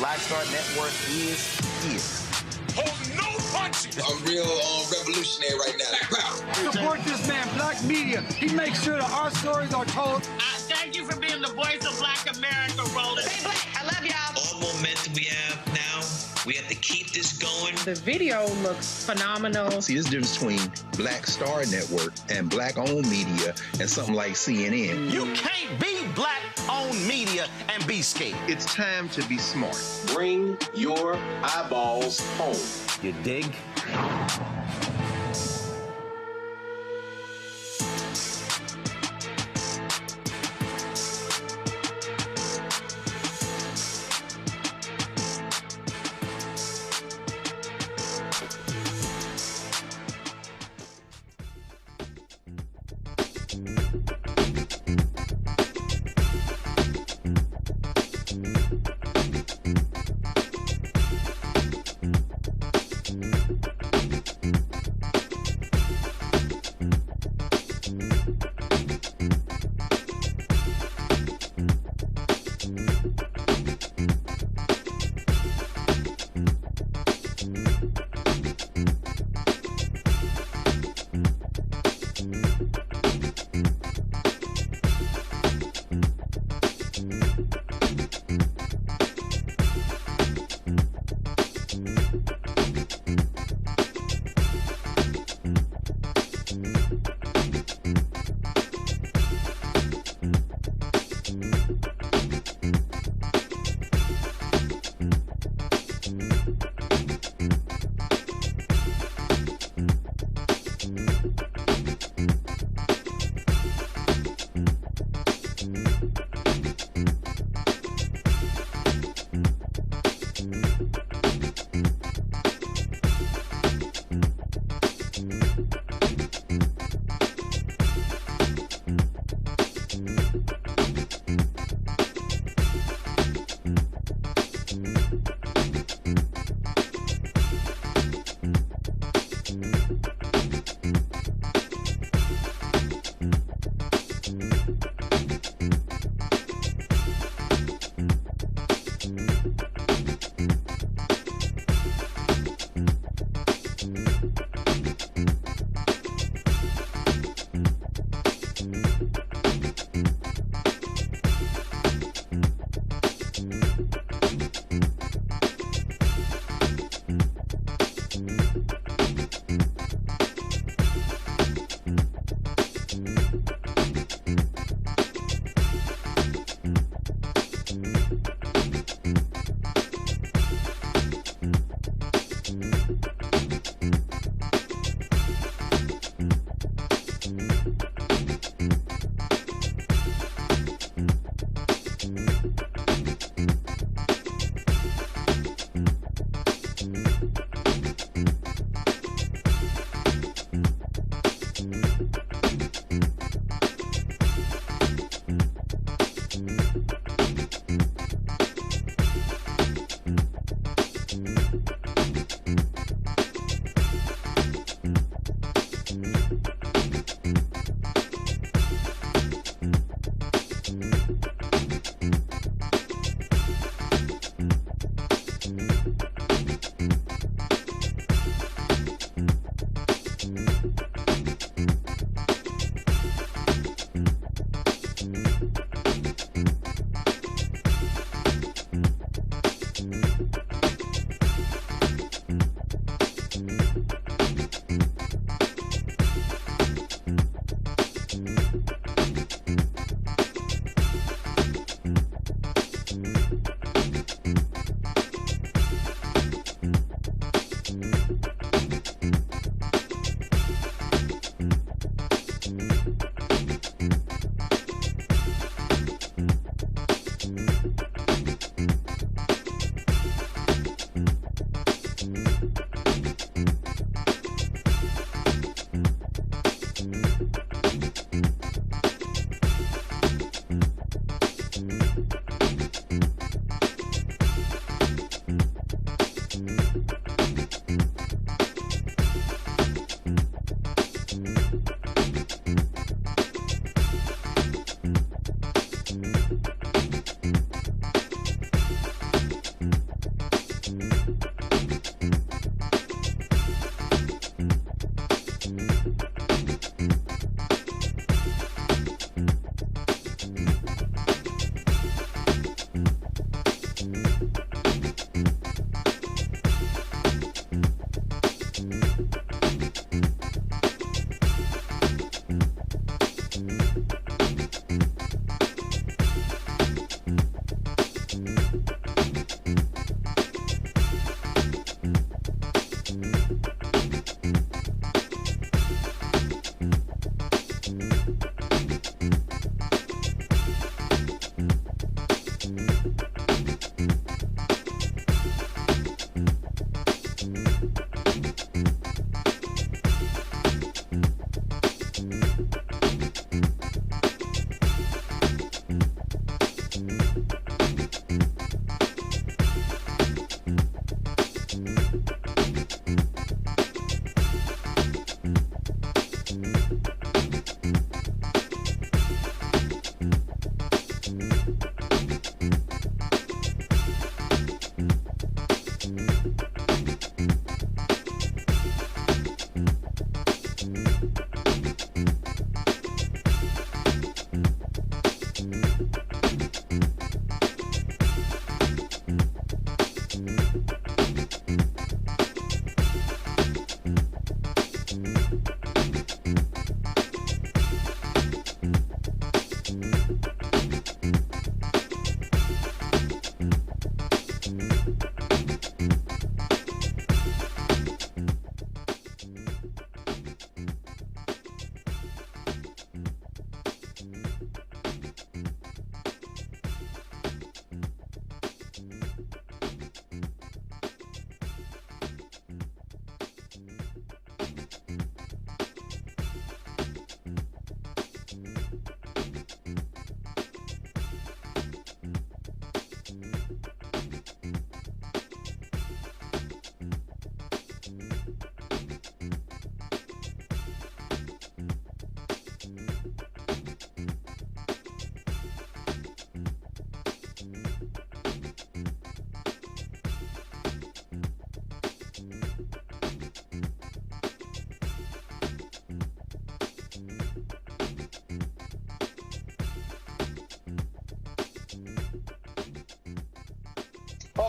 Black Star Network is here. Hold no punches! I'm real revolutionary right now. Support this man, Black Media. He makes sure that our stories are told. Thank you for being the voice of Black America, Roland. Stay black. I love y'all. All momentum we have now, we have to keep this going. The video looks phenomenal. See, there's a difference between Black Star Network and Black-owned media and something like CNN. You can't be Black-owned media and be scared. It's time to be smart. Bring your eyeballs home. You dig?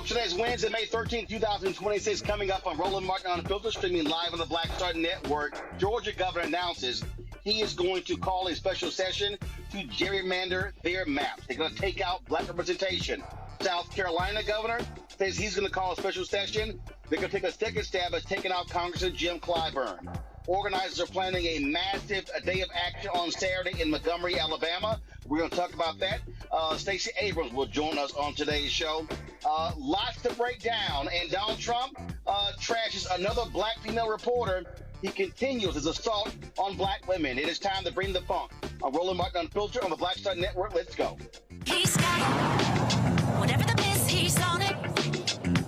Folks, today's Wednesday, May 13th, 2026, coming up on Roland Martin Unfiltered, streaming live on the Black Star Network. Georgia governor announces he is going to call a special session to gerrymander their maps. They're going to take out black representation. South Carolina governor says he's going to call a special session. They're going to take a second stab at taking out Congressman Jim Clyburn. Organizers are planning a massive day of action on Saturday in Montgomery, Alabama. We're going to talk about that. Stacey Abrams will join us on today's show. Lots to break down. And Donald Trump trashes another black female reporter. He continues his assault on black women. It is time to bring the funk. On Roland Martin Unfiltered on the Black Star Network. Let's go. He's got it. Whatever the miss, he's on it.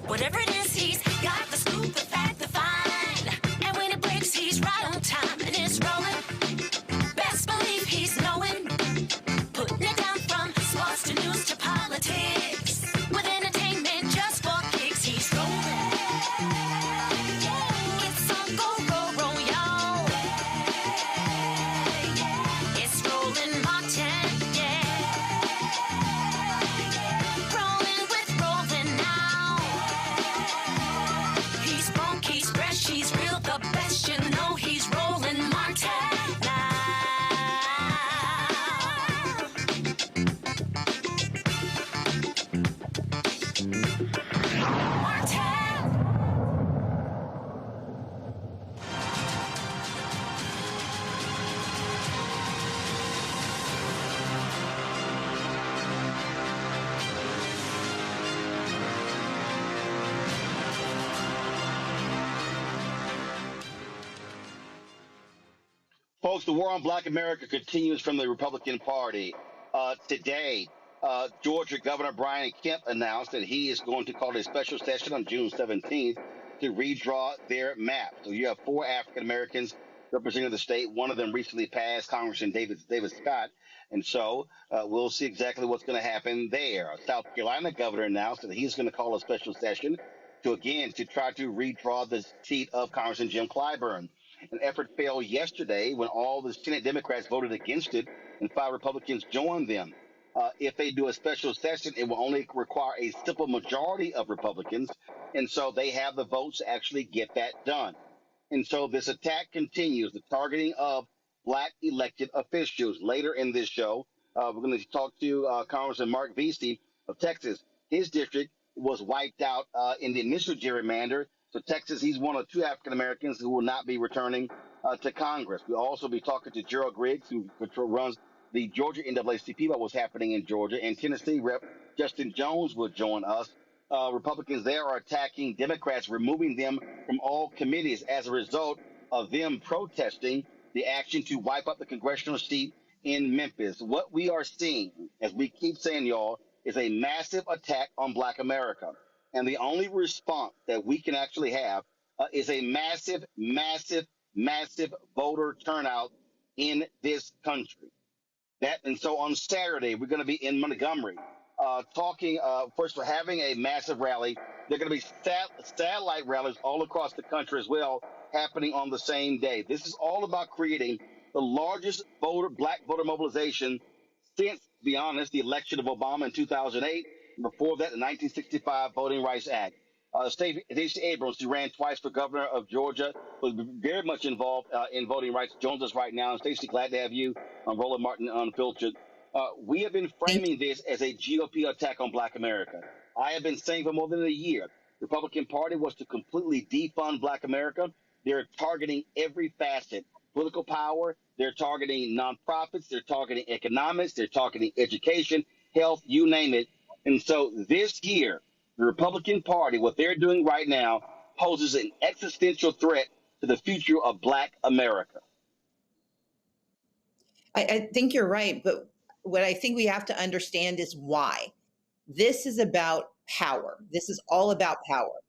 Whatever it is, he's got the scoop, the fact, the fine. And when it breaks, he's right on time and it's rolling. Best believe he's knowing. Putting it down from sports to news to politics. With entertainment just for kicks, he's rolling. It's on go, y'all. It's Roland Martin, yeah. Rolling with Roland now. He's funk, he's fresh, he's real, the best, you know he's Roland Martin now. Folks, the war on black America continues from the Republican Party. Today, Georgia Governor Brian Kemp announced that he is going to call a special session on June 17th to redraw their map. So you have 4 African Americans representing the state. One of them recently passed, Congressman David Scott. And so we'll see exactly what's going to happen there. South Carolina governor announced that he's going to call a special session to try to redraw the seat of Congressman Jim Clyburn. An effort failed yesterday when all the Senate Democrats voted against it and 5 Republicans joined them. If they do a special session, it will only require a simple majority of Republicans, and so they have the votes to actually get that done. And so this attack continues, the targeting of black elected officials. Later in this show, we're going to talk to Congressman Marc Veasey of Texas. His district was wiped out in the initial gerrymander. So Texas, he's one of 2 African Americans who will not be returning to Congress. We'll also be talking to Gerald Griggs, who runs the Georgia NAACP, about what's happening in Georgia. And Tennessee Rep. Justin Jones will join us. Republicans there are attacking Democrats, removing them from all committees as a result of them protesting the action to wipe up the congressional seat in Memphis. What we are seeing, as we keep saying, y'all, is a massive attack on black America. And the only response that we can actually have is a massive, massive, massive voter turnout in this country. And so on Saturday, we're going to be in Montgomery talking, first, we're having a massive rally. There are going to be satellite rallies all across the country as well, happening on the same day. This is all about creating the largest black voter mobilization since, to be honest, the election of Obama in 2008. Before that, the 1965 Voting Rights Act. Stacey Abrams, who ran twice for governor of Georgia, was very much involved in voting rights, joins us right now. And Stacey, glad to have you on Roland Martin Unfiltered. We have been framing this as a GOP attack on black America. I have been saying for more than a year, the Republican Party was to completely defund black America. They're targeting every facet, political power. They're targeting nonprofits. They're targeting economics. They're targeting education, health, you name it. And so this year, the Republican Party, what they're doing right now, poses an existential threat to the future of black America. I think you're right. But what I think we have to understand is why. This is about power. This is all about power.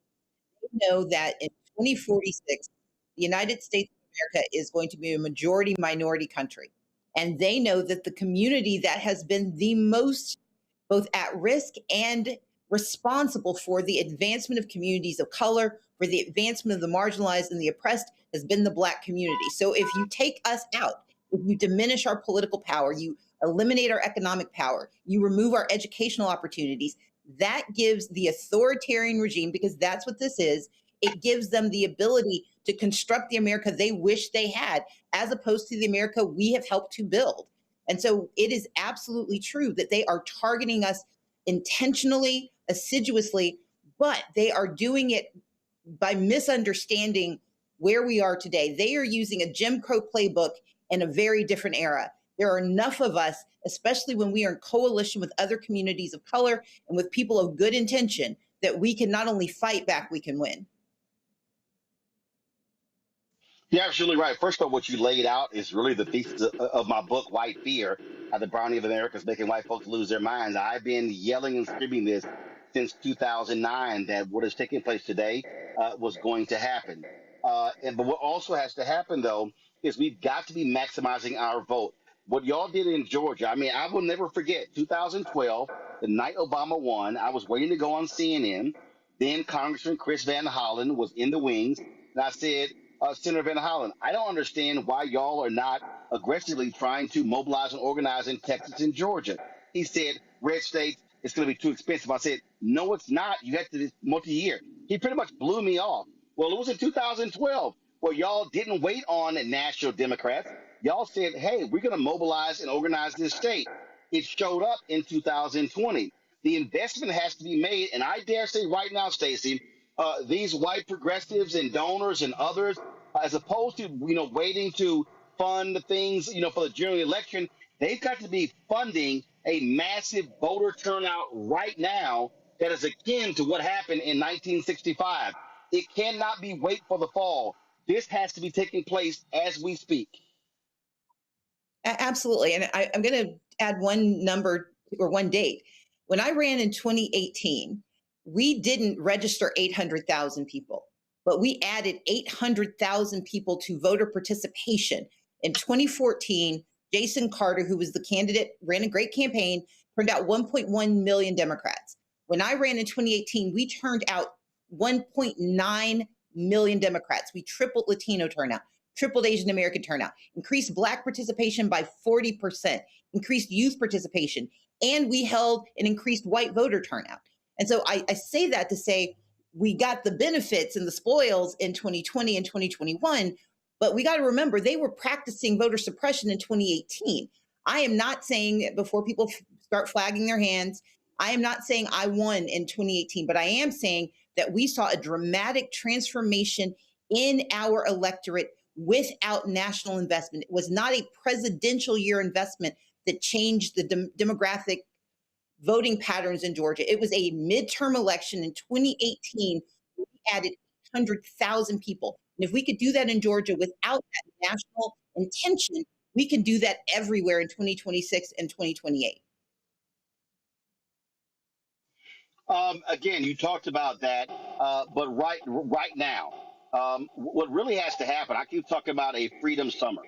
We know that in 2046, the United States of America is going to be a majority minority country. And they know that the community that has been the most both at risk and responsible for the advancement of communities of color, for the advancement of the marginalized and the oppressed, has been the Black community. So if you take us out, if you diminish our political power, you eliminate our economic power, you remove our educational opportunities, that gives the authoritarian regime, because that's what this is, it gives them the ability to construct the America they wish they had, as opposed to the America we have helped to build. And so it is absolutely true that they are targeting us intentionally, assiduously, but they are doing it by misunderstanding where we are today. They are using a Jim Crow playbook in a very different era. There are enough of us, especially when we are in coalition with other communities of color and with people of good intention, that we can not only fight back, we can win. You're absolutely right. First of all, what you laid out is really the thesis of my book, White Fear, How the Browning of America is Making White Folks Lose Their Minds. I've been yelling and screaming this since 2009, that what is taking place today was going to happen. But what also has to happen, though, is we've got to be maximizing our vote. What y'all did in Georgia, I mean, I will never forget 2012, the night Obama won. I was waiting to go on CNN. Then Congressman Chris Van Hollen was in the wings. And I said, Senator Van Hollen, I don't understand why y'all are not aggressively trying to mobilize and organize in Texas and Georgia. He said, red states, it's going to be too expensive. I said, no, it's not. You have to do multi-year. He pretty much blew me off. Well, it was in 2012 where y'all didn't wait on national Democrats. Y'all said, hey, we're going to mobilize and organize this state. It showed up in 2020. The investment has to be made. And I dare say right now, Stacey, these white progressives and donors and others, as opposed to, waiting to fund things, for the general election, they've got to be funding a massive voter turnout right now that is akin to what happened in 1965. It cannot be wait for the fall. This has to be taking place as we speak. Absolutely. And I'm going to add one number or one date. When I ran in 2018, we didn't register 800,000 people, but we added 800,000 people to voter participation. In 2014, Jason Carter, who was the candidate, ran a great campaign, turned out 1.1 million Democrats. When I ran in 2018, we turned out 1.9 million Democrats. We tripled Latino turnout, tripled Asian American turnout, increased Black participation by 40%, increased youth participation, and we held an increased white voter turnout. And so I say that to say we got the benefits and the spoils in 2020 and 2021, but we got to remember they were practicing voter suppression in 2018. I am not saying, before people start flagging their hands, I am not saying I won in 2018, but I am saying that we saw a dramatic transformation in our electorate without national investment. It was not a presidential year investment that changed the demographic voting patterns in Georgia. It was a midterm election in 2018. We added 100,000 people. And if we could do that in Georgia without that national intention, we can do that everywhere in 2026 and 2028. Again, you talked about that, but right now, what really has to happen, I keep talking about a freedom summer,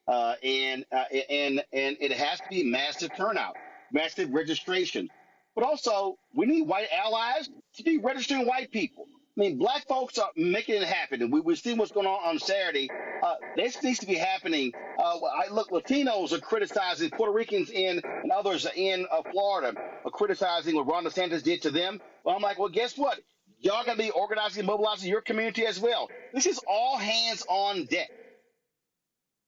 and it has to be massive turnout, massive registration, but also we need white allies to be registering white people. I mean, Black folks are making it happen, and we see what's going on Saturday. This needs to be happening. Latinos are criticizing Puerto Ricans and others in Florida are criticizing what Ron DeSantis did to them. Well, I'm like, well, guess what? Y'all going to be organizing and mobilizing your community as well. This is all hands on deck.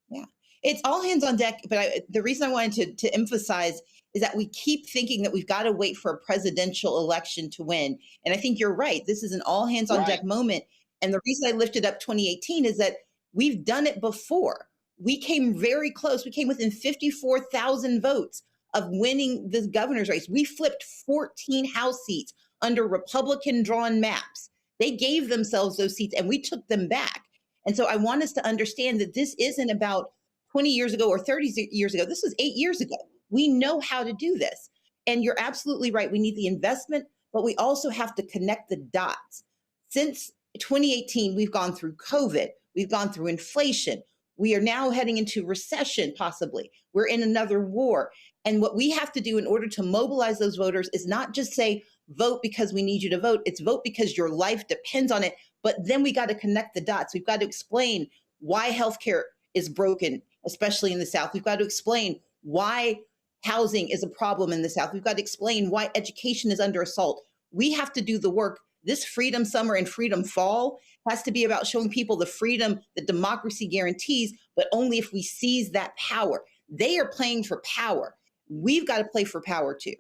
Yeah, it's all hands on deck. But the reason I wanted to emphasize is that we keep thinking that we've got to wait for a presidential election to win. And I think you're right. This is an all hands on deck moment. And the reason I lifted up 2018 is that we've done it before. We came very close. We came within 54,000 votes of winning the governor's race. We flipped 14 House seats under Republican drawn maps. They gave themselves those seats and we took them back. And so I want us to understand that this isn't about 20 years ago or 30 years ago. This was 8 years ago. We know how to do this. And you're absolutely right. We need the investment, but we also have to connect the dots. Since 2018, we've gone through COVID. We've gone through inflation. We are now heading into recession, possibly. We're in another war. And what we have to do in order to mobilize those voters is not just say, vote because we need you to vote. It's vote because your life depends on it. But then we got to connect the dots. We've got to explain why healthcare is broken, especially in the South. We've got to explain why housing is a problem in the South. We've got to explain why education is under assault. We have to do the work. This Freedom Summer and Freedom Fall has to be about showing people the freedom that democracy guarantees, but only if we seize that power. They are playing for power. We've got to play for power too.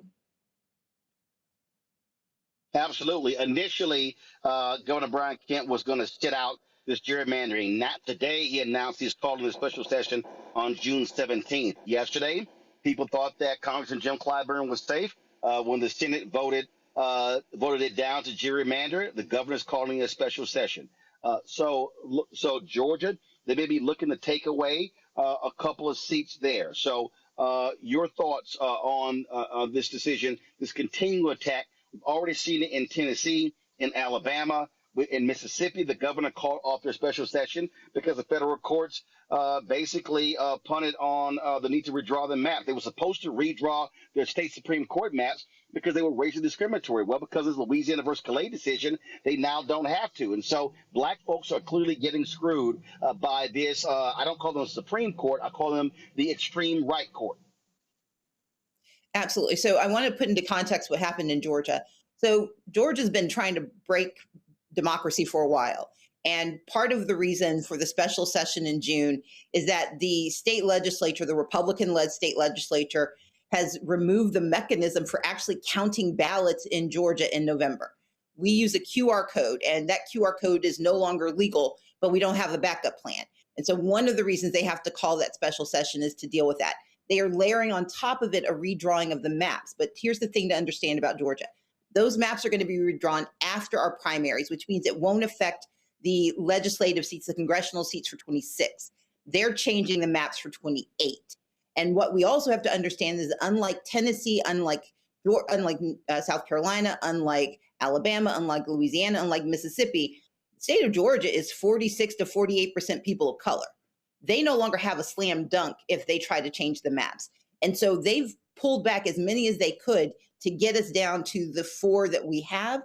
Absolutely. Initially, Governor Brian Kemp was going to sit out this gerrymandering. Not today. He announced he's calling a special session on June 17th. Yesterday, people thought that Congressman Jim Clyburn was safe. When the Senate voted it down to gerrymander, the governor's calling a special session. So Georgia, they may be looking to take away a couple of seats there. So your thoughts on this decision, this continual attack? We've already seen it in Tennessee, in Alabama, in Mississippi. The governor called off their special session because the federal courts basically punted on the need to redraw the map. They were supposed to redraw their state Supreme Court maps because they were racially discriminatory. Well, because of the Louisiana versus Calais decision, they now don't have to. And so black folks are clearly getting screwed by this. I don't call them the Supreme Court. I call them the extreme right court. Absolutely. So I want to put into context what happened in Georgia. So Georgia's been trying to break democracy for a while. And part of the reason for the special session in June is that the state legislature, the Republican-led state legislature, has removed the mechanism for actually counting ballots in Georgia in November. We use a QR code, and that QR code is no longer legal, but we don't have a backup plan. And so one of the reasons they have to call that special session is to deal with that. They are layering on top of it a redrawing of the maps. But here's the thing to understand about Georgia. Those maps are going to be redrawn after our primaries, which means it won't affect the legislative seats, the congressional seats for 26. They're changing the maps for 28. And what we also have to understand is unlike Tennessee, unlike South Carolina, unlike Alabama, unlike Louisiana, unlike Mississippi, the state of Georgia is 46 to 48% people of color. They no longer have a slam dunk if they try to change the maps. And so they've pulled back as many as they could to get us down to the 4 that we have.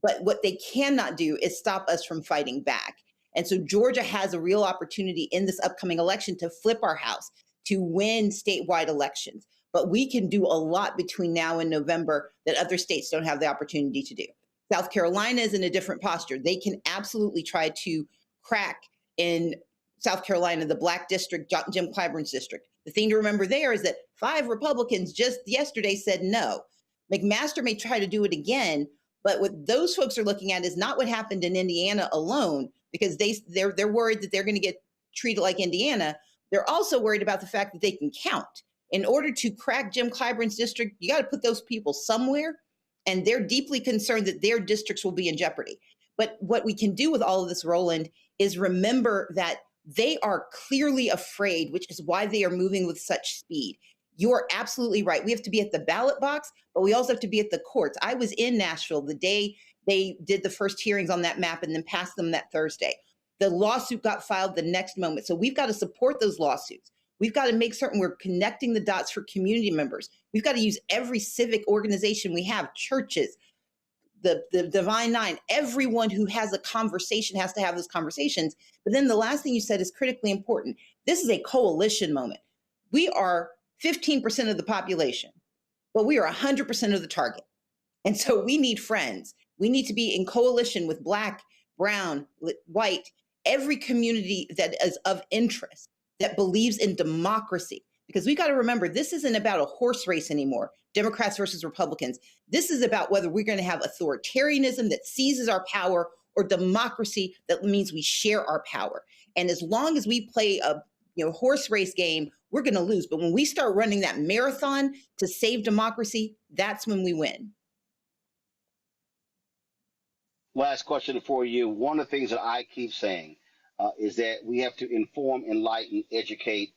But what they cannot do is stop us from fighting back. And so Georgia has a real opportunity in this upcoming election to flip our house, to win statewide elections. But we can do a lot between now and November that other states don't have the opportunity to do. South Carolina is in a different posture. They can absolutely try to crack in South Carolina, the Black district, Jim Clyburn's district. The thing to remember there is that 5 Republicans just yesterday said no. McMaster may try to do it again, but what those folks are looking at is not what happened in Indiana alone, because they're worried that they're going to get treated like Indiana. They're also worried about the fact that they can count. In order to crack Jim Clyburn's district, you got to put those people somewhere, and they're deeply concerned that their districts will be in jeopardy. But what we can do with all of this, Roland, is remember that they are clearly afraid, which is why they are moving with such speed. You are absolutely right. We have to be at the ballot box, but we also have to be at the courts. I was in Nashville the day they did the first hearings on that map and then passed them that Thursday. The lawsuit got filed the next moment. So we've got to support those lawsuits. We've got to make certain we're connecting the dots for community members. We've got to use every civic organization we have, churches, the Divine Nine, everyone who has a conversation has to have those conversations. But then the last thing you said is critically important. This is a coalition moment. We are 15% of the population, but we are 100% of the target. And so we need friends. We need to be in coalition with Black, brown, white, every community that is of interest, that believes in democracy. Because we got to remember, this isn't about a horse race anymore, Democrats versus Republicans. This is about whether we're going to have authoritarianism that seizes our power or democracy that means we share our power. And as long as we play a horse race game, we're going to lose. But when we start running that marathon to save democracy, that's when we win. Last question for you. One of the things that I keep saying is that we have to inform, enlighten, educate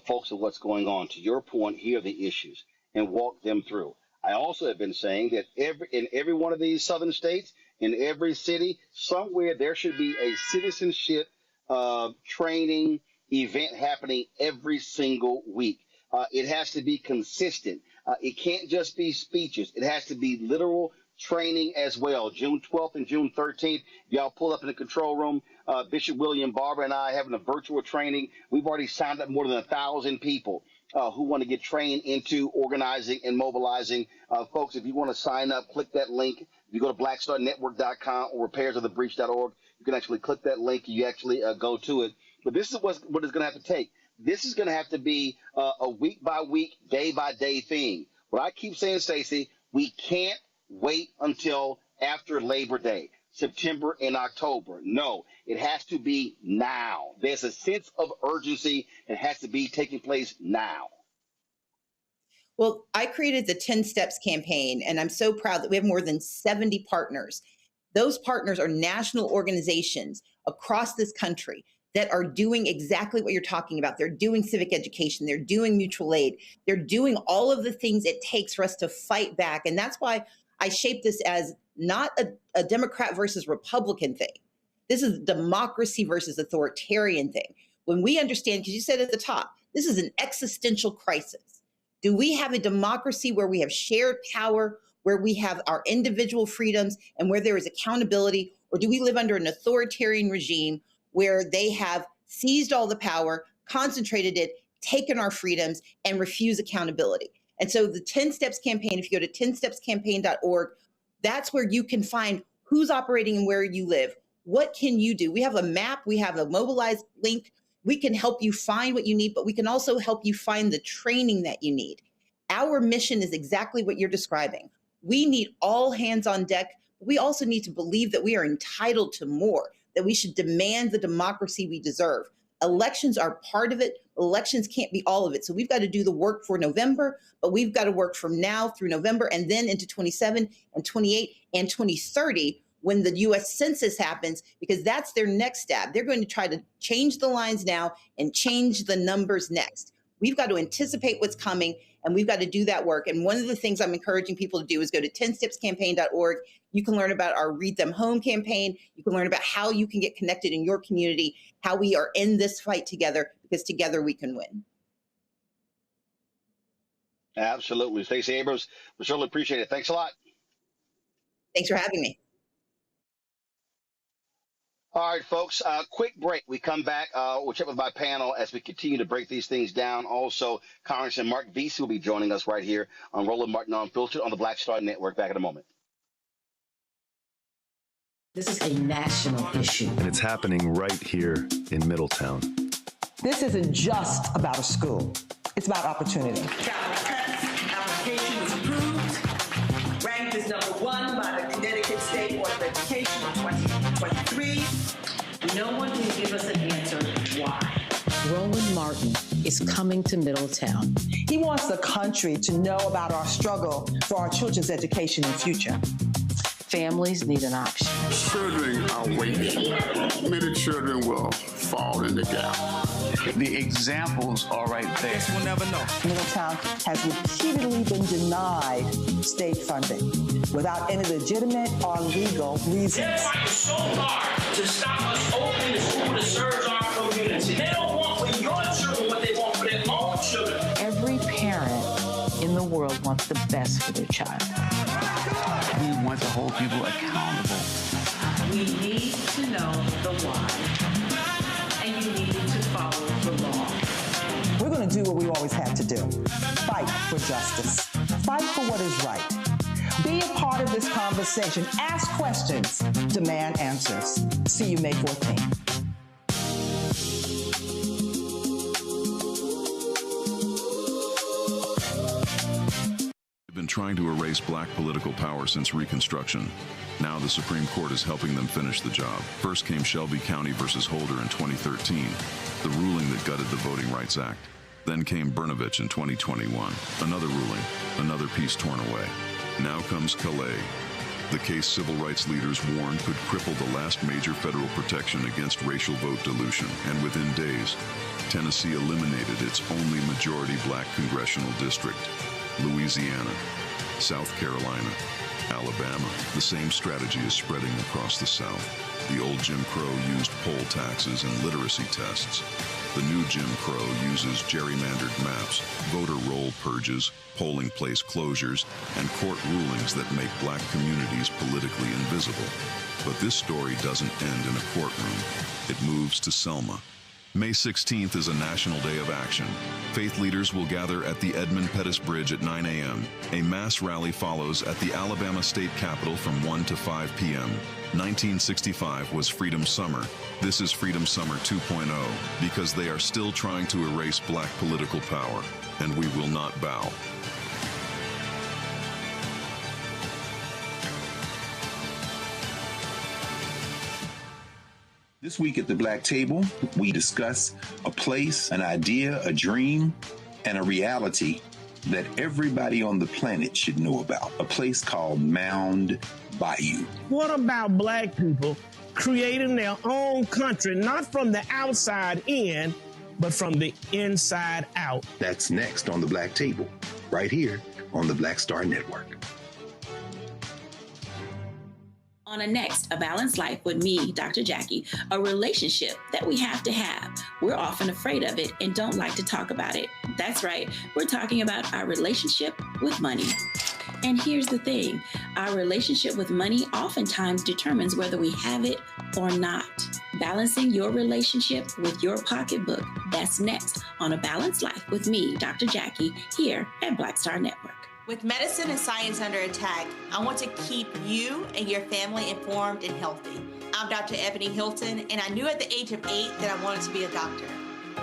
folks of what's going on. To your point, here are the issues and walk them through. I also have been saying that in every one of these southern states, in every city, somewhere there should be a citizenship training event happening every single week. It has to be consistent. It can't just be speeches. It has to be literal training as well. June 12th and June 13th, y'all pull up in the control room. Bishop William Barber and I having a virtual training. We've already signed up more than 1,000 people. who want to get trained into organizing and mobilizing. Folks, if you want to sign up, click that link. If you go to blackstarnetwork.com or repairsofthebreach.org, you can actually click that link. You actually go to it. But this is what it's going to have to take. This is going to have to be a week-by-week, day-by-day thing. What I keep saying, Stacey, we can't wait until after Labor Day, September and October. No, it has to be now. There's a sense of urgency. It has to be taking place now. Well, I created the 10 Steps campaign, and I'm so proud that we have more than 70 partners. Those partners are national organizations across this country that are doing exactly what you're talking about. They're doing civic education. They're doing mutual aid. They're doing all of the things it takes for us to fight back. And that's why I shaped this as not a Democrat versus Republican thing. This is democracy versus authoritarian thing. When we understand, because you said at the top, this is an existential crisis. Do we have a democracy where we have shared power, where we have our individual freedoms, and where there is accountability? Or do we live under an authoritarian regime where they have seized all the power, concentrated it, taken our freedoms, and refuse accountability? And so the 10 Steps campaign, if you go to 10stepscampaign.org, that's where you can find who's operating and where you live. What can you do? We have a map. We have a mobilized link. We can help you find what you need, but we can also help you find the training that you need. Our mission is exactly what you're describing. We need all hands on deck. But we also need to believe that we are entitled to more, that we should demand the democracy we deserve. Elections are part of it. Elections can't be all of it. So we've got to do the work for November, but we've got to work from now through November and then into 27 and 28 and 2030 when the U.S. Census happens, because that's their next step. They're going to try to change the lines now and change the numbers next. We've got to anticipate what's coming, and we've got to do that work. And one of the things I'm encouraging people to do is go to 10stepscampaign.org. You can learn about our Read Them Home campaign. You can learn about how you can get connected in your community, how we are in this fight together, because together we can win. Absolutely. Stacey Abrams, we certainly appreciate it. Thanks a lot. Thanks for having me. All right, folks, quick break. We come back. We'll check with my panel as we continue to break these things down. Also, Congressman Marc Veasey will be joining us right here on Roland Martin Unfiltered on the Black Star Network. Back in a moment. This is a national issue. And it's happening right here in Middletown. This isn't just about a school. It's about opportunity. Application was approved. Ranked as #1 by the Connecticut State Board of Education in 2023. No one can give us an answer why. Roland Martin is coming to Middletown. He wants the country to know about our struggle for our children's education and future. Families need an option. Children are waiting. Many children will fall in the gap. The examples are right there. We'll never know. Middletown has repeatedly been denied state funding without any legitimate or legal reasons. They're fighting so hard to stop us opening the school that serves our community. They don't want for your children what they want for their own children. Every parent in the world wants the best for their child. We want to hold people accountable. We need to know the why, and you need to follow the law. We're going to do what we always had to do. Fight for justice. Fight for what is right. Be a part of this conversation. Ask questions. Demand answers. See you May 14th. Been trying to erase black political power since Reconstruction. Now the Supreme Court is helping them finish the job. First came Shelby County versus Holder in 2013, the ruling that gutted the Voting Rights Act. Then came Brnovich in 2021, another ruling, another piece torn away. Now comes Calais, the case civil rights leaders warned could cripple the last major federal protection against racial vote dilution. And within days, Tennessee eliminated its only majority black congressional district. Louisiana, South Carolina, Alabama. The same strategy is spreading across the South. The old Jim Crow used poll taxes and literacy tests. The new Jim Crow uses gerrymandered maps, voter roll purges, polling place closures, and court rulings that make black communities politically invisible. But this story doesn't end in a courtroom. It moves to Selma. May 16th is a national day of action. Faith leaders will gather at the Edmund Pettus Bridge at 9 a.m. A mass rally follows at the Alabama State Capitol from 1 to 5 p.m. 1965 was Freedom Summer. This is Freedom Summer 2.0 because they are still trying to erase black political power, and we will not bow. This week at the Black Table, we discuss a place, an idea, a dream, and a reality that everybody on the planet should know about. A place called Mound Bayou. What about black people creating their own country, not from the outside in, but from the inside out? That's next on the Black Table, right here on the Black Star Network. On a next, A Balanced Life with me, Dr. Jackie, a relationship that we have to have. We're often afraid of it and don't like to talk about it. That's right, we're talking about our relationship with money. And here's the thing, our relationship with money oftentimes determines whether we have it or not. Balancing your relationship with your pocketbook, that's next on A Balanced Life with me, Dr. Jackie, here at Black Star Network. With medicine and science under attack, I want to keep you and your family informed and healthy. I'm Dr. Ebony Hilton, and I knew at the age of 8 that I wanted to be a doctor.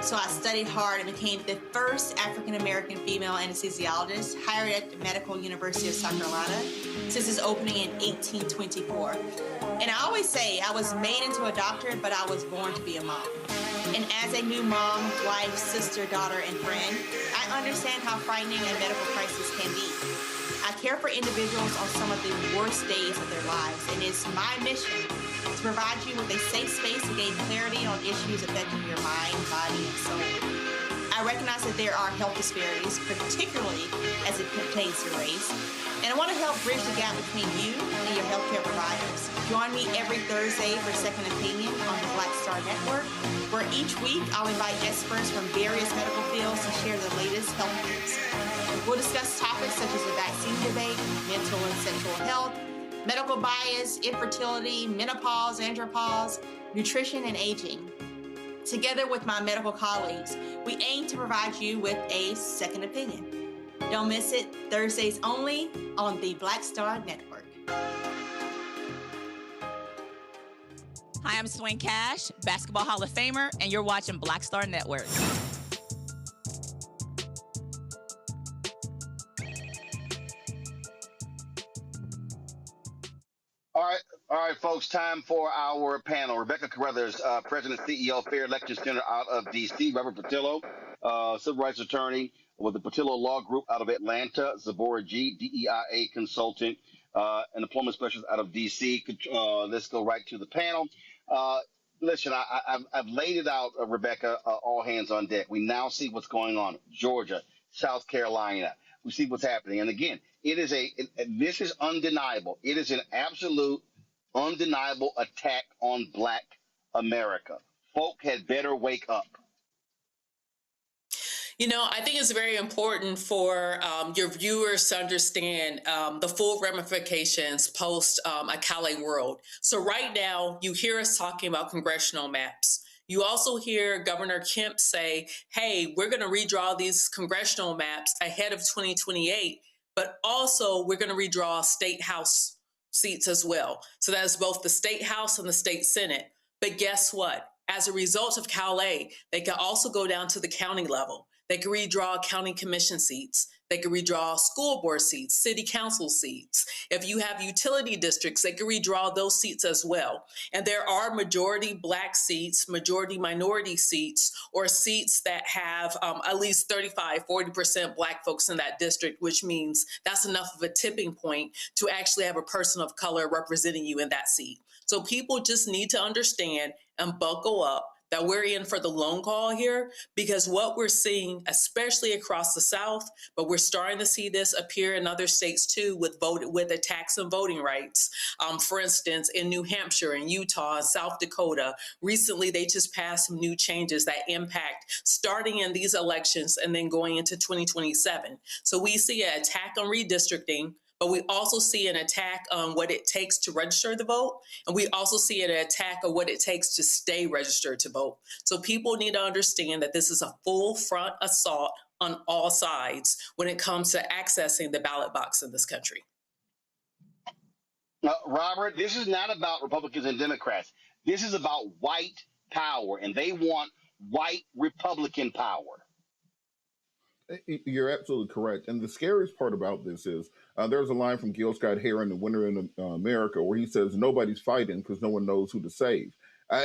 So I studied hard and became the first African-American female anesthesiologist hired at the Medical University of South Carolina since its opening in 1824. And I always say I was made into a doctor, but I was born to be a mom. And as a new mom, wife, sister, daughter, and friend, I understand how frightening a medical crisis can be. I care for individuals on some of the worst days of their lives, and it's my mission to provide you with a safe space to gain clarity on issues affecting your mind, body, and soul. I recognize that there are health disparities, particularly as it pertains to race, and I want to help bridge the gap between you and your healthcare providers. Join me every Thursday for Second Opinion on the Black Star Network, where each week I'll invite experts from various medical fields to share the latest health news. We'll discuss topics such as the vaccine debate, mental and sexual health, medical bias, infertility, menopause, andropause, nutrition, and aging. Together with my medical colleagues, we aim to provide you with a second opinion. Don't miss it, Thursdays only on the Black Star Network. Hi, I'm Swain Cash, Basketball Hall of Famer, and you're watching Black Star Network. All right, folks, time for our panel. Rebecca Carruthers, President and CEO, Fair Election Center out of D.C. Robert Patillo, Civil Rights Attorney with the Patillo Law Group out of Atlanta. Zabora G., DEIA Consultant and Employment Specialist out of D.C. Let's go right to the panel. Listen, I've laid it out, Rebecca, all hands on deck. We now see what's going on. Georgia, South Carolina. We see what's happening. And again, this is undeniable. It is an absolute undeniable attack on Black America. Folk had better wake up. You know, I think it's very important for your viewers to understand the full ramifications post a Calais world. So right now, you hear us talking about congressional maps. You also hear Governor Kemp say, hey, we're going to redraw these congressional maps ahead of 2028, but also we're going to redraw state house seats as well. So that's both the state house and the state senate. But guess what? As a result of Calais, they can also go down to the county level. They can redraw county commission seats. They can redraw school board seats, city council seats. If you have utility districts, they can redraw those seats as well. And there are majority Black seats, majority minority seats, or seats that have at least 35-40% Black folks in that district, which means that's enough of a tipping point to actually have a person of color representing you in that seat. So people just need to understand and buckle up that we're in for the long haul here, because what we're seeing, especially across the South, but we're starting to see this appear in other states too with attacks on voting rights. For instance, in New Hampshire and Utah and South Dakota, recently they just passed some new changes that impact starting in these elections and then going into 2027. So we see an attack on redistricting, but we also see an attack on what it takes to register to vote. And we also see an attack on what it takes to stay registered to vote. So people need to understand that this is a full front assault on all sides when it comes to accessing the ballot box in this country. Robert, this is not about Republicans and Democrats. This is about white power, and they want white Republican power. You're absolutely correct. And the scariest part about this is there's a line from Gil Scott-Heron, The Winter in America, where he says, nobody's fighting because no one knows who to save.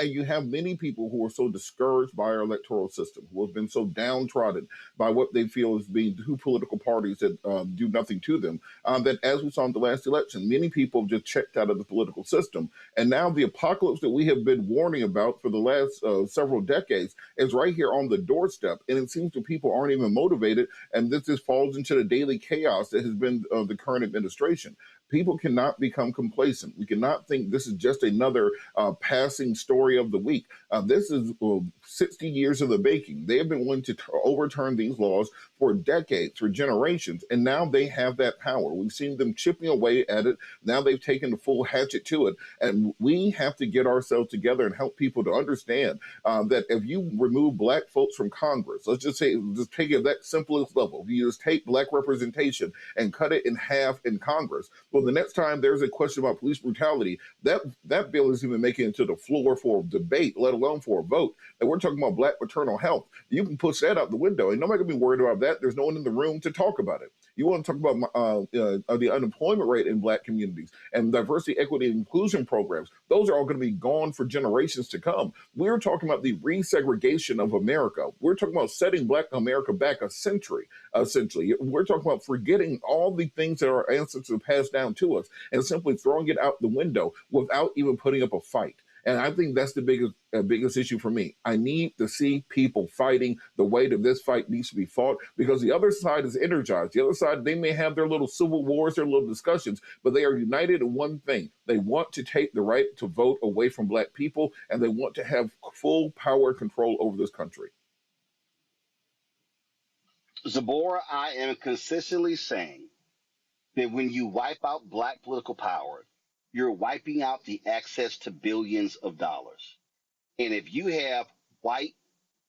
You have many people who are so discouraged by our electoral system, who have been so downtrodden by what they feel is being two political parties that do nothing to them, that as we saw in the last election, many people have just checked out of the political system. And now the apocalypse that we have been warning about for the last several decades is right here on the doorstep. And it seems that people aren't even motivated. And this just falls into the daily chaos that has been the current administration. People cannot become complacent. We cannot think this is just another passing story of the week. This is 60 years of the making. They have been wanting to overturn these laws for decades, for generations, and now they have that power. We've seen them chipping away at it. Now they've taken the full hatchet to it. And we have to get ourselves together and help people to understand that if you remove Black folks from Congress, let's just say, just take it at that simplest level. If you just take Black representation and cut it in half in Congress, well, the next time there's a question about police brutality, that bill isn't even making it to the floor for debate, let alone for a vote. And we're talking about Black maternal health. You can push that out the window. And nobody can be worried about that. There's no one in the room to talk about it. You want to talk about the unemployment rate in Black communities and diversity, equity, and inclusion programs. Those are all going to be gone for generations to come. We're talking about the resegregation of America. We're talking about setting Black America back a century, essentially. We're talking about forgetting all the things that our ancestors passed down to us and simply throwing it out the window without even putting up a fight. And I think that's the biggest issue for me. I need to see people fighting the way that this fight needs to be fought, because the other side is energized. The other side, they may have their little civil wars, their little discussions, but they are united in one thing. They want to take the right to vote away from Black people, and they want to have full power control over this country. Zabora, I am consistently saying that when you wipe out Black political power, you're wiping out the access to billions of dollars. And if you have white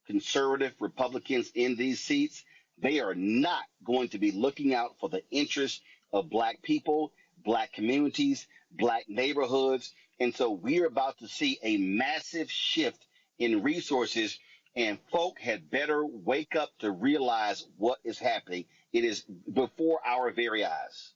conservative Republicans in these seats, they are not going to be looking out for the interests of Black people, Black communities, Black neighborhoods. And so we're about to see a massive shift in resources, and folk had better wake up to realize what is happening. It is before our very eyes.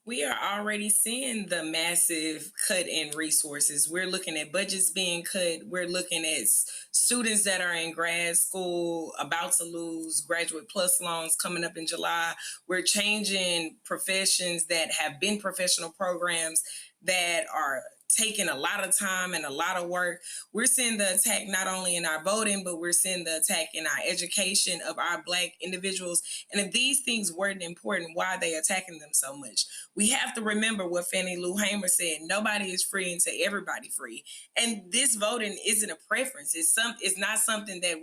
We are already seeing the massive cut in resources. We're looking at budgets being cut. We're looking at students that are in grad school about to lose Graduate Plus loans coming up in July. We're changing professions that have been professional programs that are taking a lot of time and a lot of work. We're seeing the attack not only in our voting, but we're seeing the attack in our education of our Black individuals. And if these things weren't important, why are they attacking them so much? We have to remember what Fannie Lou Hamer said: nobody is free until everybody free. And this voting isn't a preference. It's not something that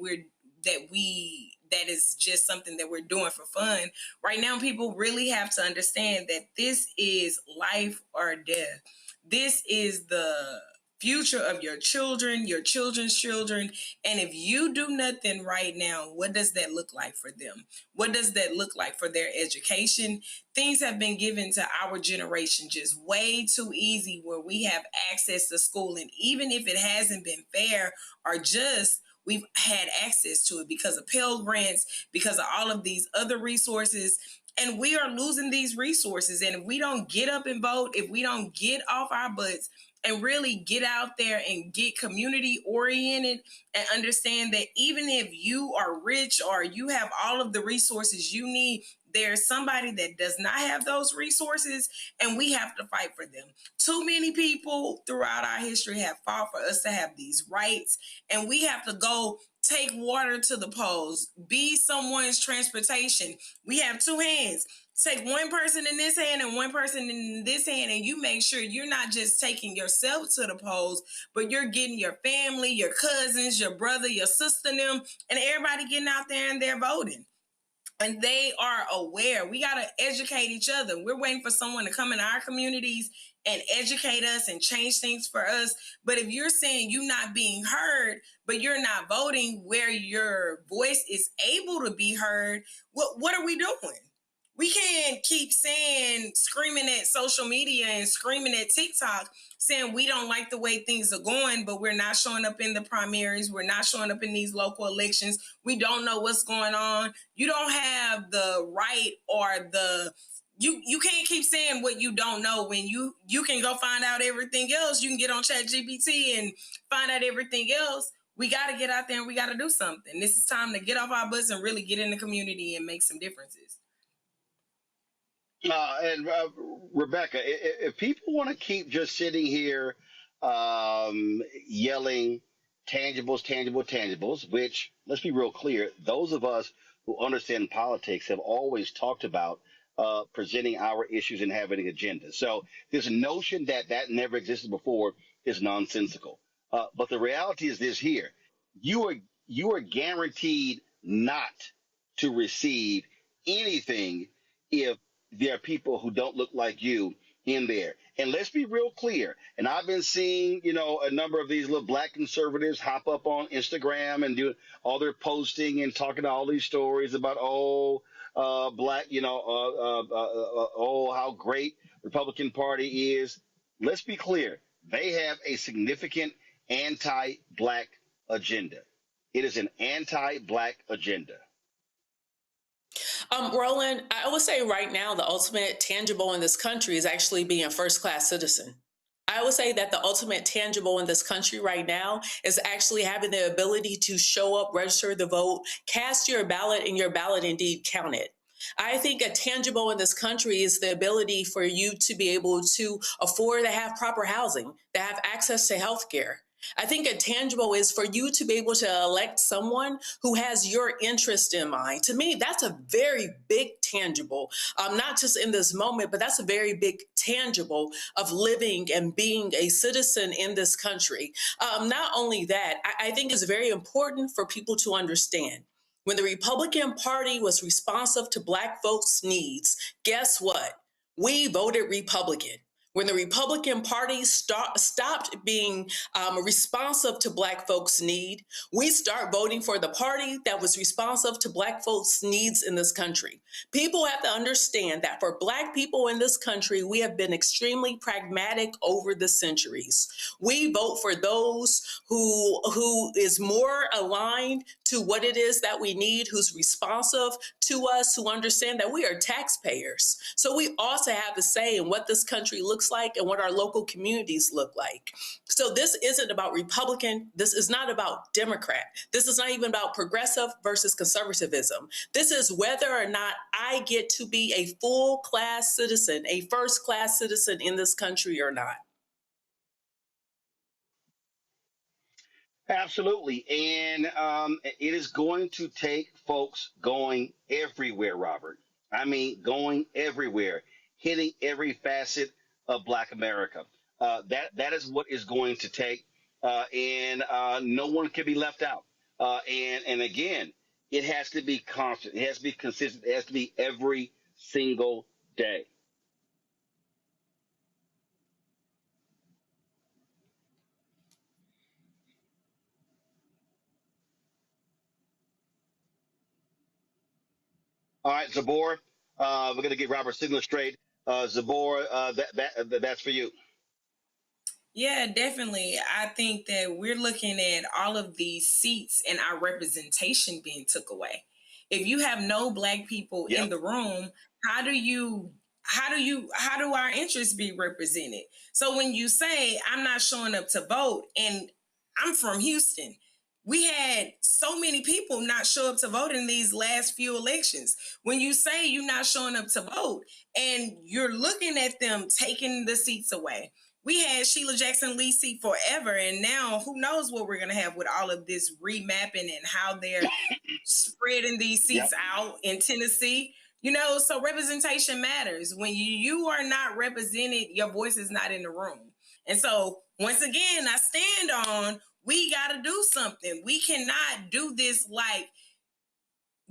is just something that we're doing for fun. Right now, people really have to understand that this is life or death. This is the future of your children, your children's children. And if you do nothing right now, what does that look like for them? What does that look like for their education? Things have been given to our generation just way too easy, where we have access to school. And even if it hasn't been fair or just, we've had access to it because of Pell Grants, because of all of these other resources. And we are losing these resources. And if we don't get up and vote, if we don't get off our butts and really get out there and get community oriented and understand that even if you are rich or you have all of the resources you need, there's somebody that does not have those resources, and we have to fight for them. Too many people throughout our history have fought for us to have these rights, and we have to go take water to the polls, be someone's transportation. We have two hands. Take one person in this hand and one person in this hand, and you make sure you're not just taking yourself to the polls, but you're getting your family, your cousins, your brother, your sister, them, and everybody getting out there and they're voting. and they are aware. We got to educate each other. We're waiting for someone to come in our communities and educate us and change things for us. But if you're saying you're not being heard, but you're not voting where your voice is able to be heard, what are we doing? We can't keep screaming at social media and screaming at TikTok, saying we don't like the way things are going, but we're not showing up in the primaries. We're not showing up in these local elections. We don't know what's going on. You don't have the right or you can't keep saying what you don't know when you can go find out everything else. You can get on ChatGPT and find out everything else. We got to get out there and we got to do something. This is time to get off our butts and really get in the community and make some differences. Rebecca, if people want to keep just sitting here yelling tangibles, which, let's be real clear, those of us who understand politics have always talked about presenting our issues and having an agenda. So this notion that never existed before is nonsensical. But the reality is this here. You are guaranteed not to receive anything if there are people who don't look like you in there. And let's be real clear. And I've been seeing, a number of these little black conservatives hop up on Instagram and do all their posting and talking all these stories about, black, how great Republican Party is. Let's be clear. They have a significant anti-black agenda. It is an anti-black agenda. Roland, I would say right now, the ultimate tangible in this country is actually being a first-class citizen. I would say that the ultimate tangible in this country right now is actually having the ability to show up, register the vote, cast your ballot, and your ballot indeed counted. I think a tangible in this country is the ability for you to be able to afford to have proper housing, to have access to health care. I think a tangible is for you to be able to elect someone who has your interest in mind. To me, that's a very big tangible, not just in this moment, but that's a very big tangible of living and being a citizen in this country. Not only that, I think it's very important for people to understand. When the Republican Party was responsive to Black folks' needs, guess what? We voted Republican. When the Republican Party stopped being responsive to Black folks' need, we start voting for the party that was responsive to Black folks' needs in this country. People have to understand that for Black people in this country, we have been extremely pragmatic over the centuries. We vote for those who is more aligned to what it is that we need, who's responsive to us, who understand that we are taxpayers. So we also have a say in what this country looks like and what our local communities look like. So this isn't about Republican. This is not about Democrat. This is not even about progressive versus conservatism. This is whether or not I get to be a full-class citizen, a first-class citizen in this country or not. Absolutely. And it is going to take folks going everywhere, Robert. I mean, going everywhere, hitting every facet of Black America. That is what is going to take, and no one can be left out. And again, it has to be constant. It has to be consistent. It has to be every single day. All right, Zabor, we're going to get Robert's signal straight. Zabor, that's for you. Yeah, definitely. I think that we're looking at all of these seats and our representation being took away. If you have no Black people in the room, how do our interests be represented? So when you say I'm not showing up to vote, and I'm from Houston, we had so many people not show up to vote in these last few elections. When you say you're not showing up to vote and you're looking at them taking the seats away, we had Sheila Jackson Lee's seat forever, and now who knows what we're going to have with all of this remapping and how they're spreading these seats out in Tennessee. So representation matters. When you are not represented, your voice is not in the room. And so once again, I stand on, we got to do something. We cannot do this like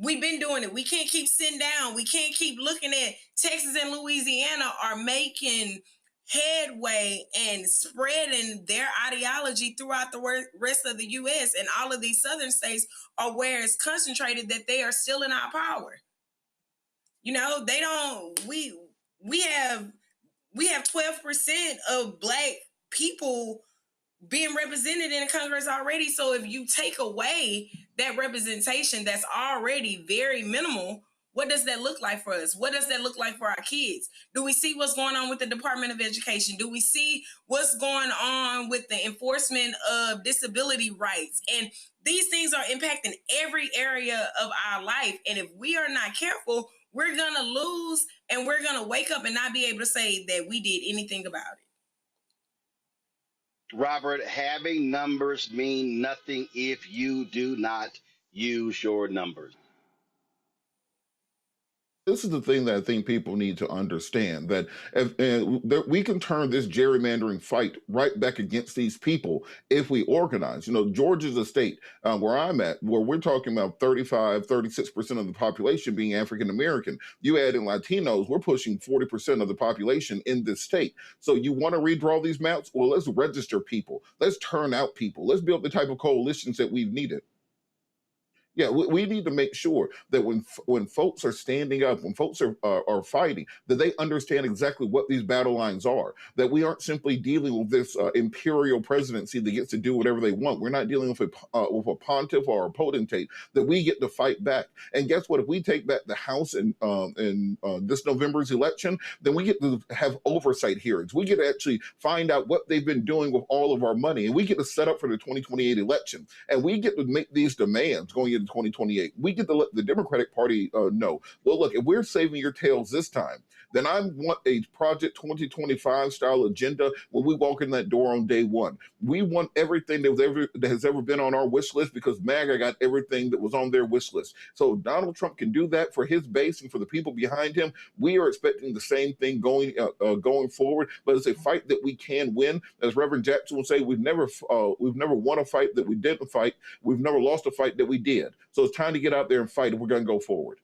We've been doing it. We can't keep sitting down. We can't keep looking at Texas and Louisiana are making headway and spreading their ideology throughout the rest of the U.S. And all of these southern states are where it's concentrated that they are still in our power. You know, they don't. We have 12% of Black people being represented in Congress already. So if you take away that representation that's already very minimal, what does that look like for us? What does that look like for our kids? Do we see what's going on with the Department of Education? Do we see what's going on with the enforcement of disability rights? And these things are impacting every area of our life. And if we are not careful, we're going to lose, and we're going to wake up and not be able to say that we did anything about it. Robert, having numbers mean nothing if you do not use your numbers. This is the thing that I think people need to understand, that that we can turn this gerrymandering fight right back against these people if we organize. You know, Georgia's a state where I'm at, where we're talking about 36% of the population being African-American. You add in Latinos, we're pushing 40% of the population in this state. So you want to redraw these maps? Well, let's register people. Let's turn out people. Let's build the type of coalitions that we've needed. Yeah, we need to make sure that when folks are standing up, when folks are fighting, that they understand exactly what these battle lines are, that we aren't simply dealing with this imperial presidency that gets to do whatever they want. We're not dealing with a pontiff or a potentate, that we get to fight back. And guess what? If we take back the House in this November's election, then we get to have oversight hearings. We get to actually find out what they've been doing with all of our money. And we get to set up for the 2028 election. And we get to make these demands going into 2028. We get to let the Democratic Party know, well, look, if we're saving your tails this time, then I want a Project 2025 style agenda when we walk in that door on day one. We want everything that has ever been on our wish list, because MAGA got everything that was on their wish list. So Donald Trump can do that for his base and for the people behind him. We are expecting the same thing going forward, but it's a fight that we can win. As Reverend Jackson would say, we've never won a fight that we didn't fight. We've never lost a fight that we did. So it's time to get out there and fight if we're going to go forward.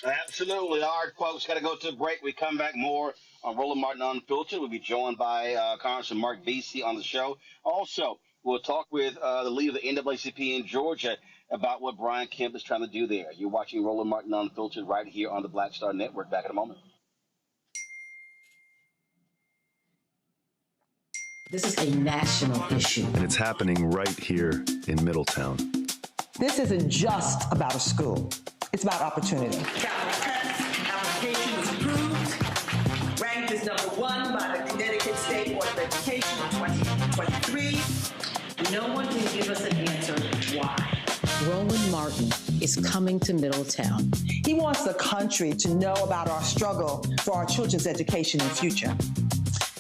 Absolutely. All right, folks, got to go to a break. We come back more on Roland Martin Unfiltered. We'll be joined by Congressman Marc Veasey on the show. Also, we'll talk with the leader of the NAACP in Georgia about what Brian Kemp is trying to do there. You're watching Roland Martin Unfiltered right here on the Black Star Network. Back in a moment. This is a national issue. And it's happening right here in Middletown. This isn't just about a school. It's about opportunity. Application was approved. Ranked as #1 by the Connecticut State Board of Education in 2023. No one can give us an answer why. Roland Martin is coming to Middletown. He wants the country to know about our struggle for our children's education and future.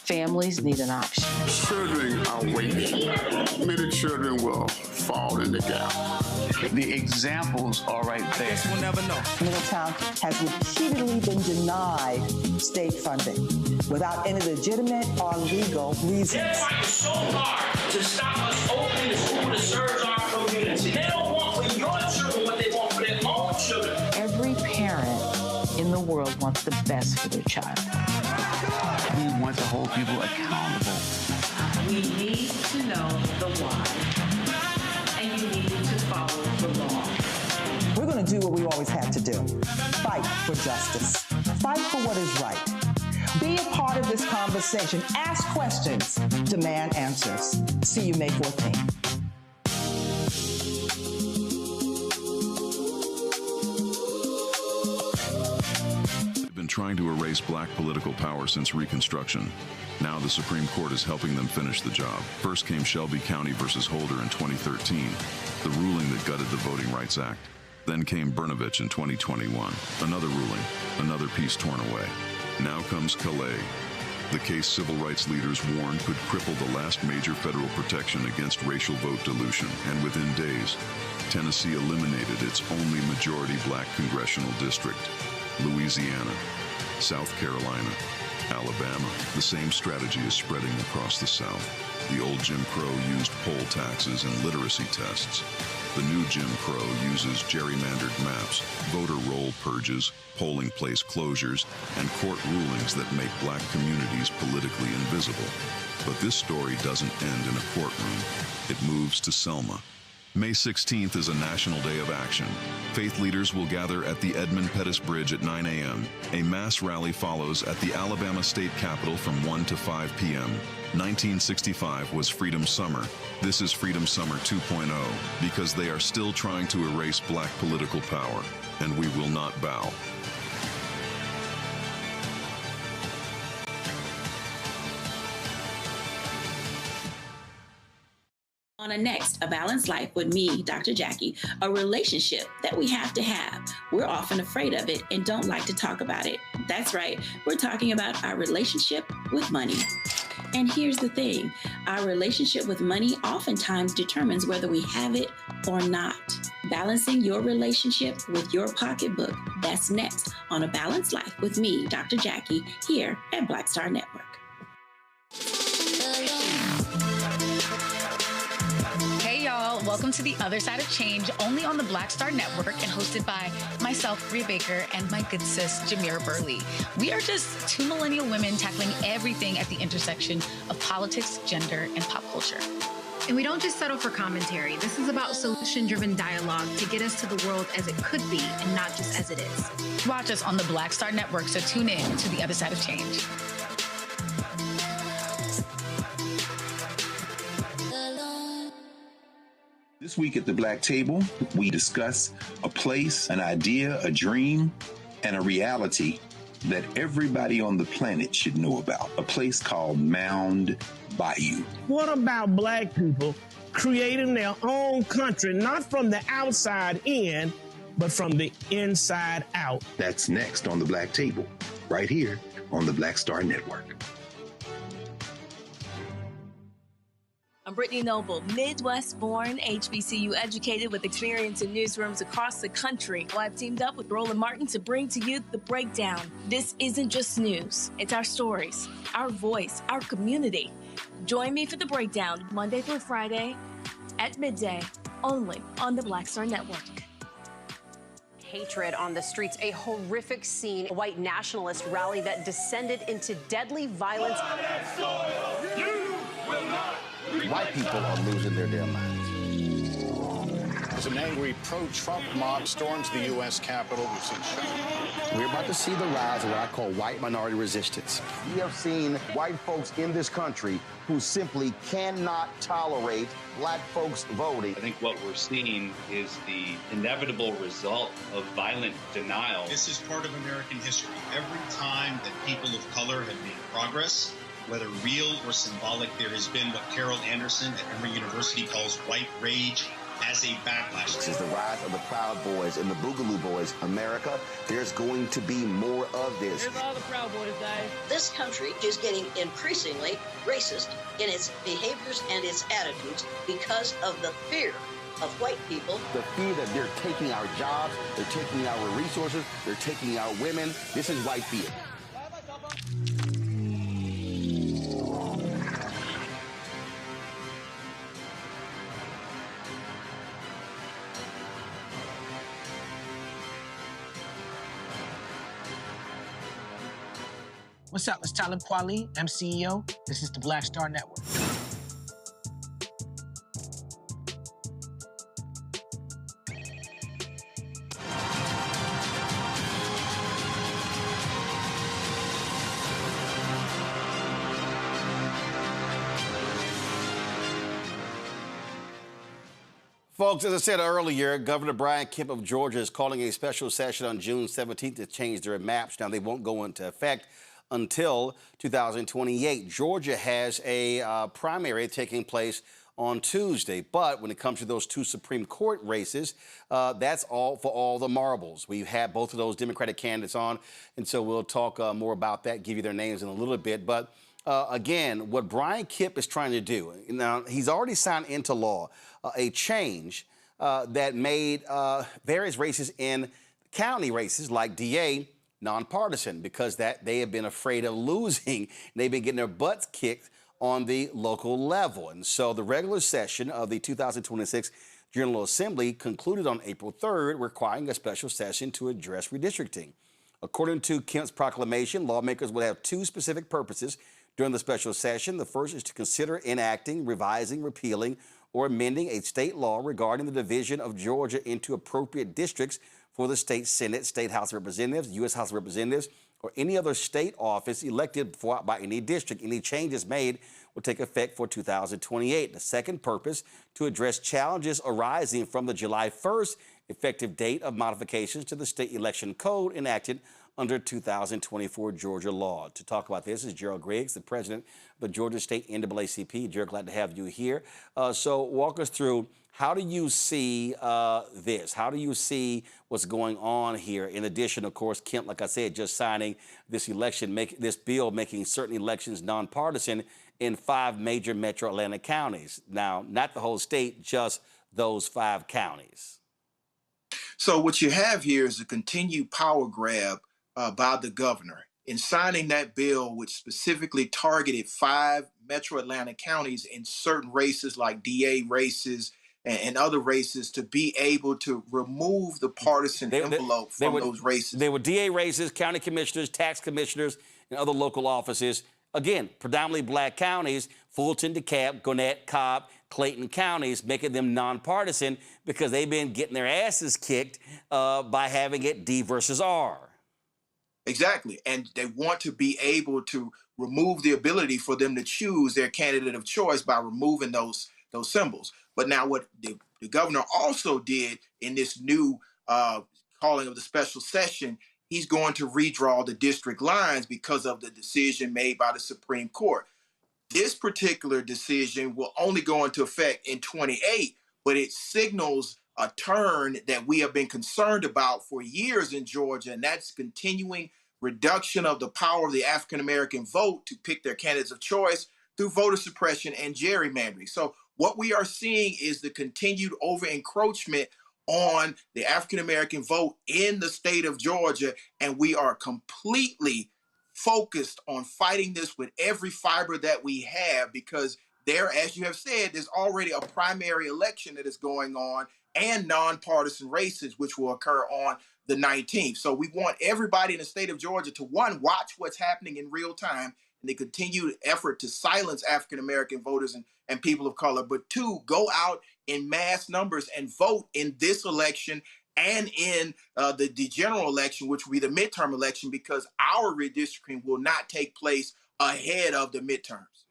Families need an option. Children are waiting. Many children will fall in the gap. The examples are right there. We'll never know. Middletown has repeatedly been denied state funding without any legitimate or legal reasons. They're trying so hard to stop us opening the school that serves our community. They don't want for your children what they want for their own children. Every parent in the world wants the best for their child. We want to hold people accountable. We need to know the why, and you need to follow the law. We're going to do what we always have to do. Fight for justice. Fight for what is right. Be a part of this conversation. Ask questions. Demand answers. See you May 14th. Trying to erase black political power since Reconstruction. Now the Supreme Court is helping them finish the job. First came Shelby County versus Holder in 2013, the ruling that gutted the Voting Rights Act. Then came Brnovich in 2021, another ruling, another piece torn away. Now comes Calais, the case civil rights leaders warned could cripple the last major federal protection against racial vote dilution, and within days, Tennessee eliminated its only majority black congressional district. Louisiana, South Carolina, Alabama. The same strategy is spreading across the South. The old Jim Crow used poll taxes and literacy tests. The new Jim Crow uses gerrymandered maps, voter roll purges, polling place closures, and court rulings that make black communities politically invisible. But this story doesn't end in a courtroom. It moves to Selma. May 16th is a national day of action. Faith leaders will gather at the Edmund Pettus Bridge at 9 a.m. A mass rally follows at the Alabama State Capitol from 1 to 5 p.m. 1965 was Freedom Summer. This is Freedom Summer 2.0 because they are still trying to erase black political power, and we will not bow. On a next, A Balanced Life with me, Dr. Jackie, a relationship that we have to have. We're often afraid of it and don't like to talk about it. That's right, we're talking about our relationship with money. And here's the thing, our relationship with money oftentimes determines whether we have it or not. Balancing your relationship with your pocketbook, that's next on A Balanced Life with me, Dr. Jackie, here at Black Star Network. Hey y'all, welcome to The Other Side of Change, only on the Black Star Network and hosted by myself, Bria Baker, and my good sis, Jamira Burley. We are just two millennial women tackling everything at the intersection of politics, gender, and pop culture. And we don't just settle for commentary. This is about solution-driven dialogue to get us to the world as it could be and not just as it is. Watch us on the Black Star Network, so tune in to The Other Side of Change. This week at the Black Table, we discuss a place, an idea, a dream, and a reality that everybody on the planet should know about. A place called Mound Bayou. What about black people creating their own country, not from the outside in, but from the inside out? That's next on the Black Table, right here on the Black Star Network. I'm Brittany Noble, Midwest-born, HBCU educated with experience in newsrooms across the country. Well, I've teamed up with Roland Martin to bring to you The Breakdown. This isn't just news. It's our stories, our voice, our community. Join me for The Breakdown, Monday through Friday at midday, only on the Black Star Network. Hatred on the streets, a horrific scene, a white nationalist rally that descended into deadly violence. White people are losing their damn minds. As an angry pro-Trump mob storms the U.S. Capitol, we've seen shooting. We're about to see the rise of what I call white minority resistance. We have seen white folks in this country who simply cannot tolerate black folks voting. I think what we're seeing is the inevitable result of violent denial. This is part of American history. Every time that people of color have made progress, whether real or symbolic, there has been what Carol Anderson at Emory University calls white rage as a backlash. This is the rise of the Proud Boys and the Boogaloo Boys. America, there's going to be more of this. Here's all the Proud Boys, guys. This country is getting increasingly racist in its behaviors and its attitudes because of the fear of white people. The fear that they're taking our jobs, they're taking our resources, they're taking our women. This is white fear. What's up? It's Talib Kweli. I'm CEO. This is the Black Star Network. Folks, as I said earlier, Governor Brian Kemp of Georgia is calling a special session on June 17th to change their maps. Now, they won't go into effect until 2028. Georgia has a primary taking place on Tuesday, but when it comes to those two Supreme Court races, that's all for all the marbles. We've had both of those Democratic candidates on, and so we'll talk more about that, give you their names in a little bit. But again, what Brian Kemp is trying to do, now he's already signed into law a change that made various races in county races like DA nonpartisan because that they have been afraid of losing. They've been getting their butts kicked on the local level. And so the regular session of the 2026 General Assembly concluded on April 3rd, requiring a special session to address redistricting. According to Kemp's proclamation, lawmakers will have two specific purposes during the special session. The first is to consider enacting, revising, repealing, or amending a state law regarding the division of Georgia into appropriate districts for the state Senate, state House of Representatives, U.S. House of Representatives, or any other state office elected by any district. Any changes made will take effect for 2028. The second purpose, to address challenges arising from the July 1st effective date of modifications to the state election code enacted under 2024 Georgia law. To talk about this is Gerald Griggs, the president of the Georgia State NAACP. Gerald, glad to have you here. So walk us through, how do you see this? How do you see what's going on here? In addition, of course, Kemp, like I said, just signing this this bill making certain elections nonpartisan in 5 major metro Atlanta counties. Now, not the whole state, just those 5 counties. So what you have here is a continued power grab by the governor in signing that bill, which specifically targeted 5 metro Atlanta counties in certain races like DA races and other races, to be able to remove the partisan envelope from those races. They were DA races, county commissioners, tax commissioners, and other local offices. Again, predominantly black counties, Fulton, DeKalb, Gwinnett, Cobb, Clayton counties, making them nonpartisan because they've been getting their asses kicked by having it D versus R. Exactly. And they want to be able to remove the ability for them to choose their candidate of choice by removing those symbols. But now what the governor also did in this new calling of the special session, he's going to redraw the district lines because of the decision made by the Supreme Court. This particular decision will only go into effect in 28, but it signals a turn that we have been concerned about for years in Georgia, and that's continuing reduction of the power of the African-American vote to pick their candidates of choice through voter suppression and gerrymandering. So what we are seeing is the continued over-encroachment on the African-American vote in the state of Georgia, and we are completely focused on fighting this with every fiber that we have, because there, as you have said, there's already a primary election that is going on and nonpartisan races, which will occur on the 19th. So we want everybody in the state of Georgia to, one, watch what's happening in real time and the continued effort to silence African-American voters and people of color, but 2, go out in mass numbers and vote in this election and in the general election, which will be the midterm election, because our redistricting will not take place ahead of the midterms.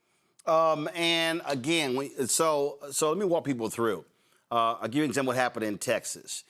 And again, so let me walk people through. I'll give you an example of what happened in Texas.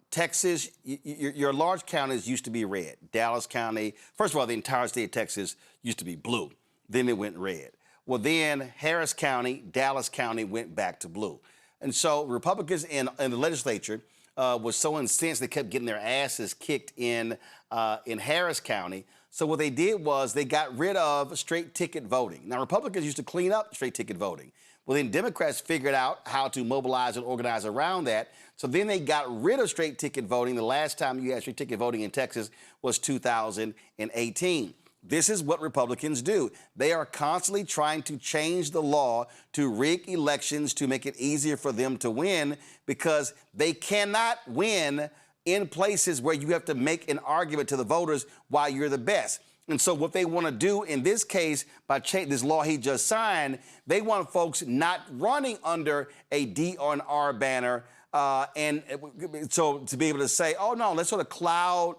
Texas, your large counties used to be red. Dallas County, first of all, the entire state of Texas used to be blue. Then it went red. Well, then Harris County, Dallas County went back to blue. And so Republicans in the legislature was so incensed they kept getting their asses kicked in Harris County. So what they did was they got rid of straight ticket voting. Now, Republicans used to clean up straight ticket voting. Well, then Democrats figured out how to mobilize and organize around that. So then they got rid of straight ticket voting. The last time you had straight ticket voting in Texas was 2018. This is what Republicans do. They are constantly trying to change the law to rig elections to make it easier for them to win, because they cannot win in places where you have to make an argument to the voters why you're the best. And so what they want to do in this case, by this law he just signed, they want folks not running under a D or an R banner. And so to be able to say, oh, no, let's sort of cloud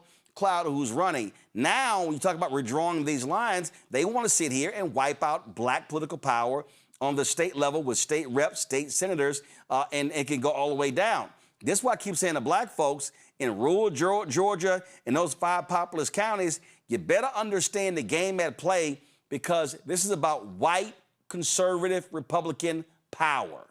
who's running. Now, when you talk about redrawing these lines, they want to sit here and wipe out black political power on the state level with state reps, state senators, and it can go all the way down. This is why I keep saying to black folks in rural Georgia, in those 5 populous counties, you better understand the game at play, because this is about white, conservative, Republican power.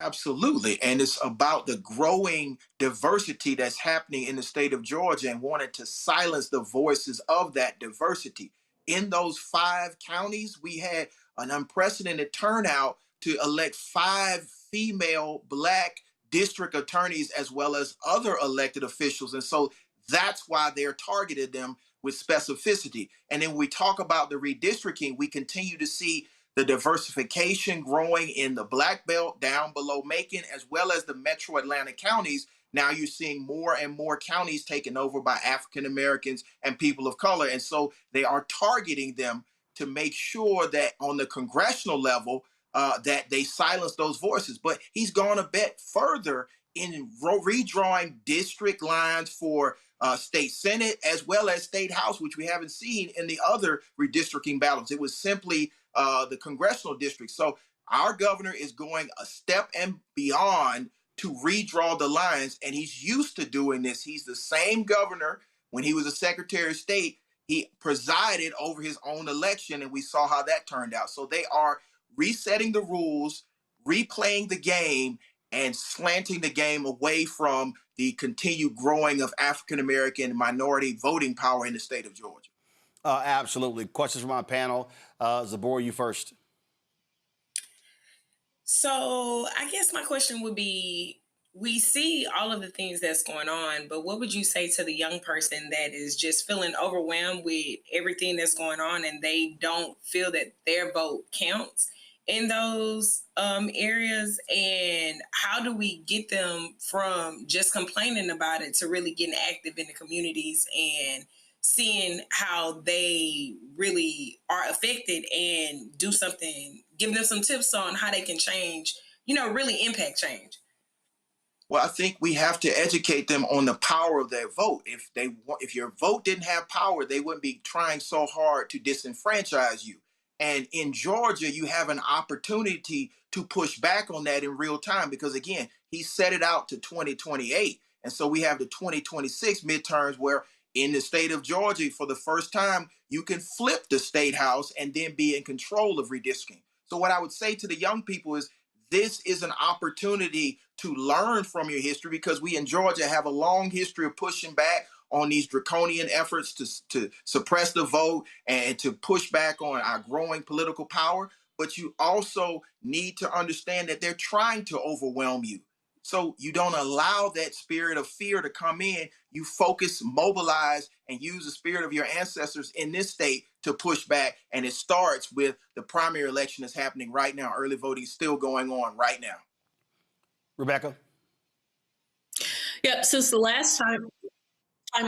Absolutely. And it's about the growing diversity that's happening in the state of Georgia, and wanting to silence the voices of that diversity. In those 5 counties, we had an unprecedented turnout to elect 5 female black district attorneys, as well as other elected officials. And so that's why they're targeted them with specificity. And then when we talk about the redistricting, we continue to see the diversification growing in the Black Belt down below Macon, as well as the metro Atlanta counties. Now you're seeing more and more counties taken over by African Americans and people of color. And so they are targeting them to make sure that on the congressional level, that they silence those voices. But he's gone a bit further in redrawing district lines for state Senate as well as state House, which we haven't seen in the other redistricting battles. It was simply the congressional district. So our governor is going a step and beyond to redraw the lines, and he's used to doing this. He's the same governor when he was a Secretary of State. He presided over his own election, and we saw how that turned out. So they are resetting the rules, replaying the game, and slanting the game away from the continued growing of African American minority voting power in the state of Georgia. Absolutely. Questions from our panel. Zabor, you first. So I guess my question would be, we see all of the things that's going on, but what would you say to the young person that is just feeling overwhelmed with everything that's going on and they don't feel that their vote counts in those areas? And how do we get them from just complaining about it to really getting active in the communities and seeing how they really are affected and do something, give them some tips on how they can change, really impact change? Well, I think we have to educate them on the power of their vote. If your vote didn't have power, they wouldn't be trying so hard to disenfranchise you. And in Georgia, you have an opportunity to push back on that in real time because, again, he set it out to 2028. And so we have the 2026 midterms where in the state of Georgia, for the first time, you can flip the state house and then be in control of redistricting. So what I would say to the young people is this is an opportunity to learn from your history because we in Georgia have a long history of pushing back on these draconian efforts to suppress the vote and to push back on our growing political power. But you also need to understand that they're trying to overwhelm you. So you don't allow that spirit of fear to come in. You focus, mobilize, and use the spirit of your ancestors in this state to push back. And it starts with the primary election that's happening right now. Early voting is still going on right now. Rebecca? Yep, since the last time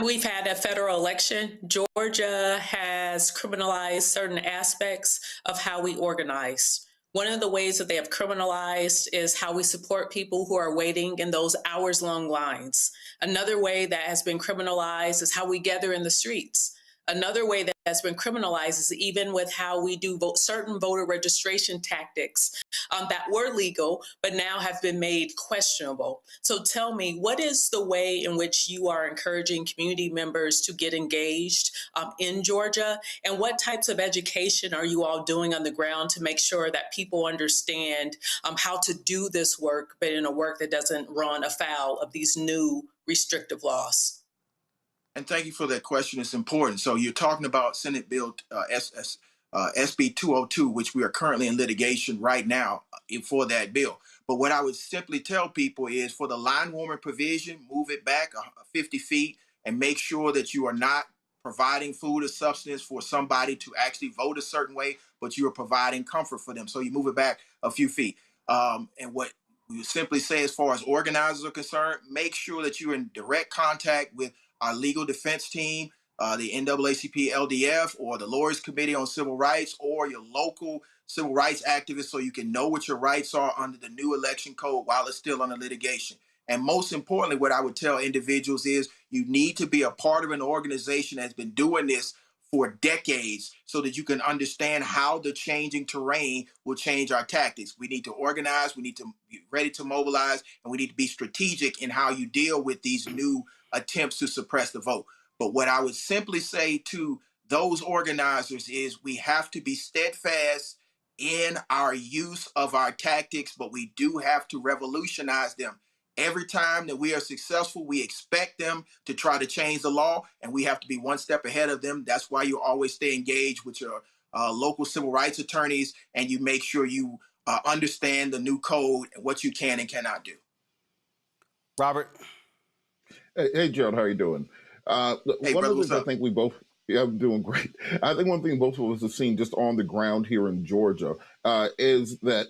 we've had a federal election, Georgia has criminalized certain aspects of how we organize. One of the ways that they have criminalized is how we support people who are waiting in those hours-long lines. Another way that has been criminalized is how we gather in the streets. Another way that has been criminalized is even with how we do certain voter registration tactics that were legal, but now have been made questionable. So tell me, what is the way in which you are encouraging community members to get engaged in Georgia? And what types of education are you all doing on the ground to make sure that people understand how to do this work, but in a work that doesn't run afoul of these new restrictive laws? And thank you for that question. It's important. So you're talking about Senate Bill SB 202, which we are currently in litigation right now for that bill. But what I would simply tell people is for the line warming provision, move it back 50 feet and make sure that you are not providing food or substance for somebody to actually vote a certain way, but you are providing comfort for them. So you move it back a few feet. And what we simply say as far as organizers are concerned, make sure that you're in direct contact with our legal defense team, the NAACP LDF, or the Lawyers Committee on Civil Rights, or your local civil rights activists so you can know what your rights are under the new election code while it's still under litigation. And most importantly, what I would tell individuals is you need to be a part of an organization that's been doing this for decades so that you can understand how the changing terrain will change our tactics. We need to organize, we need to be ready to mobilize, and we need to be strategic in how you deal with these new attempts to suppress the vote. But what I would simply say to those organizers is we have to be steadfast in our use of our tactics, but we do have to revolutionize them. Every time that we are successful, we expect them to try to change the law, and we have to be one step ahead of them. That's why you always stay engaged with your local civil rights attorneys, and you make sure you understand the new code and what you can and cannot do. Robert? Hey, Gerald, how are you doing? Hey, One brother, of the things I think we both Yeah, I'm doing great. I think one thing both of us have seen just on the ground here in Georgia is that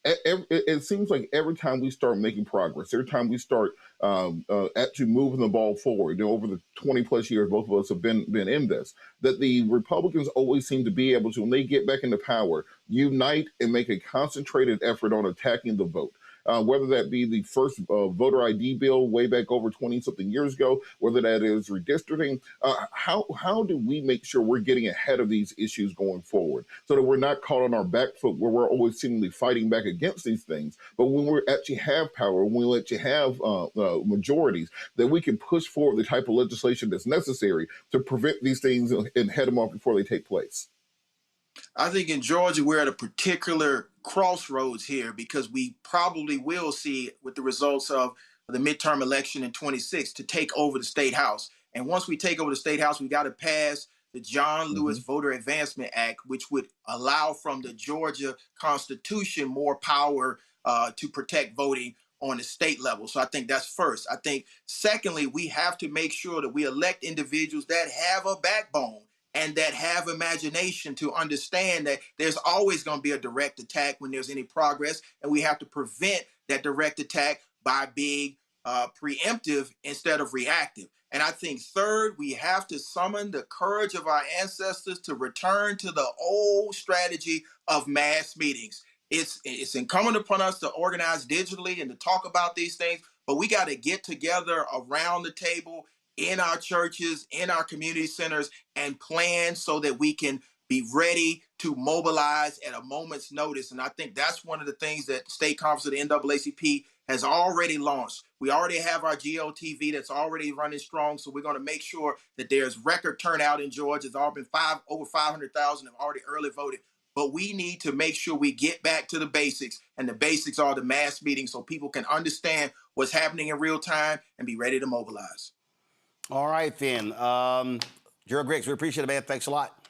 it seems like every time we start making progress, every time we start actually moving the ball forward, over the 20 plus years both of us have been in this, that the Republicans always seem to be able to, when they get back into power, unite and make a concentrated effort on attacking the vote. Whether that be the first voter ID bill way back over 20-something years ago, whether that is redistricting, how do we make sure we're getting ahead of these issues going forward so that we're not caught on our back foot where we're always seemingly fighting back against these things, but when we actually have power, when we actually have majorities, that we can push forward the type of legislation that's necessary to prevent these things and head them off before they take place? I think in Georgia, we're at a particular crossroads here because we probably will see with the results of the midterm election in 26 to take over the state house. And once we take over the state house, we got to pass the John Lewis Voter Advancement Act, which would allow from the Georgia Constitution more power to protect voting on the state level. So I think that's first. I think secondly, we have to make sure that we elect individuals that have a backbone and that have imagination to understand that there's always going to be a direct attack when there's any progress, and we have to prevent that direct attack by being preemptive instead of reactive. And I think third, we have to summon the courage of our ancestors to return to the old strategy of mass meetings. It's incumbent upon us to organize digitally and to talk about these things, but we got to get together around the table in our churches, in our community centers, and plan so that we can be ready to mobilize at a moment's notice. And I think that's one of the things that the state conference of the NAACP has already launched. We already have our GOTV that's already running strong. So we're going to make sure that there's record turnout in Georgia. There's already been over 500,000 have already early voted. But we need to make sure we get back to the basics. And the basics are the mass meetings so people can understand what's happening in real time and be ready to mobilize. All right, then. Gerald Griggs, we appreciate it, man. Thanks a lot.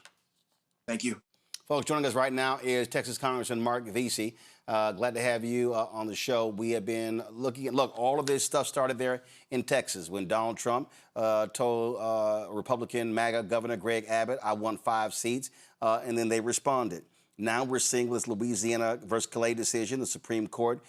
Thank you. Folks, joining us right now is Texas Congressman Marc Veasey. Glad to have you on the show. We have been looking at, all of this stuff started there in Texas when Donald Trump told Republican MAGA Governor Greg Abbott, I won 5 seats, and then they responded. Now we're seeing with this Louisiana versus Calais decision, the Supreme Court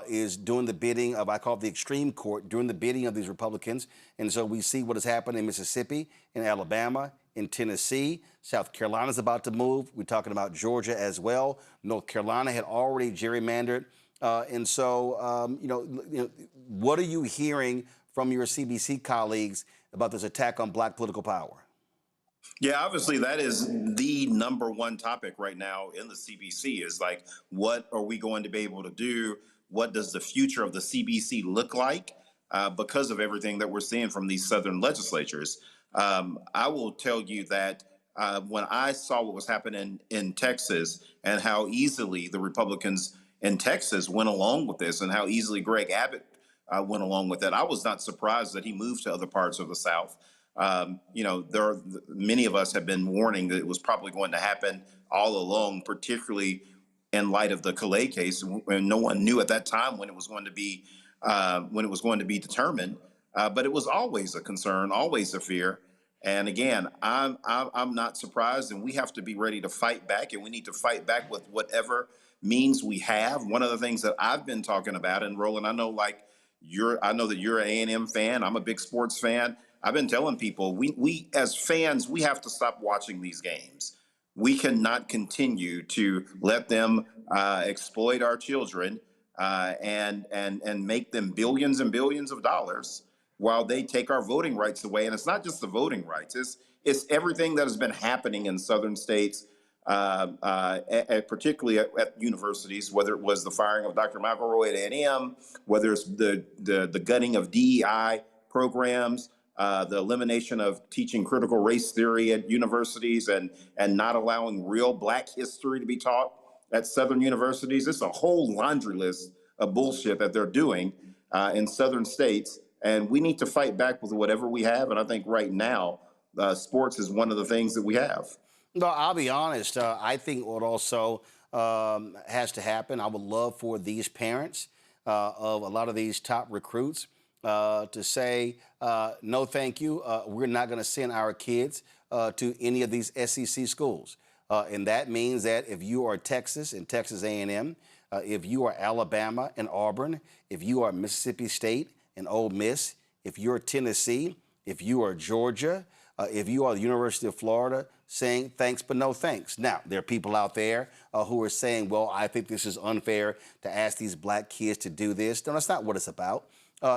is doing the bidding of, I call it the extreme court, doing the bidding of these Republicans. And so we see what has happened in Mississippi, in Alabama, in Tennessee. South Carolina's about to move. We're talking about Georgia as well. North Carolina had already gerrymandered. And so, what are you hearing from your CBC colleagues about this attack on black political power? Yeah, obviously that is the number one topic right now in the CBC is like, what are we going to be able to do? What does the future of the CBC look like because of everything that we're seeing from these Southern legislatures? I will tell you that when I saw what was happening in Texas and how easily the Republicans in Texas went along with this and how easily Greg Abbott went along with it, I was not surprised that he moved to other parts of the South. Many of us have been warning that it was probably going to happen all along, particularly in light of the Calais case, when no one knew at that time when it was going to be determined. But it was always a concern, always a fear. And again, I'm not surprised, and we have to be ready to fight back, and we need to fight back with whatever means we have. One of the things that I've been talking about, and Roland, I know that you're an A&M fan. I'm a big sports fan. I've been telling people, we as fans, we have to stop watching these games. We cannot continue to let them exploit our children and make them billions and billions of dollars while they take our voting rights away. And it's not just the voting rights. It's everything that has been happening in southern states, particularly at universities, whether it was the firing of Dr. McElroy at A&M, whether it's the gutting of DEI programs, the elimination of teaching critical race theory at universities and not allowing real Black history to be taught at Southern universities. It's a whole laundry list of bullshit that they're doing in Southern states. And we need to fight back with whatever we have. And I think right now, sports is one of the things that we have. No, I'll be honest. I think what also has to happen, I would love for these parents of a lot of these top recruits to say, no, thank you. We're not going to send our kids to any of these SEC schools. And that means that if you are Texas and Texas A&M, if you are Alabama and Auburn, if you are Mississippi State and Ole Miss, if you're Tennessee, if you are Georgia, if you are the University of Florida, saying thanks but no thanks. Now, there are people out there who are saying, well, I think this is unfair to ask these black kids to do this. No, that's not what it's about.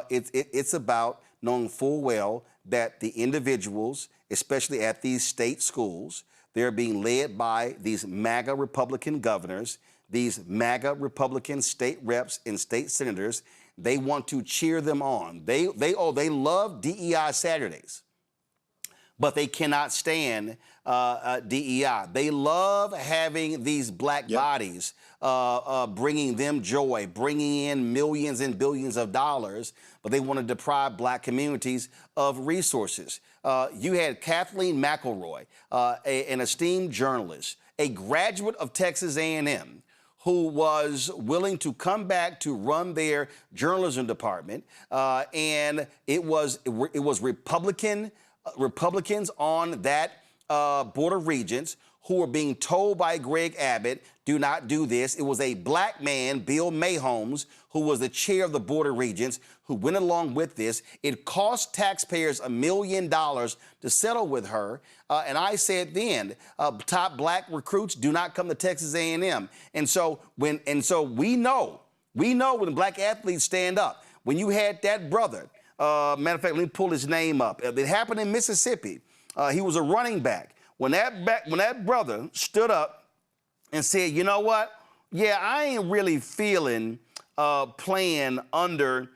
It's about knowing full well that the individuals, especially at these state schools, they're being led by these MAGA Republican governors, these MAGA Republican state reps and state senators. They want to cheer them on. They love DEI Saturdays, but they cannot stand DEI. They love having these black bodies bringing them joy, bringing in millions and billions of dollars, but they want to deprive black communities of resources. You had Kathleen McElroy, an esteemed journalist, a graduate of Texas A&M, who was willing to come back to run their journalism department, and it was Republicans on that Board of Regents who were being told by Greg Abbott, do not do this. It was a black man, Bill Mayholmes, who was the chair of the Board of Regents, who went along with this. It cost taxpayers $1 million to settle with her. And I said then, top black recruits do not come to Texas A&M. And so we know when black athletes stand up. When you had that brother, matter of fact, let me pull his name up. It happened in Mississippi. He was a running back. When that brother stood up and said, you know what? Yeah, I ain't really feeling playing under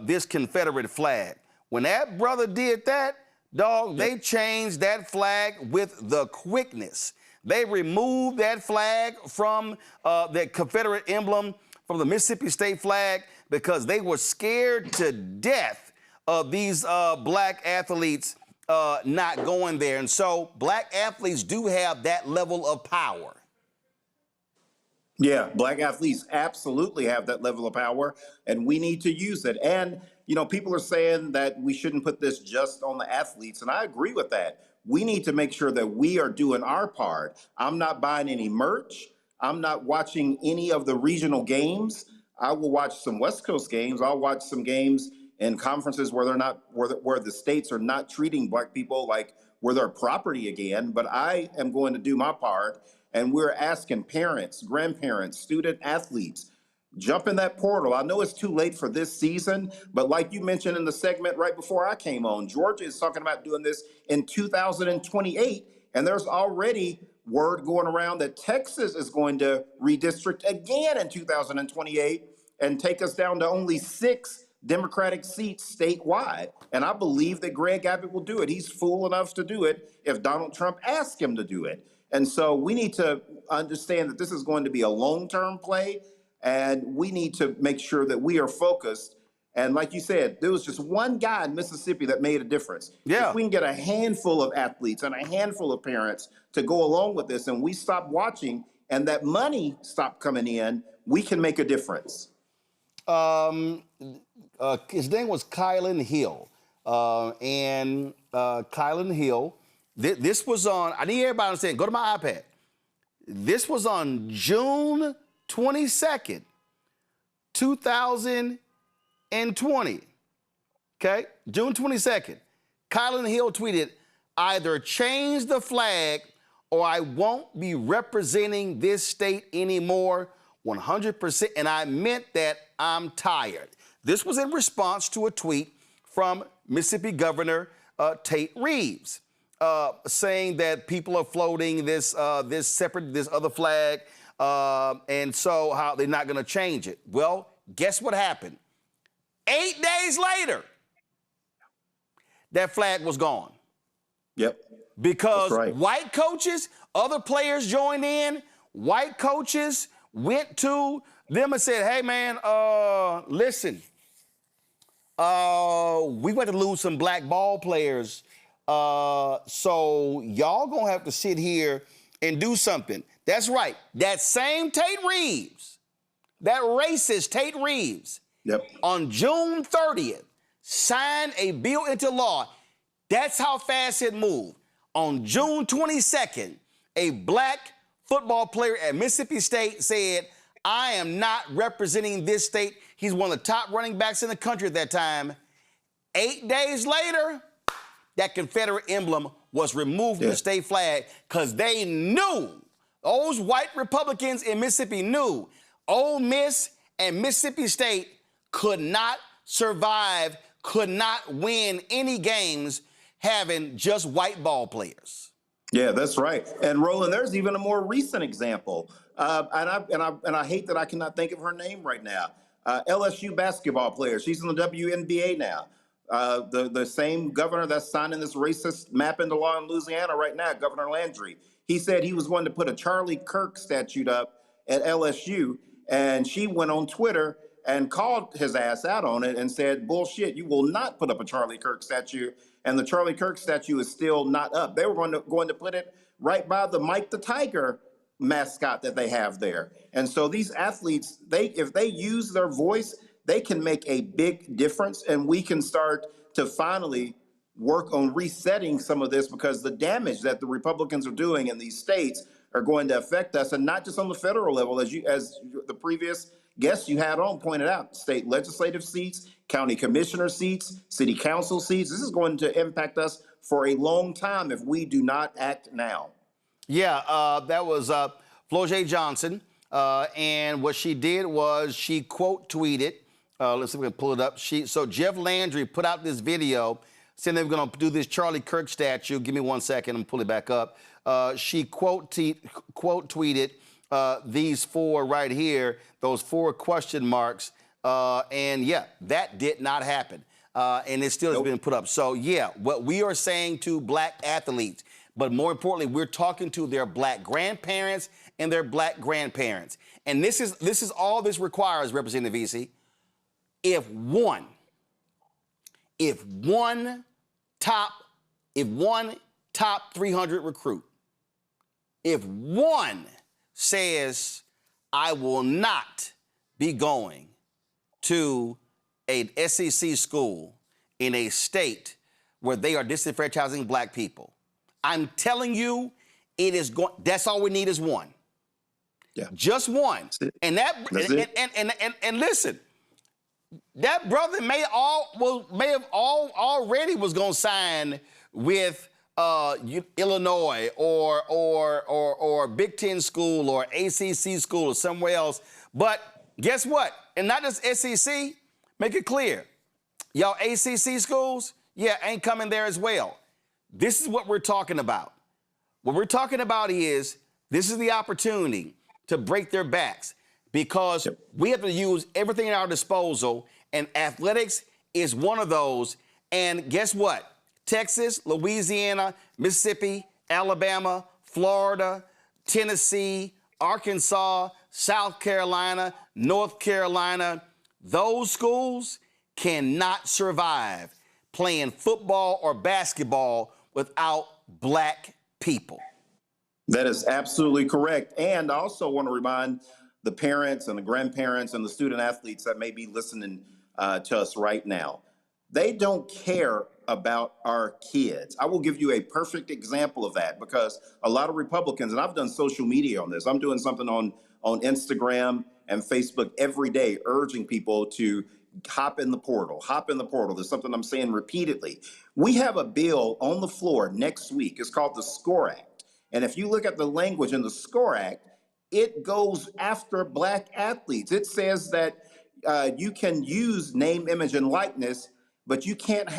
this Confederate flag. When that brother did that, dog, they changed that flag with the quickness. They removed that flag from the Confederate emblem from the Mississippi State flag because they were scared to death of these black athletes not going there. And so black athletes do have that level of power. Yeah, black athletes absolutely have that level of power, and we need to use it. And, you know, people are saying that we shouldn't put this just on the athletes, and I agree with that. We need to make sure that we are doing our part. I'm not buying any merch. I'm not watching any of the regional games. I will watch some West Coast games. I'll watch some games in conferences where they're not, where the states are not treating black people like we're their property again. But I am going to do my part. And we're asking parents, grandparents, student athletes, jump in that portal. I know it's too late for this season, but like you mentioned in the segment right before I came on, Georgia is talking about doing this in 2028. And there's already word going around that Texas is going to redistrict again in 2028 and take us down to only 6 Democratic seats statewide. And I believe that Greg Abbott will do it. He's fool enough to do it if Donald Trump asks him to do it. And so we need to understand that this is going to be a long-term play, and we need to make sure that we are focused. And like you said, there was just one guy in Mississippi that made a difference. Yeah. If we can get a handful of athletes and a handful of parents to go along with this, and we stop watching and that money stop coming in, we can make a difference. His name was Kylan Hill. Kylan Hill, this was on, I need everybody to understand, go to my iPad. This was on June 22nd, 2020. Okay? June 22nd. Kylan Hill tweeted, either change the flag or I won't be representing this state anymore 100%. And I meant that I'm tired. This was in response to a tweet from Mississippi Governor Tate Reeves. Saying that people are floating this other flag, and so how they're not going to change it. Well, guess what happened? 8 days later, that flag was gone. Yep. Because right. White coaches, other players joined in. White coaches went to them and said, "Hey, man, listen, we went to lose some black ball players." So y'all gonna have to sit here and do something. That's right. That same Tate Reeves, that racist Tate Reeves, yep. On June 30th, signed a bill into law. That's how fast it moved. On June 22nd, a black football player at Mississippi State said, I am not representing this state. He's one of the top running backs in the country at that time. 8 days later, that Confederate emblem was removed from the state flag because they knew, those white Republicans in Mississippi knew Ole Miss and Mississippi State could not survive, could not win any games having just white ball players. Yeah, that's right. And Roland, there's even a more recent example. And I hate that I cannot think of her name right now. LSU basketball player. She's in the WNBA now. The same governor that's signing this racist map into law in Louisiana right now, Governor Landry. He said he was one to put a Charlie Kirk statue up at LSU, and she went on Twitter and called his ass out on it and said, bullshit, you will not put up a Charlie Kirk statue. And the Charlie Kirk statue is still not up. They were going to put it right by the Mike the Tiger mascot that they have there. And so these athletes, if they use their voice, they can make a big difference, and we can start to finally work on resetting some of this, because the damage that the Republicans are doing in these states are going to affect us, and not just on the federal level, as the previous guests you had on pointed out, state legislative seats, county commissioner seats, city council seats. This is going to impact us for a long time if we do not act now. Yeah, that was Flau'jae Johnson, and what she did was she quote tweeted. Let's see if we can pull it up. So Jeff Landry put out this video saying they were going to do this Charlie Kirk statue. Give me 1 second and pull it back up. She quote tweeted these four right here, those 4 question marks. And yeah, that did not happen. And it still has been put up. So yeah, what we are saying to black athletes, but more importantly, we're talking to their black grandparents and their black grandparents. And this is all this requires, Representative Veasey. If one top 300 recruit, if one says, I will not be going to a SEC school in a state where they are disenfranchising black people, I'm telling you, it is going. That's all we need is one. Yeah, just one. And and listen, that brother may have already was going to sign with Illinois or Big Ten school or ACC school or somewhere else. But guess what? And not just SEC. Make it clear, y'all ACC schools, yeah, ain't coming there as well. This is what we're talking about. What we're talking about is this is the opportunity to break their backs, because we have to use everything at our disposal, and athletics is one of those. And guess what? Texas, Louisiana, Mississippi, Alabama, Florida, Tennessee, Arkansas, South Carolina, North Carolina, those schools cannot survive playing football or basketball without black people. That is absolutely correct. And I also want to remind the parents and the grandparents and the student athletes that may be listening to us right now, they don't care about our kids. I will give you a perfect example of that, because a lot of Republicans, and I've done social media on this, I'm doing something on Instagram and Facebook every day, urging people to hop in the portal, hop in the portal. There's something I'm saying repeatedly. We have a bill on the floor next week. It's called the SCORE Act. And if you look at the language in the SCORE Act, it goes after black athletes. It says that you can use name, image, and likeness, but you can't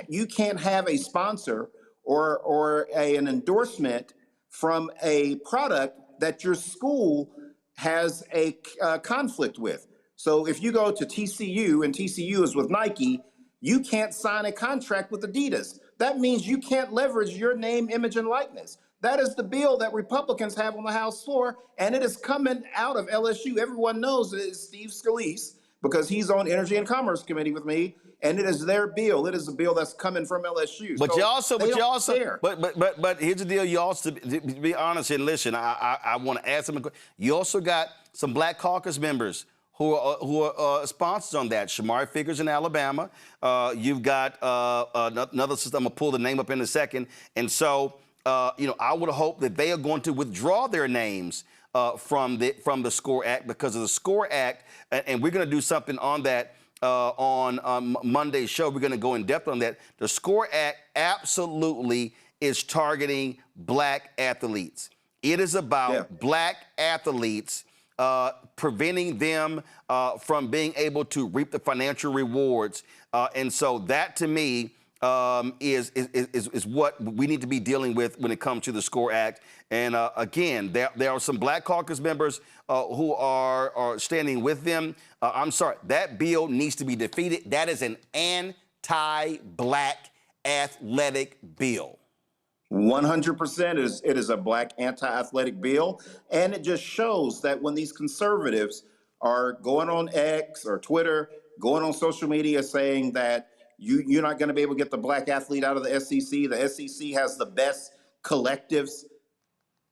have a sponsor or an endorsement from a product that your school has a conflict with. So if you go to TCU and TCU is with Nike, you can't sign a contract with Adidas. That means you can't leverage your name, image, and likeness. That is the bill that Republicans have on the House floor, and it is coming out of LSU. Everyone knows it is Steve Scalise, because he's on Energy and Commerce Committee with me, and it is their bill. It is a bill that's coming from LSU. But so but here's the deal. You also, to be honest and listen, I want to add something. You also got some Black Caucus members who are sponsors on that. Shamari Figures in Alabama. You've got another system. I'm going to pull the name up in a second. And so, I would hope that they are going to withdraw their names from the SCORE Act, because of the SCORE Act, and we're going to do something on that on Monday's show. We're going to go in depth on that. The SCORE Act absolutely is targeting black athletes. It is about black athletes, preventing them from being able to reap the financial rewards. And so that, to me, is what we need to be dealing with when it comes to the SCORE Act. And again, there are some Black Caucus members who are standing with them. I'm sorry, that bill needs to be defeated. That is an anti-black athletic bill. 100% it is a black anti-athletic bill. And it just shows that when these conservatives are going on X or Twitter, going on social media saying that you're not going to be able to get the black athlete out of the SEC. The SEC has the best collectives.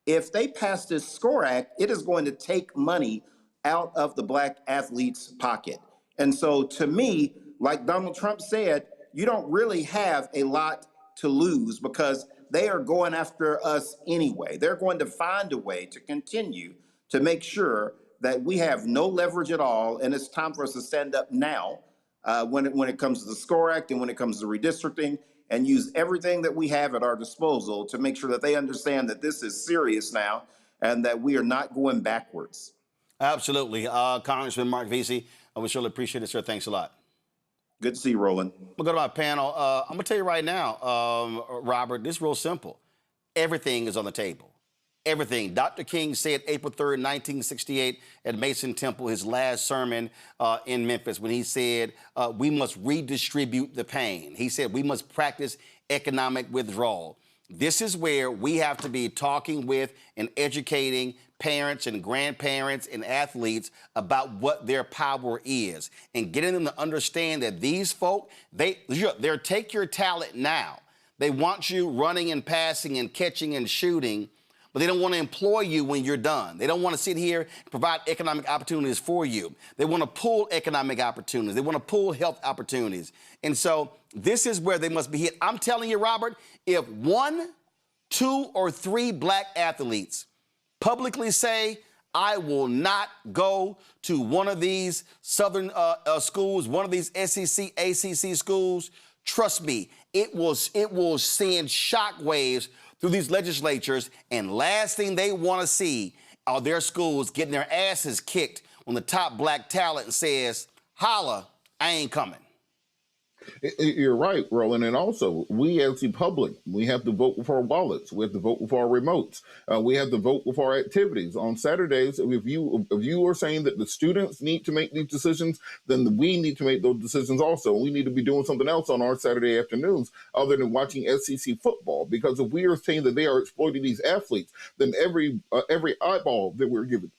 If they pass this SCORE Act, it is going to take money out of the black athlete's pocket. And so to me, like Donald Trump said, you don't really have a lot to lose, because they are going after us anyway. They're going to find a way to continue to make sure that we have no leverage at all. And it's time for us to stand up now when it comes to the SCORE Act and when it comes to redistricting, and use everything that we have at our disposal to make sure that they understand that this is serious now and that we are not going backwards. Absolutely. Congressman Marc Veasey, I would surely appreciate it, sir. Thanks a lot. Good to see you, Roland. We'll go to my panel. I'm going to tell you right now, Robert, this is real simple. Everything is on the table. Everything. Dr. King said April 3rd, 1968 at Mason Temple, his last sermon in Memphis, when he said, we must redistribute the pain. He said we must practice economic withdrawal. This is where we have to be talking with and educating parents and grandparents and athletes about what their power is, and getting them to understand that these folk, they're take your talent now. They want you running and passing and catching and shooting, but they don't want to employ you when you're done. They don't want to sit here and provide economic opportunities for you. They want to pull economic opportunities. They want to pull health opportunities. And so this is where they must be hit. I'm telling you, Robert, if 1, 2, or 3 black athletes publicly say, I will not go to one of these Southern schools, one of these SEC, ACC schools, trust me, it will send shockwaves through these legislatures, and last thing they want to see are their schools getting their asses kicked when the top black talent says, holla, I ain't coming. You're right, Roland. And also, we as the public, we have to vote with our wallets. We have to vote with our remotes. We have to vote with our activities. On Saturdays, if you are saying that the students need to make these decisions, then we need to make those decisions also. We need to be doing something else on our Saturday afternoons other than watching SEC football. Because if we are saying that they are exploiting these athletes, then every eyeball that we're given,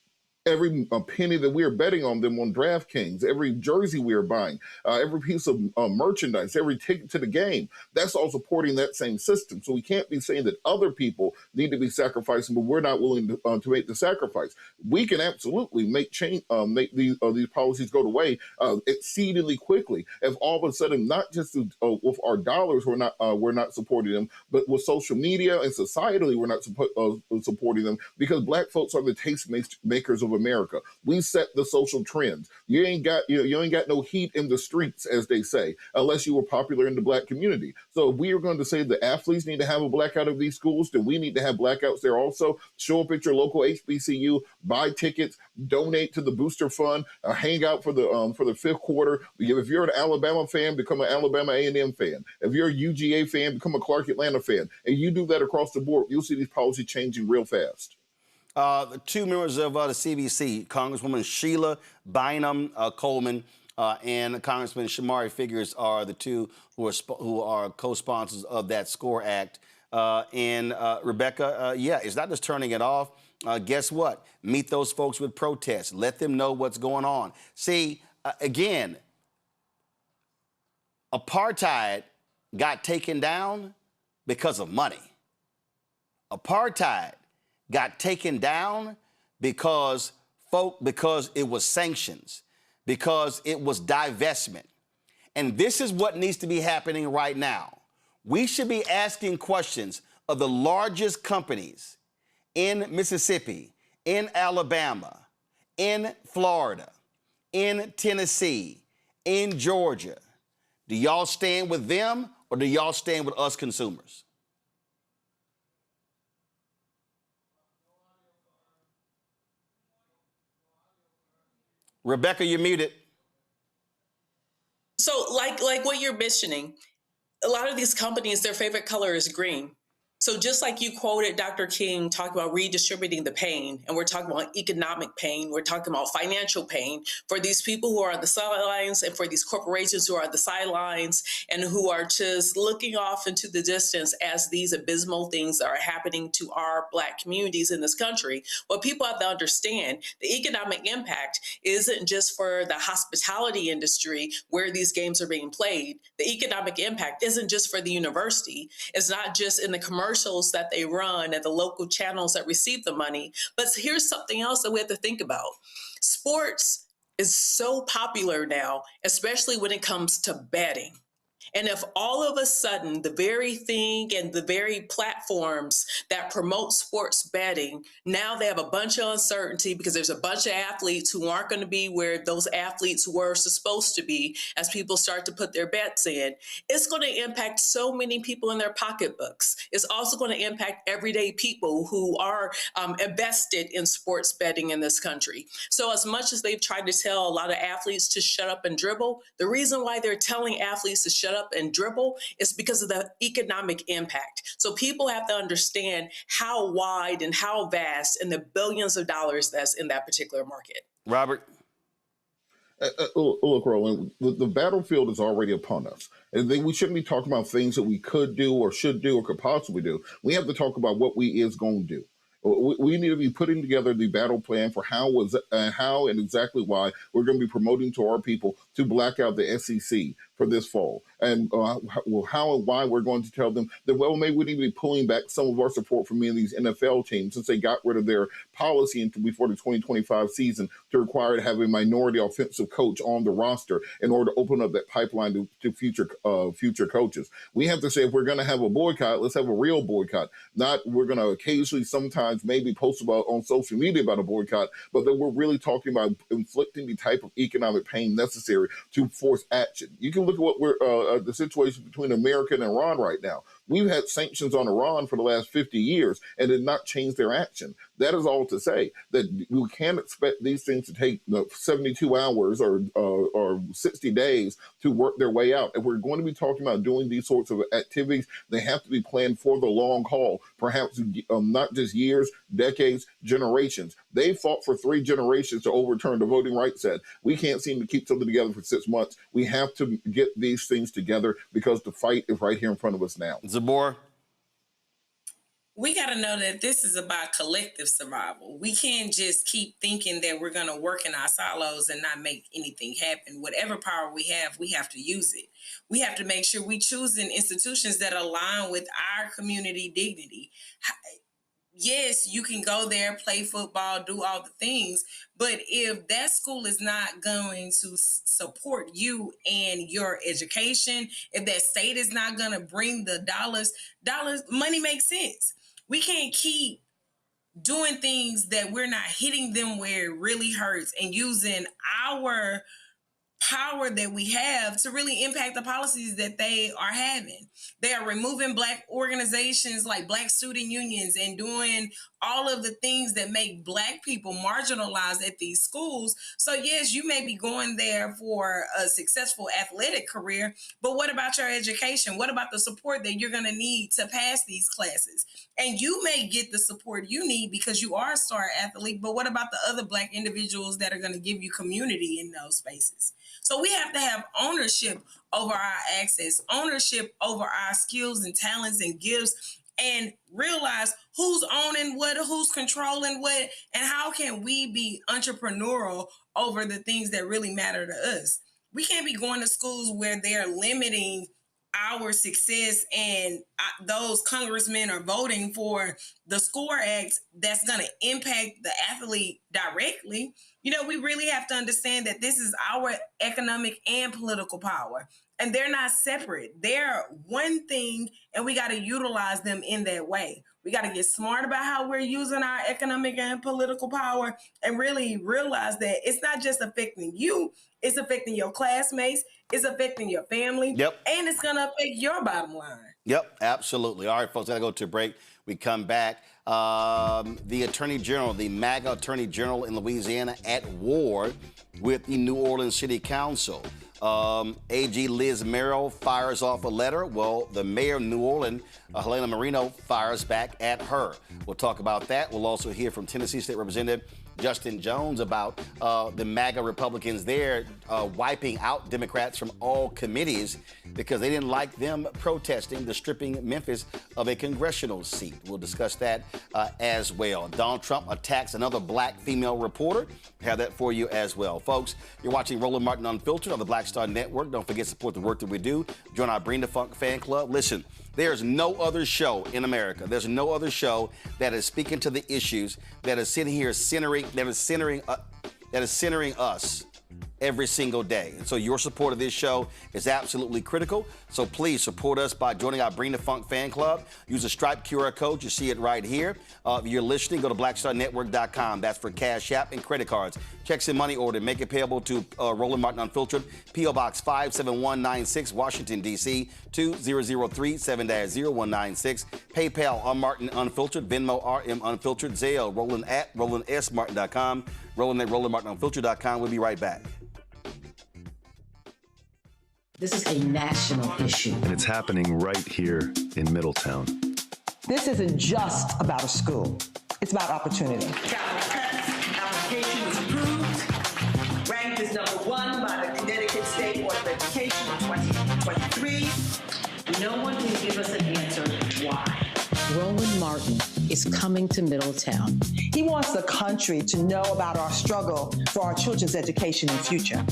every penny that we are betting on them on DraftKings, every jersey we are buying, every piece of merchandise, every ticket to the game, that's all supporting that same system. So we can't be saying that other people need to be sacrificing, but we're not willing to make the sacrifice. We can absolutely make these policies go away exceedingly quickly if all of a sudden, not just with our dollars we're not supporting them, but with social media and societally we're not supporting them, because black folks are the taste makers of America. We set the social trends. You ain't got no heat in the streets, as they say, unless you were popular in the black community. So if we are going to say the athletes need to have a blackout of these schools, then we need to have blackouts there also. Show up at your local HBCU, buy tickets, donate to the booster fund, hang out for the fifth quarter. If you're an Alabama fan, become an Alabama A&M fan. If you're a UGA fan, become a Clark Atlanta fan. And you do that across the board, you'll see these policies changing real fast. The 2 members of the CBC, Congresswoman Sheila Bynum Coleman and Congressman Shamari Figures, are the 2 who are co-sponsors of that SCORE Act. And Rebecca, it's not just turning it off. Guess what? Meet those folks with protests. Let them know what's going on. See, again, apartheid got taken down because of money. Apartheid got taken down because it was sanctions. because it was divestment. And this is what needs to be happening right now. We should be asking questions of the largest companies in Mississippi, in Alabama, in Florida, in Tennessee, in Georgia. Do y'all stand with them or do y'all stand with us consumers? Rebecca, you're muted. So like what you're mentioning, a lot of these companies, their favorite color is green. So just like you quoted Dr. King talking about redistributing the pain, and we're talking about economic pain, we're talking about financial pain for these people who are on the sidelines and for these corporations who are on the sidelines and who are just looking off into the distance as these abysmal things are happening to our Black communities in this country. What people have to understand, the economic impact isn't just for the hospitality industry where these games are being played. The economic impact isn't just for the university. It's not just in the commercials that they run and the local channels that receive the money. But here's something else that we have to think about. Sports is so popular now, especially when it comes to betting. And if all of a sudden the very thing and the very platforms that promote sports betting, now they have a bunch of uncertainty because there's a bunch of athletes who aren't going to be where those athletes were supposed to be as people start to put their bets in, it's going to impact so many people in their pocketbooks. It's also going to impact everyday people who are invested in sports betting in this country. So as much as they've tried to tell a lot of athletes to shut up and dribble, the reason why they're telling athletes to shut up and dribble is because of the economic impact. So people have to understand how wide and how vast and the billions of dollars that's in that particular market. Robert? Look, Roland, the battlefield is already upon us. And we shouldn't be talking about things that we could do or should do or could possibly do. We have to talk about what we is going to do. We need to be putting together the battle plan for how and exactly why we're going to be promoting to our people to black out the SEC for this fall, and how and why we're going to tell them that, well, maybe we need to be pulling back some of our support from many of these NFL teams since they got rid of their policy before the 2025 season to require to have a minority offensive coach on the roster in order to open up that pipeline to future coaches. We have to say, if we're going to have a boycott, let's have a real boycott. Not we're going to occasionally sometimes maybe post about on social media about a boycott, but that we're really talking about inflicting the type of economic pain necessary to force action. You can look at what the situation between America and Iran right now. We've had sanctions on Iran for the last 50 years and did not change their action. That is all to say that we can't expect these things to take 72 hours or 60 days to work their way out. If we're going to be talking about doing these sorts of activities, they have to be planned for the long haul, perhaps not just years, decades, generations. They fought for 3 generations to overturn the Voting Rights Act. We can't seem to keep something together for 6 months. We have to get these things together because the fight is right here in front of us now. Zabor? We got to know that this is about collective survival. We can't just keep thinking that we're going to work in our silos and not make anything happen. Whatever power we have to use it. We have to make sure we choosing institutions that align with our community dignity. Yes, you can go there, play football, do all the things, but if that school is not going to support you and your education, if that state is not going to bring the dollars, money makes sense. We can't keep doing things that we're not hitting them where it really hurts and using our power that we have to really impact the policies that they are having. They are removing Black organizations like Black student unions and doing all of the things that make Black people marginalized at these schools. So yes, you may be going there for a successful athletic career, but what about your education? What about the support that you're going to need to pass these classes? And you may get the support you need because you are a star athlete, but what about the other Black individuals that are going to give you community in those spaces? So we have to have ownership over our access, ownership over our skills and talents and gifts, and realize who's owning what, who's controlling what, and how can we be entrepreneurial over the things that really matter to us. We can't be going to schools where they're limiting our success and those congressmen are voting for the SCORE Act that's going to impact the athlete directly. You know, we really have to understand that this is our economic and political power, and they're not separate. They're one thing, and we got to utilize them in that way. We got to get smart about how we're using our economic and political power and really realize that it's not just affecting you, it's affecting your classmates, it's affecting your family, and it's going to affect your bottom line. Yep, absolutely. All right, folks, got to go to a break. We come back. The Attorney General, the MAGA Attorney General in Louisiana, at war with the New Orleans City Council. AG Liz Merrill fires off a letter. Well, the mayor of New Orleans, Helena Marino, fires back at her. We'll talk about that. We'll also hear from Tennessee State Representative Justin Jones about the MAGA Republicans there wiping out Democrats from all committees because they didn't like them protesting the stripping Memphis of a congressional seat. We'll discuss that as well. Donald Trump attacks another black female reporter. We have that for you as well. Folks, you're watching Roland Martin Unfiltered on the Black Star Network. Don't forget to support the work that we do. Join our Bring the Funk fan club. Listen, there's no other show in America. There's no other show that is speaking to the issues that is sitting here centering us every single day. And so your support of this show is absolutely critical. So please support us by joining our Bring the Funk fan club. Use the Stripe QR code. You see it right here. If you're listening, go to blackstarnetwork.com. That's for Cash App and credit cards. Checks and money order. Make it payable to Roland Martin Unfiltered, P.O. Box 57196, Washington, D.C. 2003 7-0196. PayPal on Martin Unfiltered, Venmo RM Unfiltered, Zelle Roland at RolandSMartin.com, Roland at RolandMartinUnfiltered.com. We'll be right back. This is a national issue. And it's happening right here in Middletown. This isn't just about a school. It's about opportunity. Application was approved. Ranked as #1 by the Connecticut State Board of Education in 2023. No one can give us an answer why. Roland Martin is coming to Middletown. He wants the country to know about our struggle for our children's education and future.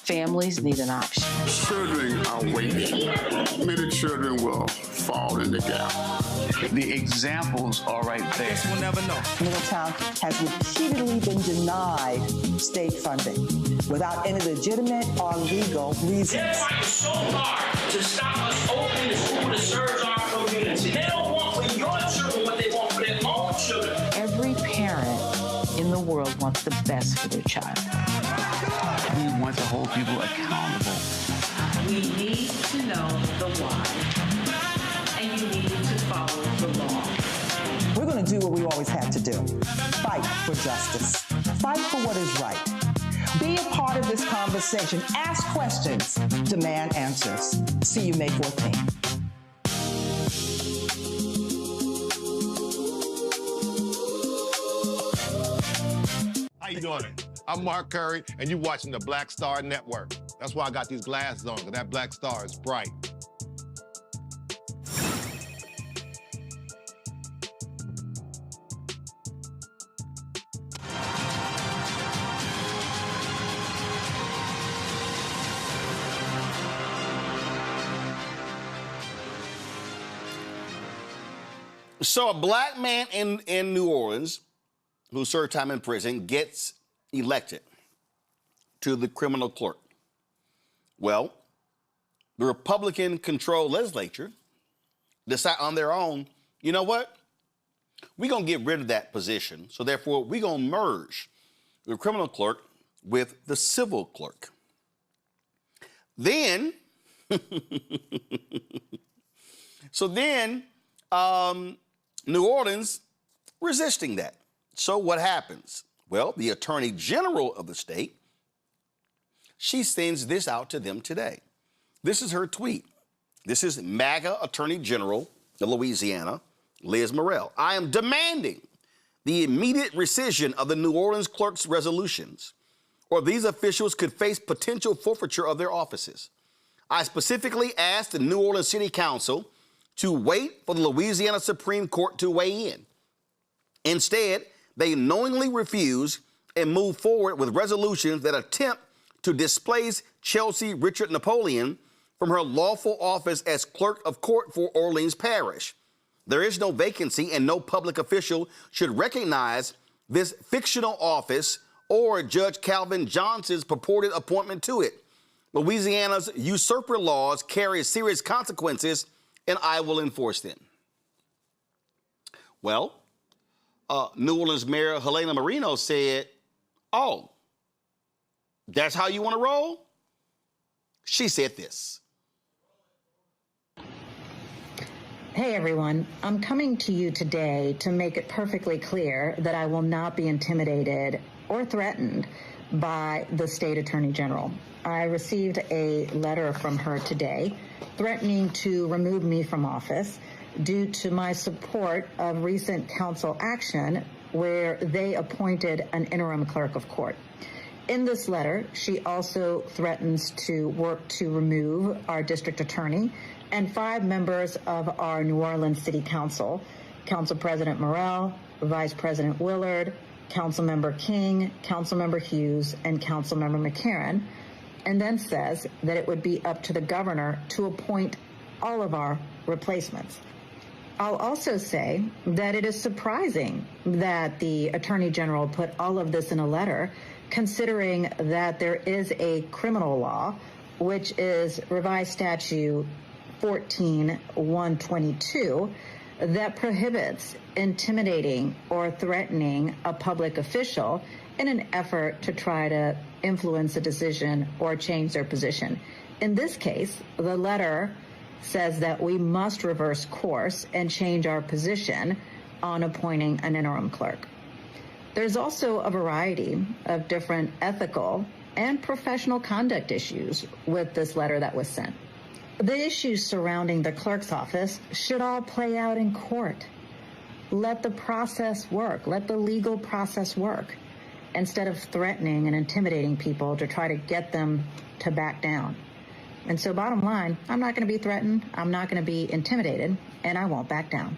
Families need an option. Children are waiting. Many children will fall in the gap. The examples are right there. Guess we'll never know. Middletown has repeatedly been denied state funding without any legitimate or legal reasons. They're trying so hard to stop us opening the school that serves our community. They don't want for your children what they want for their own children. Every parent in the world wants the best for their child. We want to hold people accountable. We need to know the why, and you need to follow the law. We're going to do what we always had to do. Fight for justice. Fight for what is right. Be a part of this conversation. Ask questions. Demand answers. See you May 14th. How you doing? I'm Mark Curry, and you're watching the Black Star Network. That's why I got these glasses on, because that black star is bright. So a black man in New Orleans who served time in prison gets elected to the criminal court. Well, the Republican-controlled legislature decide on their own, you know what? We're going to get rid of that position, so therefore we're going to merge the criminal clerk with the civil clerk. Then, New Orleans resisting that. So what happens? Well, the Attorney General of the state, she sends this out to them today. This is her tweet. This is MAGA Attorney General of Louisiana, Liz Merrill. I am demanding the immediate rescission of the New Orleans clerk's resolutions, or these officials could face potential forfeiture of their offices. I specifically asked the New Orleans City Council to wait for the Louisiana Supreme Court to weigh in. Instead, they knowingly refuse and move forward with resolutions that attempt to displace Chelsea Richard Napoleon from her lawful office as clerk of court for Orleans Parish. There is no vacancy, and no public official should recognize this fictional office or Judge Calvin Johnson's purported appointment to it. Louisiana's usurper laws carry serious consequences, and I will enforce them. Well, New Orleans Mayor Helena Marino said, oh, that's how you want to roll? She said this. Hey everyone, I'm coming to you today to make it perfectly clear that I will not be intimidated or threatened by the state attorney general. I received a letter from her today threatening to remove me from office due to my support of recent council action where they appointed an interim clerk of court. In this letter, she also threatens to work to remove our district attorney and 5 members of our New Orleans City Council, Council President Morrell, Vice President Willard, Councilmember King, Councilmember Hughes, and Councilmember McCarran, and then says that it would be up to the governor to appoint all of our replacements. I'll also say that it is surprising that the Attorney General put all of this in a letter, considering that there is a criminal law, which is revised statute 14122, that prohibits intimidating or threatening a public official in an effort to try to influence a decision or change their position. In this case, the letter says that we must reverse course and change our position on appointing an interim clerk. There's also a variety of different ethical and professional conduct issues with this letter that was sent. The issues surrounding the clerk's office should all play out in court. Let the process work. Let the legal process work, instead of threatening and intimidating people to try to get them to back down. And so bottom line, I'm not going to be threatened, I'm not going to be intimidated, and I won't back down.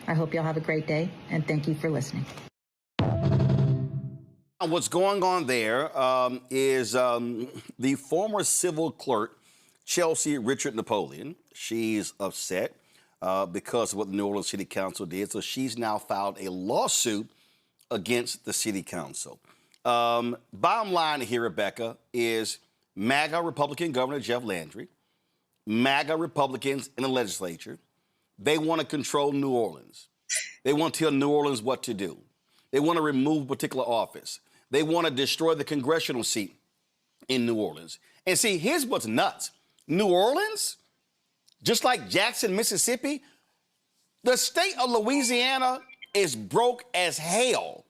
I hope y'all have a great day, and thank you for listening. What's going on there is the former civil clerk, Chelsea Richard Napoleon. She's upset because of what the New Orleans City Council did, so she's now filed a lawsuit against the City Council. Bottom line here, Rebecca, is MAGA Republican Governor Jeff Landry, MAGA Republicans in the legislature, they want to control New Orleans. They want to tell New Orleans what to do. They want to remove a particular office. They want to destroy the congressional seat in New Orleans. And see, here's what's nuts. New Orleans, just like Jackson, Mississippi, the state of Louisiana is broke as hell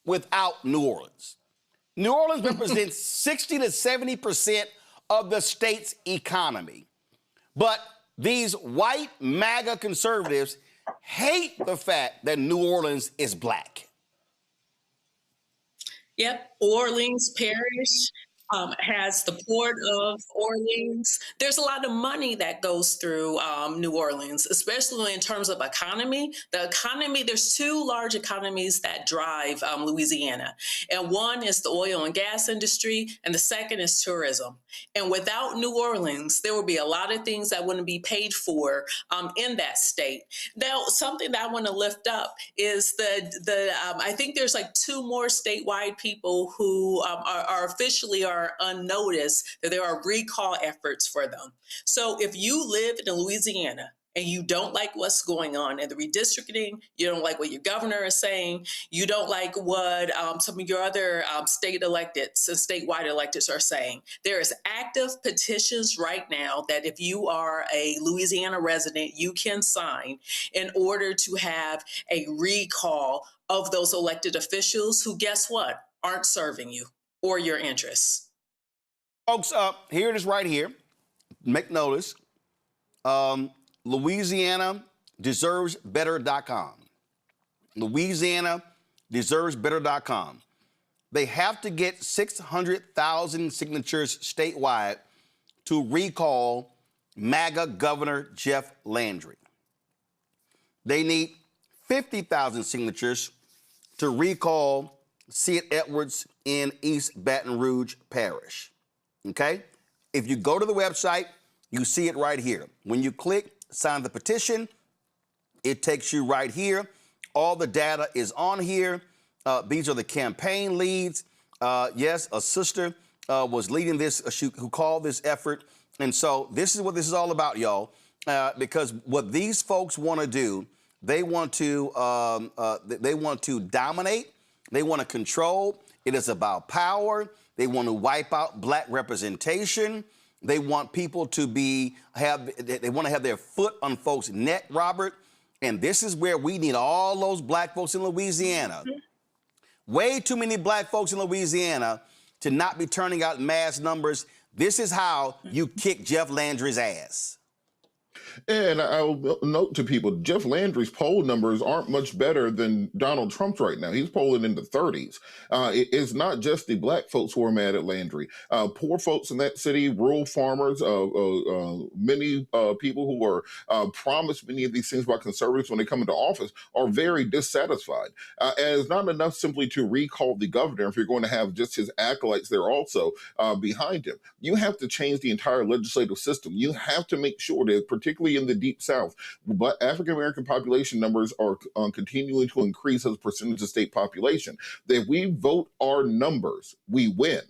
without New Orleans. New Orleans represents 60 to 70% of the state's economy. But these white MAGA conservatives hate the fact that New Orleans is black. Yep, Orleans Parish has the Port of Orleans. There's a lot of money that goes through New Orleans, especially in terms of economy. The economy, there's 2 large economies that drive Louisiana. And one is the oil and gas industry, and the second is tourism. And without New Orleans, there would be a lot of things that wouldn't be paid for in that state. Now, something that I want to lift up is I think there's like 2 more statewide people who are officially unnoticed, that there are recall efforts for them. So if you live in Louisiana and you don't like what's going on in the redistricting, you don't like what your governor is saying, you don't like what some of your other state electeds and statewide electeds are saying, there is active petitions right now that if you are a Louisiana resident, you can sign in order to have a recall of those elected officials who, guess what, aren't serving you or your interests. Folks, here it is right here. Make notice. LouisianaDeservesBetter.com. LouisianaDeservesBetter.com. They have to get 600,000 signatures statewide to recall MAGA Governor Jeff Landry. They need 50,000 signatures to recall Sid Edwards in East Baton Rouge Parish. Okay? If you go to the website, you see it right here. When you click sign the petition, it takes you right here. All the data is on here. These are the campaign leads. Yes, a sister was leading this, who called this effort. And so this is what this is all about, y'all. Because what these folks want to do, they want to dominate. They want to control. It is about power. They want to wipe out black representation. They want people to they want to have their foot on folks' neck, Robert. And this is where we need all those black folks in Louisiana. Way too many black folks in Louisiana to not be turning out mass numbers. This is how you kick Jeff Landry's ass. And I'll note to people, Jeff Landry's poll numbers aren't much better than Donald Trump's right now. He's polling in the 30s. It's not just the black folks who are mad at Landry. Poor folks in that city, rural farmers, many people who were promised many of these things by conservatives when they come into office are very dissatisfied. And it's not enough simply to recall the governor if you're going to have just his acolytes there also behind him. You have to change the entire legislative system. You have to make sure that, particularly in the Deep South, but African-American population numbers are continuing to increase as a percentage of state population. That if we vote our numbers, we win.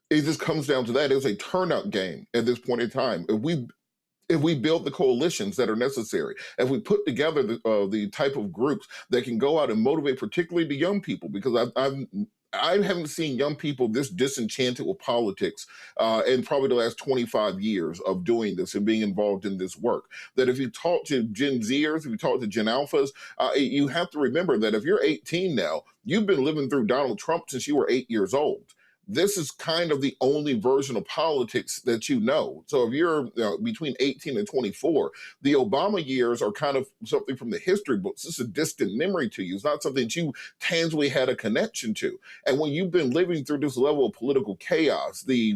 It just comes down to that. It's a turnout game at this point in time. If we build the coalitions that are necessary, if we put together the type of groups that can go out and motivate particularly the young people, because I haven't seen young people this disenchanted with politics in probably the last 25 years of doing this and being involved in this work. That if you talk to Gen Zers, if you talk to Gen Alphas, you have to remember that if you're 18 now, you've been living through Donald Trump since you were 8 years old. This is kind of the only version of politics that you know. So if you're between 18 and 24, the Obama years are kind of something from the history books. It's a distant memory to you. It's not something that you tangibly had a connection to. And when you've been living through this level of political chaos, the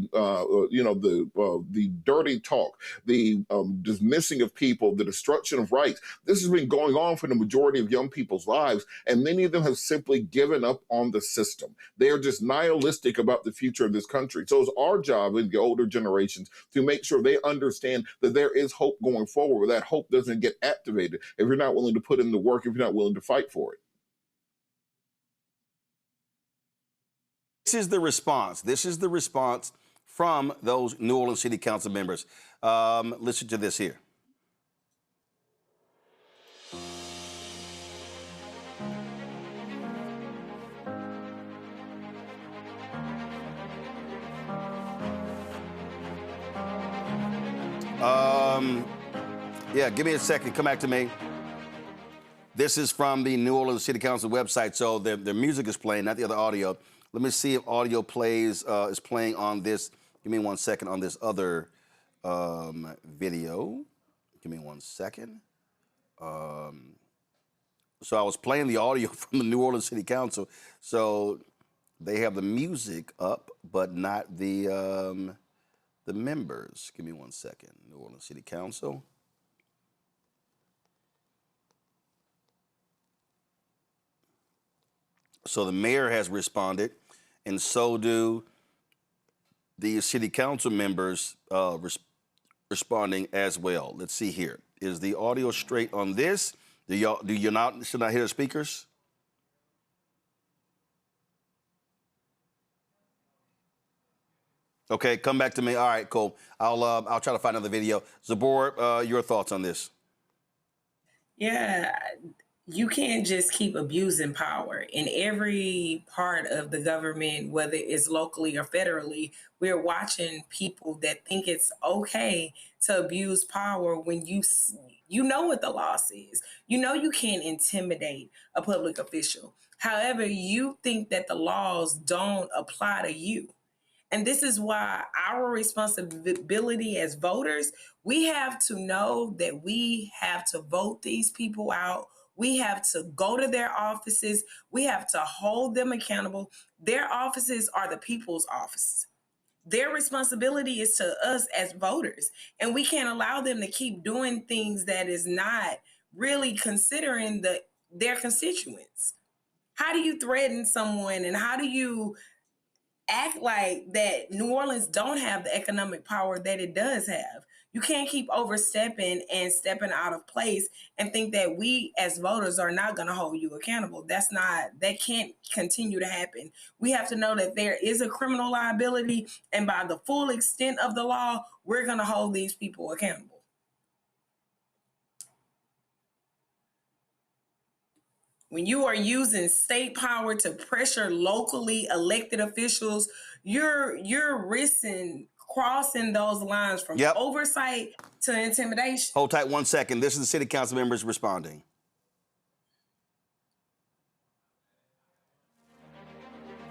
dirty talk, the dismissing of people, the destruction of rights, this has been going on for the majority of young people's lives. And many of them have simply given up on the system. They are just nihilistic about the future of this country. So it's our job in the older generations to make sure they understand that there is hope going forward, where that hope doesn't get activated if you're not willing to put in the work, if you're not willing to fight for it. This is the response. This is the response from those New Orleans City Council members. Listen to this here. Yeah, give me a second. Come back to me. This is from the New Orleans City Council website, so their music is playing, not the other audio. Let me see if audio is playing on this. Give me 1 second on this other video. Give me 1 second. So I was playing the audio from the New Orleans City Council. So they have the music up, but not the members. Give me 1 second. New Orleans City Council. So the mayor has responded, and so do the city council members responding as well. Let's see here. Is the audio straight on this? Should I hear the speakers? Okay, come back to me. All right, cool. I'll try to find another video. Zabor, your thoughts on this? Yeah, you can't just keep abusing power in every part of the government, whether it's locally or federally. We're watching people that think it's okay to abuse power when you know what the law says. You know you can't intimidate a public official. However, you think that the laws don't apply to you. And this is why our responsibility as voters, we have to know that we have to vote these people out. We have to go to their offices. We have to hold them accountable. Their offices are the people's offices. Their responsibility is to us as voters. And we can't allow them to keep doing things that is not really considering their constituents. How do you threaten someone, and how do you act like that New Orleans don't have the economic power that it does have? You can't keep overstepping and stepping out of place and think that we as voters are not going to hold you accountable. That can't continue to happen. We have to know that there is a criminal liability, and by the full extent of the law, we're going to hold these people accountable. When you are using state power to pressure locally elected officials, you're risking crossing those lines from oversight to intimidation. Hold tight 1 second. This is the city council members responding.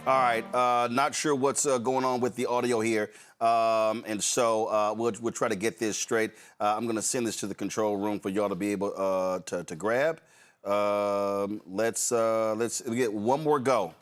All right, not sure what's going on with the audio here, and so we'll try to get this straight. I'm going to send this to the control room for y'all to be able to grab. Let's get one more go.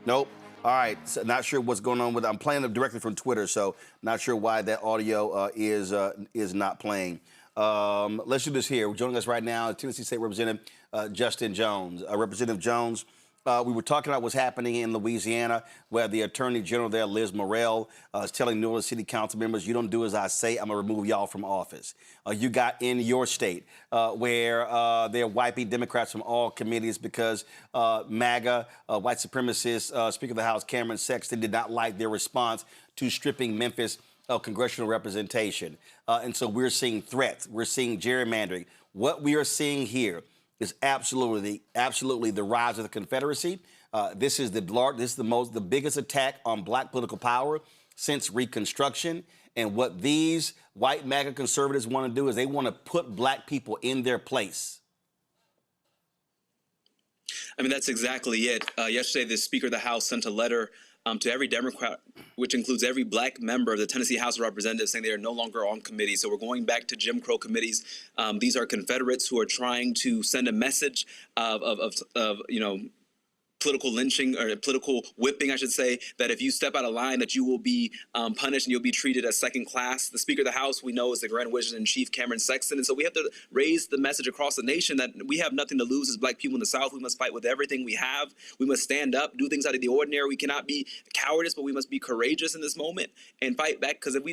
Nope. All right. So not sure what's going on with. I'm playing it directly from Twitter, so not sure why that audio is not playing. Let's do this here. Joining us right now, Tennessee State Representative Justin Jones. Representative Jones. We were talking about what's happening in Louisiana, where the Attorney General there, Liz Morrell, is telling New Orleans City Council members, you don't do as I say, I'm going to remove y'all from office. You got in your state where they're wiping Democrats from all committees because MAGA, white supremacist Speaker of the House Cameron Sexton did not like their response to stripping Memphis of congressional representation. And so we're seeing threats. We're seeing gerrymandering. What we are seeing here is absolutely the rise of the Confederacy. This is the biggest attack on black political power since Reconstruction. And what these white MAGA conservatives want to do is they want to put black people in their place. I mean, that's exactly it. Yesterday, the Speaker of the House sent a letter to every Democrat, which includes every black member of the Tennessee House of Representatives, saying they are no longer on committee. So we're going back to Jim Crow committees. These are Confederates who are trying to send a message of political lynching or political whipping, I should say, that if you step out of line, that you will be punished and you'll be treated as second class. The Speaker of the House, we know, is the Grand Wizard-in-Chief, Cameron Sexton. And so we have to raise the message across the nation that we have nothing to lose as black people in the South. We must fight with everything we have. We must stand up, do things out of the ordinary. We cannot be cowardice, but we must be courageous in this moment and fight back, because if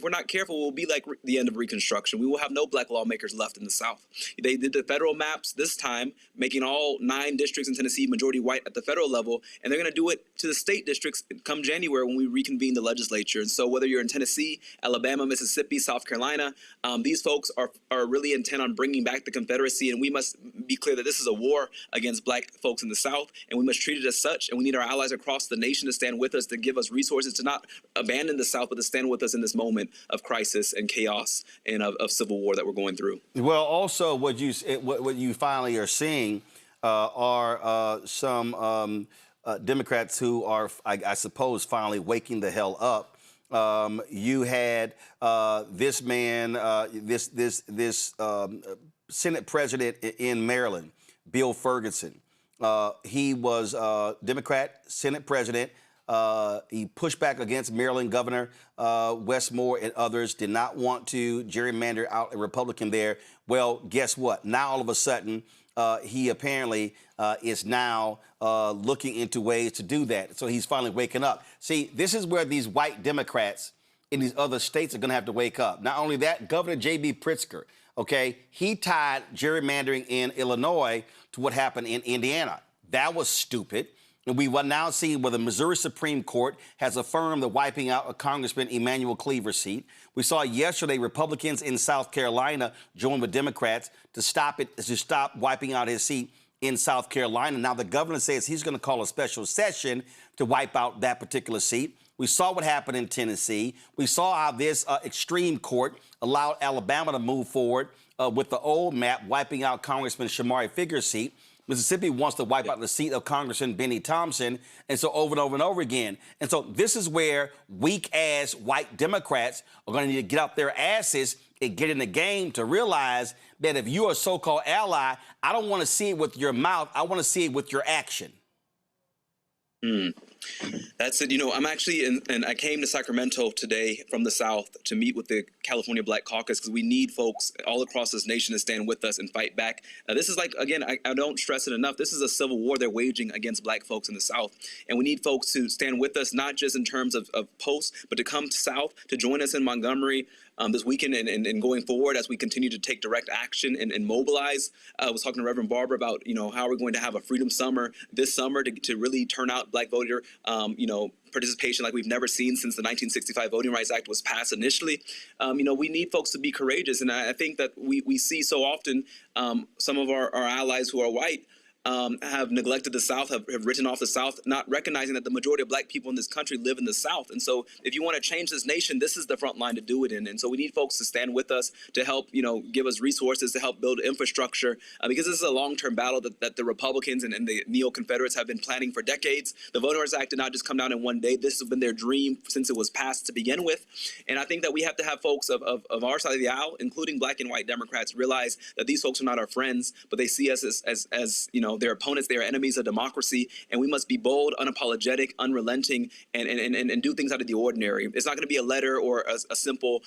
we're not careful, we'll be like the end of Reconstruction. We will have no black lawmakers left in the South. They did the federal maps this time, making all 9 districts in Tennessee majority white at the federal level, and they're going to do it to the state districts come January when we reconvene the legislature. And so whether you're in Tennessee, Alabama, Mississippi, South Carolina, these folks are really intent on bringing back the Confederacy, and we must be clear that this is a war against black folks in the South, and we must treat it as such, and we need our allies across the nation to stand with us, to give us resources, to not abandon the South, but to stand with us in this moment of crisis and chaos and of civil war that we're going through. Well, also what you finally are seeing are some Democrats who are, I suppose, finally waking the hell up. You had this man, this Senate president in Maryland, Bill Ferguson. He was Democrat Senate president. He pushed back against Maryland Governor Westmore and others, did not want to gerrymander out a Republican there. Well, guess what? Now, all of a sudden, he apparently is now looking into ways to do that. So he's finally waking up. See, this is where these white Democrats in these other states are going to have to wake up. Not only that, Governor J.B. Pritzker, okay, he tied gerrymandering in Illinois to what happened in Indiana. That was stupid. And we will now see where the Missouri Supreme Court has affirmed the wiping out of Congressman Emanuel Cleaver's seat. We saw yesterday Republicans in South Carolina join with Democrats to stop wiping out his seat in South Carolina. Now the governor says he's going to call a special session to wipe out that particular seat. We saw what happened in Tennessee. We saw how this extreme court allowed Alabama to move forward with the old map, wiping out Congressman Shamari Figure's seat. Mississippi wants to wipe out the seat of Congressman Benny Thompson, and so over and over and over again. And so this is where weak-ass white Democrats are going to need to get out their asses and get in the game to realize that if you're a so-called ally, I don't want to see it with your mouth. I want to see it with your action. That's it. I'm actually and I came to Sacramento today from the South to meet with the California Black Caucus because we need folks all across this nation to stand with us and fight back. This is like, again, I don't stress it enough. This is a civil war they're waging against Black folks in the South. And we need folks to stand with us, not just in terms of posts, but to come south, to join us in Montgomery this weekend and going forward as we continue to take direct action and mobilize. I was talking to Reverend Barber about, how we're going to have a Freedom Summer this summer to really turn out Black voter, participation like we've never seen since the 1965 Voting Rights Act was passed initially. We need folks to be courageous. And I think that we see so often some of our allies who are white have neglected the South, have written off the South, not recognizing that the majority of Black people in this country live in the South. And so if you want to change this nation, this is the front line to do it in. And so we need folks to stand with us, to help, give us resources, to help build infrastructure, because this is a long-term battle that the Republicans and the neo-Confederates have been planning for decades. The Voting Rights Act did not just come down in one day. This has been their dream since it was passed to begin with. And I think that we have to have folks of our side of the aisle, including Black and white Democrats, realize that these folks are not our friends, but they see us as their opponents, they are enemies of democracy, and we must be bold, unapologetic, unrelenting, and do things out of the ordinary. It's not going to be a letter or a simple,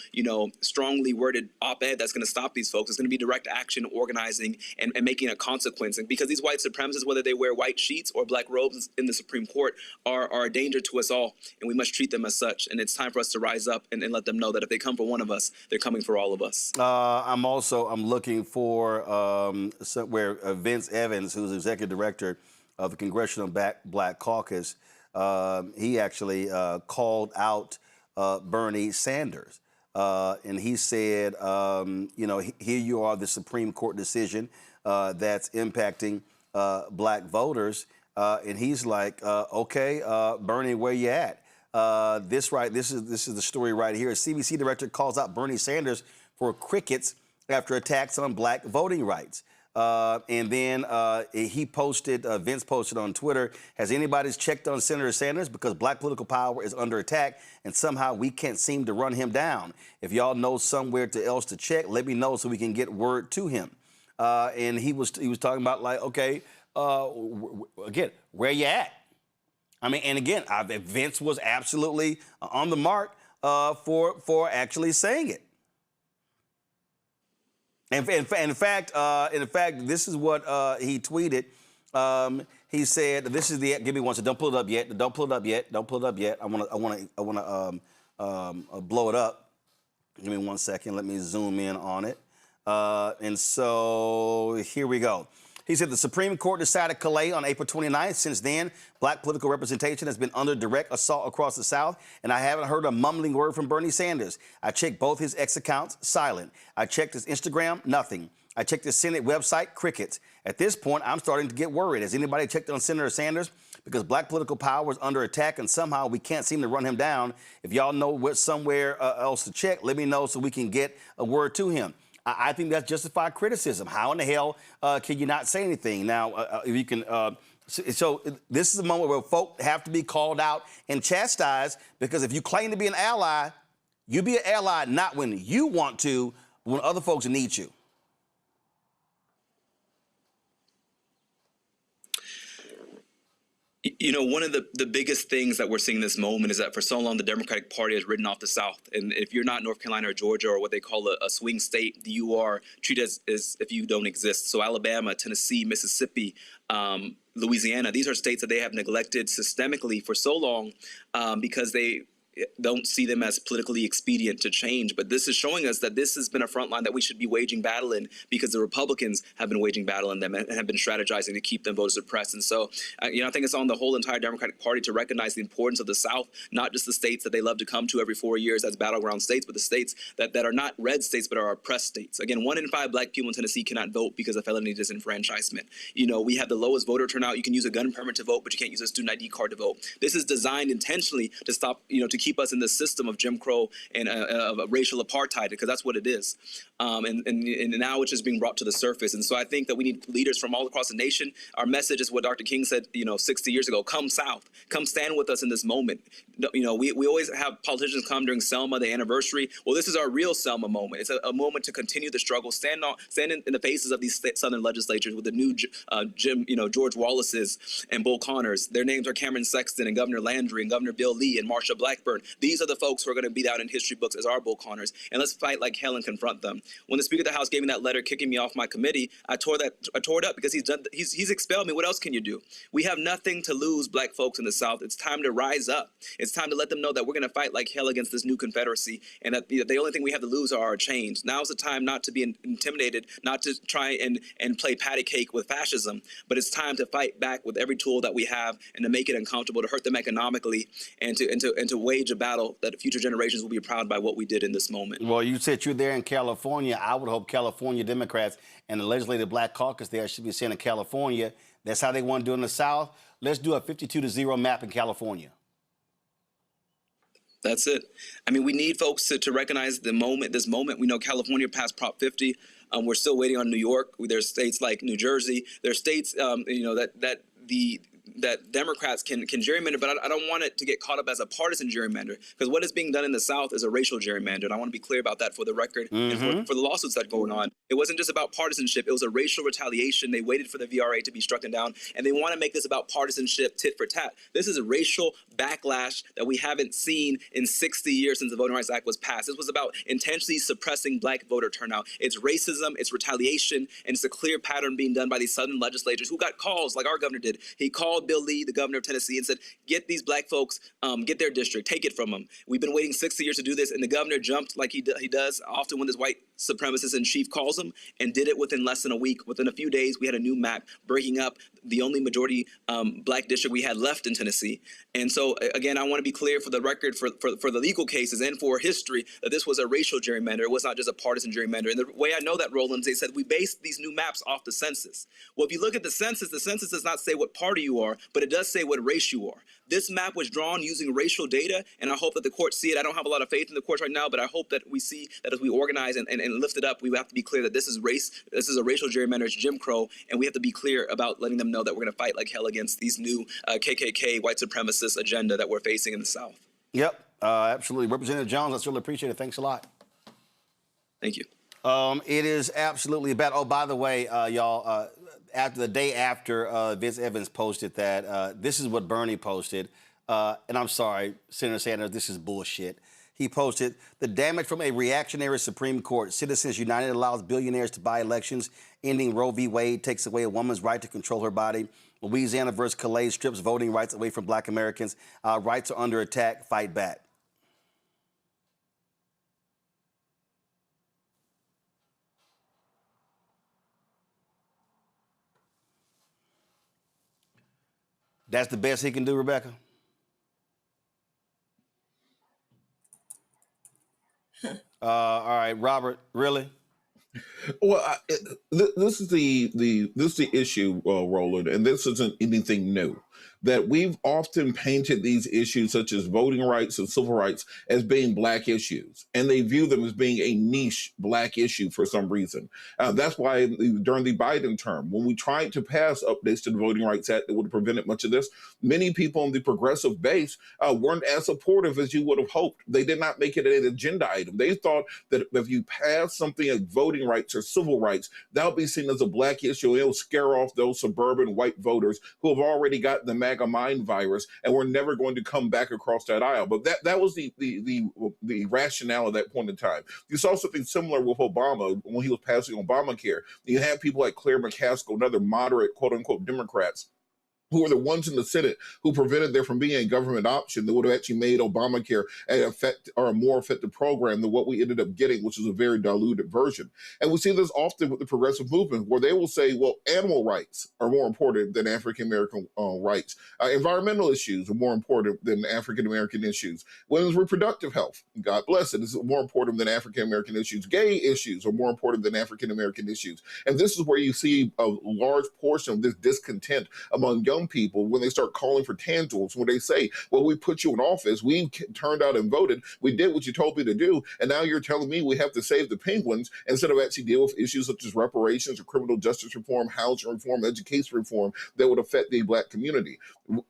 strongly worded op-ed that's going to stop these folks. It's going to be direct action, organizing, and making a consequence. And because these white supremacists, whether they wear white sheets or Black robes in the Supreme Court, are a danger to us all, and we must treat them as such. And it's time for us to rise up and let them know that if they come for one of us, they're coming for all of us. I'm looking for where Vince Evans, who's executive director of the Congressional Black Caucus, he actually called out Bernie Sanders. And he said, here you are, the Supreme Court decision that's impacting Black voters. And he's like, okay, Bernie, where you at? This is the story right here. A CBC director calls out Bernie Sanders for crickets after attacks on Black voting rights. And then Vince posted on Twitter, has anybody checked on Senator Sanders? Because Black political power is under attack and somehow we can't seem to run him down. If y'all know somewhere else to check, let me know so we can get word to him. And he was talking about like, okay, again, where you at? I mean, and again, Vince was absolutely on the mark for actually saying it. And in fact, this is what he tweeted. He said, "This is the give me one second. Don't pull it up yet. Don't pull it up yet. Don't pull it up yet. I want to blow it up. Give me 1 second. Let me zoom in on it. And so here we go." He said the Supreme Court decided Calais on April 29th. Since then, Black political representation has been under direct assault across the South, and I haven't heard a mumbling word from Bernie Sanders. I checked both his X accounts, silent. I checked his Instagram, nothing. I checked his Senate website, crickets. At this point, I'm starting to get worried. Has anybody checked on Senator Sanders? Because Black political power is under attack, and somehow we can't seem to run him down. If y'all know somewhere else to check, let me know so we can get a word to him. I think that's justified criticism. How in the hell can you not say anything? Now, if you can, so this is a moment where folk have to be called out and chastised, because if you claim to be an ally, you be an ally not when you want to, but when other folks need you. One of the biggest things that we're seeing in this moment is that for so long, the Democratic Party has written off the South. And if you're not North Carolina or Georgia or what they call a swing state, you are treated as if you don't exist. So Alabama, Tennessee, Mississippi, Louisiana, these are states that they have neglected systemically for so long because they don't see them as politically expedient to change. But this is showing us that this has been a front line that we should be waging battle in, because the Republicans have been waging battle in them and have been strategizing to keep them voter suppressed. And so, I think it's on the whole entire Democratic Party to recognize the importance of the South, not just the states that they love to come to every 4 years as battleground states, but the states that are not red states but are oppressed states. Again, 1 in 5 Black people in Tennessee cannot vote because of felony disenfranchisement. We have the lowest voter turnout. You can use a gun permit to vote, but you can't use a student ID card to vote. This is designed intentionally to stop, to keep us in the system of Jim Crow and of racial apartheid, because that's what it is. And now it's just being brought to the surface. And so I think that we need leaders from all across the nation. Our message is what Dr. King said, 60 years ago: come South, come stand with us in this moment. We always have politicians come during Selma, the anniversary. Well, this is our real Selma moment. It's a moment to continue the struggle, stand in the faces of these Southern legislatures with the new George Wallace's and Bull Connors. Their names are Cameron Sexton and Governor Landry and Governor Bill Lee and Marsha Blackburn. These are the folks who are going to be out in history books as our Bull Connors. And let's fight like hell and confront them. When the Speaker of the House gave me that letter kicking me off my committee, I tore it up because he's expelled me. What else can you do? We have nothing to lose, Black folks in the South. It's time to rise up. It's time to let them know that we're going to fight like hell against this new Confederacy, and that the only thing we have to lose are our chains. Now's the time not to be intimidated, not to try and play patty cake with fascism, but it's time to fight back with every tool that we have and to make it uncomfortable, to hurt them economically, and to wage a battle that future generations will be proud by what we did in this moment. Well, you said you're there in California. I would hope California Democrats and the Legislative Black Caucus there should be saying in California, that's how they want to do it in the South. Let's do a 52-0 map in California. That's it. I mean, we need folks to recognize this moment. We know California passed Prop 50. We're still waiting on New York. There's states like New Jersey. There's states, that Democrats can gerrymander, but I don't want it to get caught up as a partisan gerrymander, because what is being done in the South is a racial gerrymander, and I want to be clear about that for the record and for the lawsuits that are going on. It wasn't just about partisanship. It was a racial retaliation. They waited for the VRA to be struck down, and they want to make this about partisanship, tit for tat. This is a racial backlash that we haven't seen in 60 years since the Voting Rights Act was passed. This was about intentionally suppressing Black voter turnout. It's racism, it's retaliation, and it's a clear pattern being done by these Southern legislators who got calls like our governor did. He called Bill Lee, the governor of Tennessee, and said, get these Black folks, get their district, take it from them. We've been waiting 60 years to do this, and the governor jumped like he does often when this white supremacist in chief calls him, and did it within less than a week. Within a few days, we had a new map breaking up the only majority Black district we had left in Tennessee. And so, again, I want to be clear for the record, for the legal cases and for history, that this was a racial gerrymander. It was not just a partisan gerrymander. And the way I know that, Roland, they said we based these new maps off the census. Well, if you look at the census does not say what party you are, but it does say what race you are. This map was drawn using racial data, and I hope that the courts see it. I don't have a lot of faith in the courts right now, but I hope that we see that as we organize and lift it up, we have to be clear that this is a racial gerrymander, it's Jim Crow, and we have to be clear about letting them know that we're going to fight like hell against these new KKK white supremacist agenda that we're facing in the South. Yep, absolutely. Representative Jones, I really appreciate it. Thanks a lot. Thank you. It is absolutely bad. Oh, by the way, y'all, after the day after Vince Evans posted that, this is what Bernie posted. And I'm sorry, Senator Sanders, this is bullshit. He posted, the damage from a reactionary Supreme Court. Citizens United allows billionaires to buy elections. Ending Roe v. Wade takes away a woman's right to control her body. Louisiana versus Calais strips voting rights away from Black Americans. Our rights are under attack. Fight back. That's the best he can do, Rebecca? All right, Robert, really? Well, this is the issue, Roland, and this isn't anything new. That we've often painted these issues, such as voting rights and civil rights, as being Black issues, and they view them as being a niche Black issue for some reason. That's why during the Biden term, when we tried to pass updates to the Voting Rights Act that would have prevented much of this, many people on the progressive base weren't as supportive as you would have hoped. They did not make it an agenda item. They thought that if you pass something like voting rights or civil rights, that'll be seen as a Black issue. It'll scare off those suburban white voters who have already got the MAGA mind virus, and we're never going to come back across that aisle. But that was the rationale at that point in time. You saw something similar with Obama when he was passing Obamacare. You had people like Claire McCaskill and other moderate, quote unquote, Democrats who were the ones in the Senate who prevented there from being a government option that would have actually made Obamacare a more effective program than what we ended up getting, which is a very diluted version. And we see this often with the progressive movement, where they will say, well, animal rights are more important than African-American rights. Environmental issues are more important than African-American issues. Women's reproductive health, God bless it, is more important than African-American issues. Gay issues are more important than African-American issues. And this is where you see a large portion of this discontent among young young people when they start calling for tangibles, when they say, well, we put you in office, we turned out and voted, we did what you told me to do, and now you're telling me we have to save the penguins instead of actually deal with issues such as reparations or criminal justice reform, housing reform, education reform that would affect the Black community.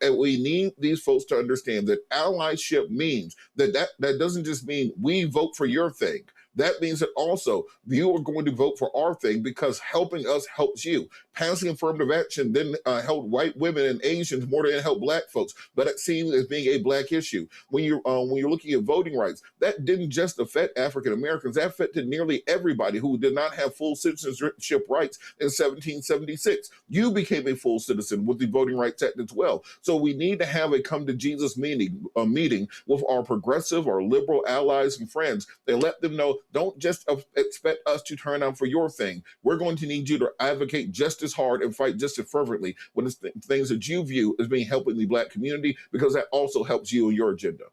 And we need these folks to understand that allyship means that doesn't just mean we vote for your thing. That means that also you are going to vote for our thing because helping us helps you. Passing affirmative action then helped white women and Asians more than it helped Black folks, but it seems as being a Black issue. When you're looking at voting rights, that didn't just affect African Americans, that affected nearly everybody who did not have full citizenship rights in 1776. You became a full citizen with the Voting Rights Act as well. So we need to have a come to Jesus meeting with our progressive, our liberal allies and friends and let them know, don't just expect us to turn out for your thing. We're going to need you to advocate just as hard and fight just as fervently when it's things that you view as being helping the Black community, because that also helps you and your agenda.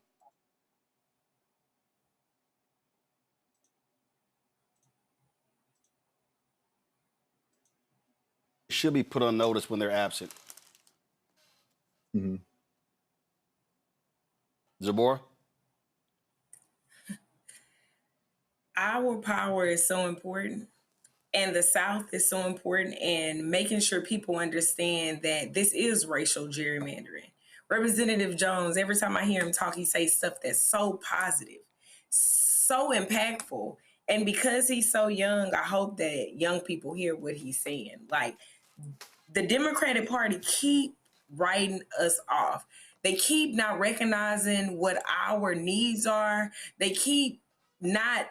Should be put on notice when they're absent. Mm-hmm. Zabor? Our power is so important, and the South is so important, and making sure people understand that this is racial gerrymandering. Representative Jones, every time I hear him talk, he says stuff that's so positive, so impactful. And because he's so young, I hope that young people hear what he's saying. Like, the Democratic Party keep writing us off. They keep not recognizing what our needs are. They keep not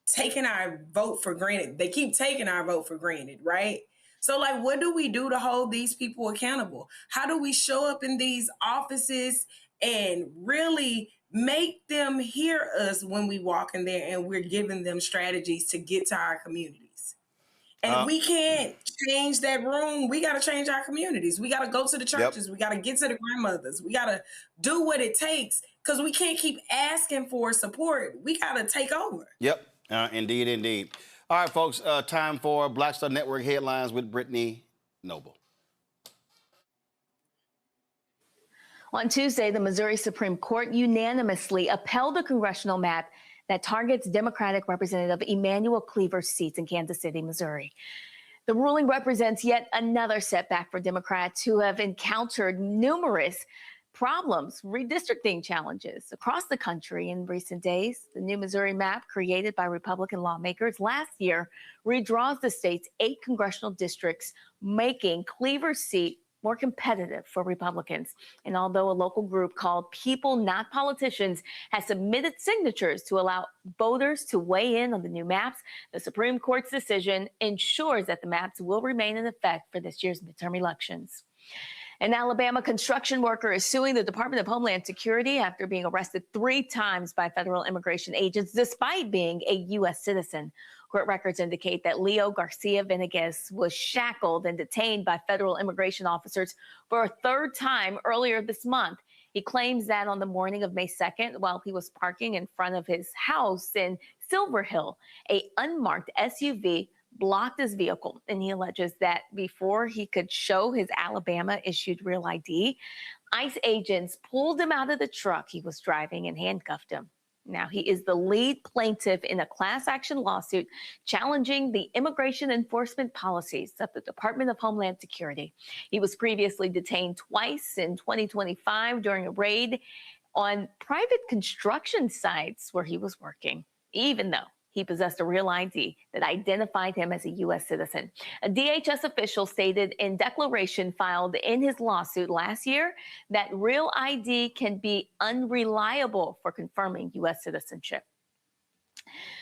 taking our vote for granted. They keep taking our vote for granted, right? So, like, what do we do to hold these people accountable? How do we show up in these offices and really make them hear us when we walk in there and we're giving them strategies to get to our communities? And if we can't change that room, we got to change our communities. We got to go to the churches. Yep. We got to get to the grandmothers. We got to do what it takes, because we can't keep asking for support. We got to take over. Yep. Indeed, indeed. All right, folks, time for Black Star Network headlines with Brittany Noble. On Tuesday, the Missouri Supreme Court unanimously upheld the congressional map that targets Democratic Representative Emanuel Cleaver's seats in Kansas City, Missouri. The ruling represents yet another setback for Democrats who have encountered numerous problems, redistricting challenges across the country in recent days. The new Missouri map, created by Republican lawmakers last year, redraws the state's 8 congressional districts, making Cleaver's seat more competitive for Republicans. And although a local group called People Not Politicians has submitted signatures to allow voters to weigh in on the new maps, the Supreme Court's decision ensures that the maps will remain in effect for this year's midterm elections. An Alabama construction worker is suing the Department of Homeland Security after being arrested 3 times by federal immigration agents despite being a U.S. citizen. Court records indicate that Leo Garcia Venegas was shackled and detained by federal immigration officers for a 3rd time earlier this month. He claims that on the morning of May 2nd, while he was parking in front of his house in Silver Hill, an unmarked SUV blocked his vehicle, and he alleges that before he could show his Alabama-issued real ID, ICE agents pulled him out of the truck he was driving and handcuffed him. Now, he is the lead plaintiff in a class action lawsuit challenging the immigration enforcement policies of the Department of Homeland Security. He was previously detained twice in 2025 during a raid on private construction sites where he was working, even though he possessed a real ID that identified him as a U.S. citizen. A DHS official stated in declaration filed in his lawsuit last year that real ID can be unreliable for confirming U.S. citizenship.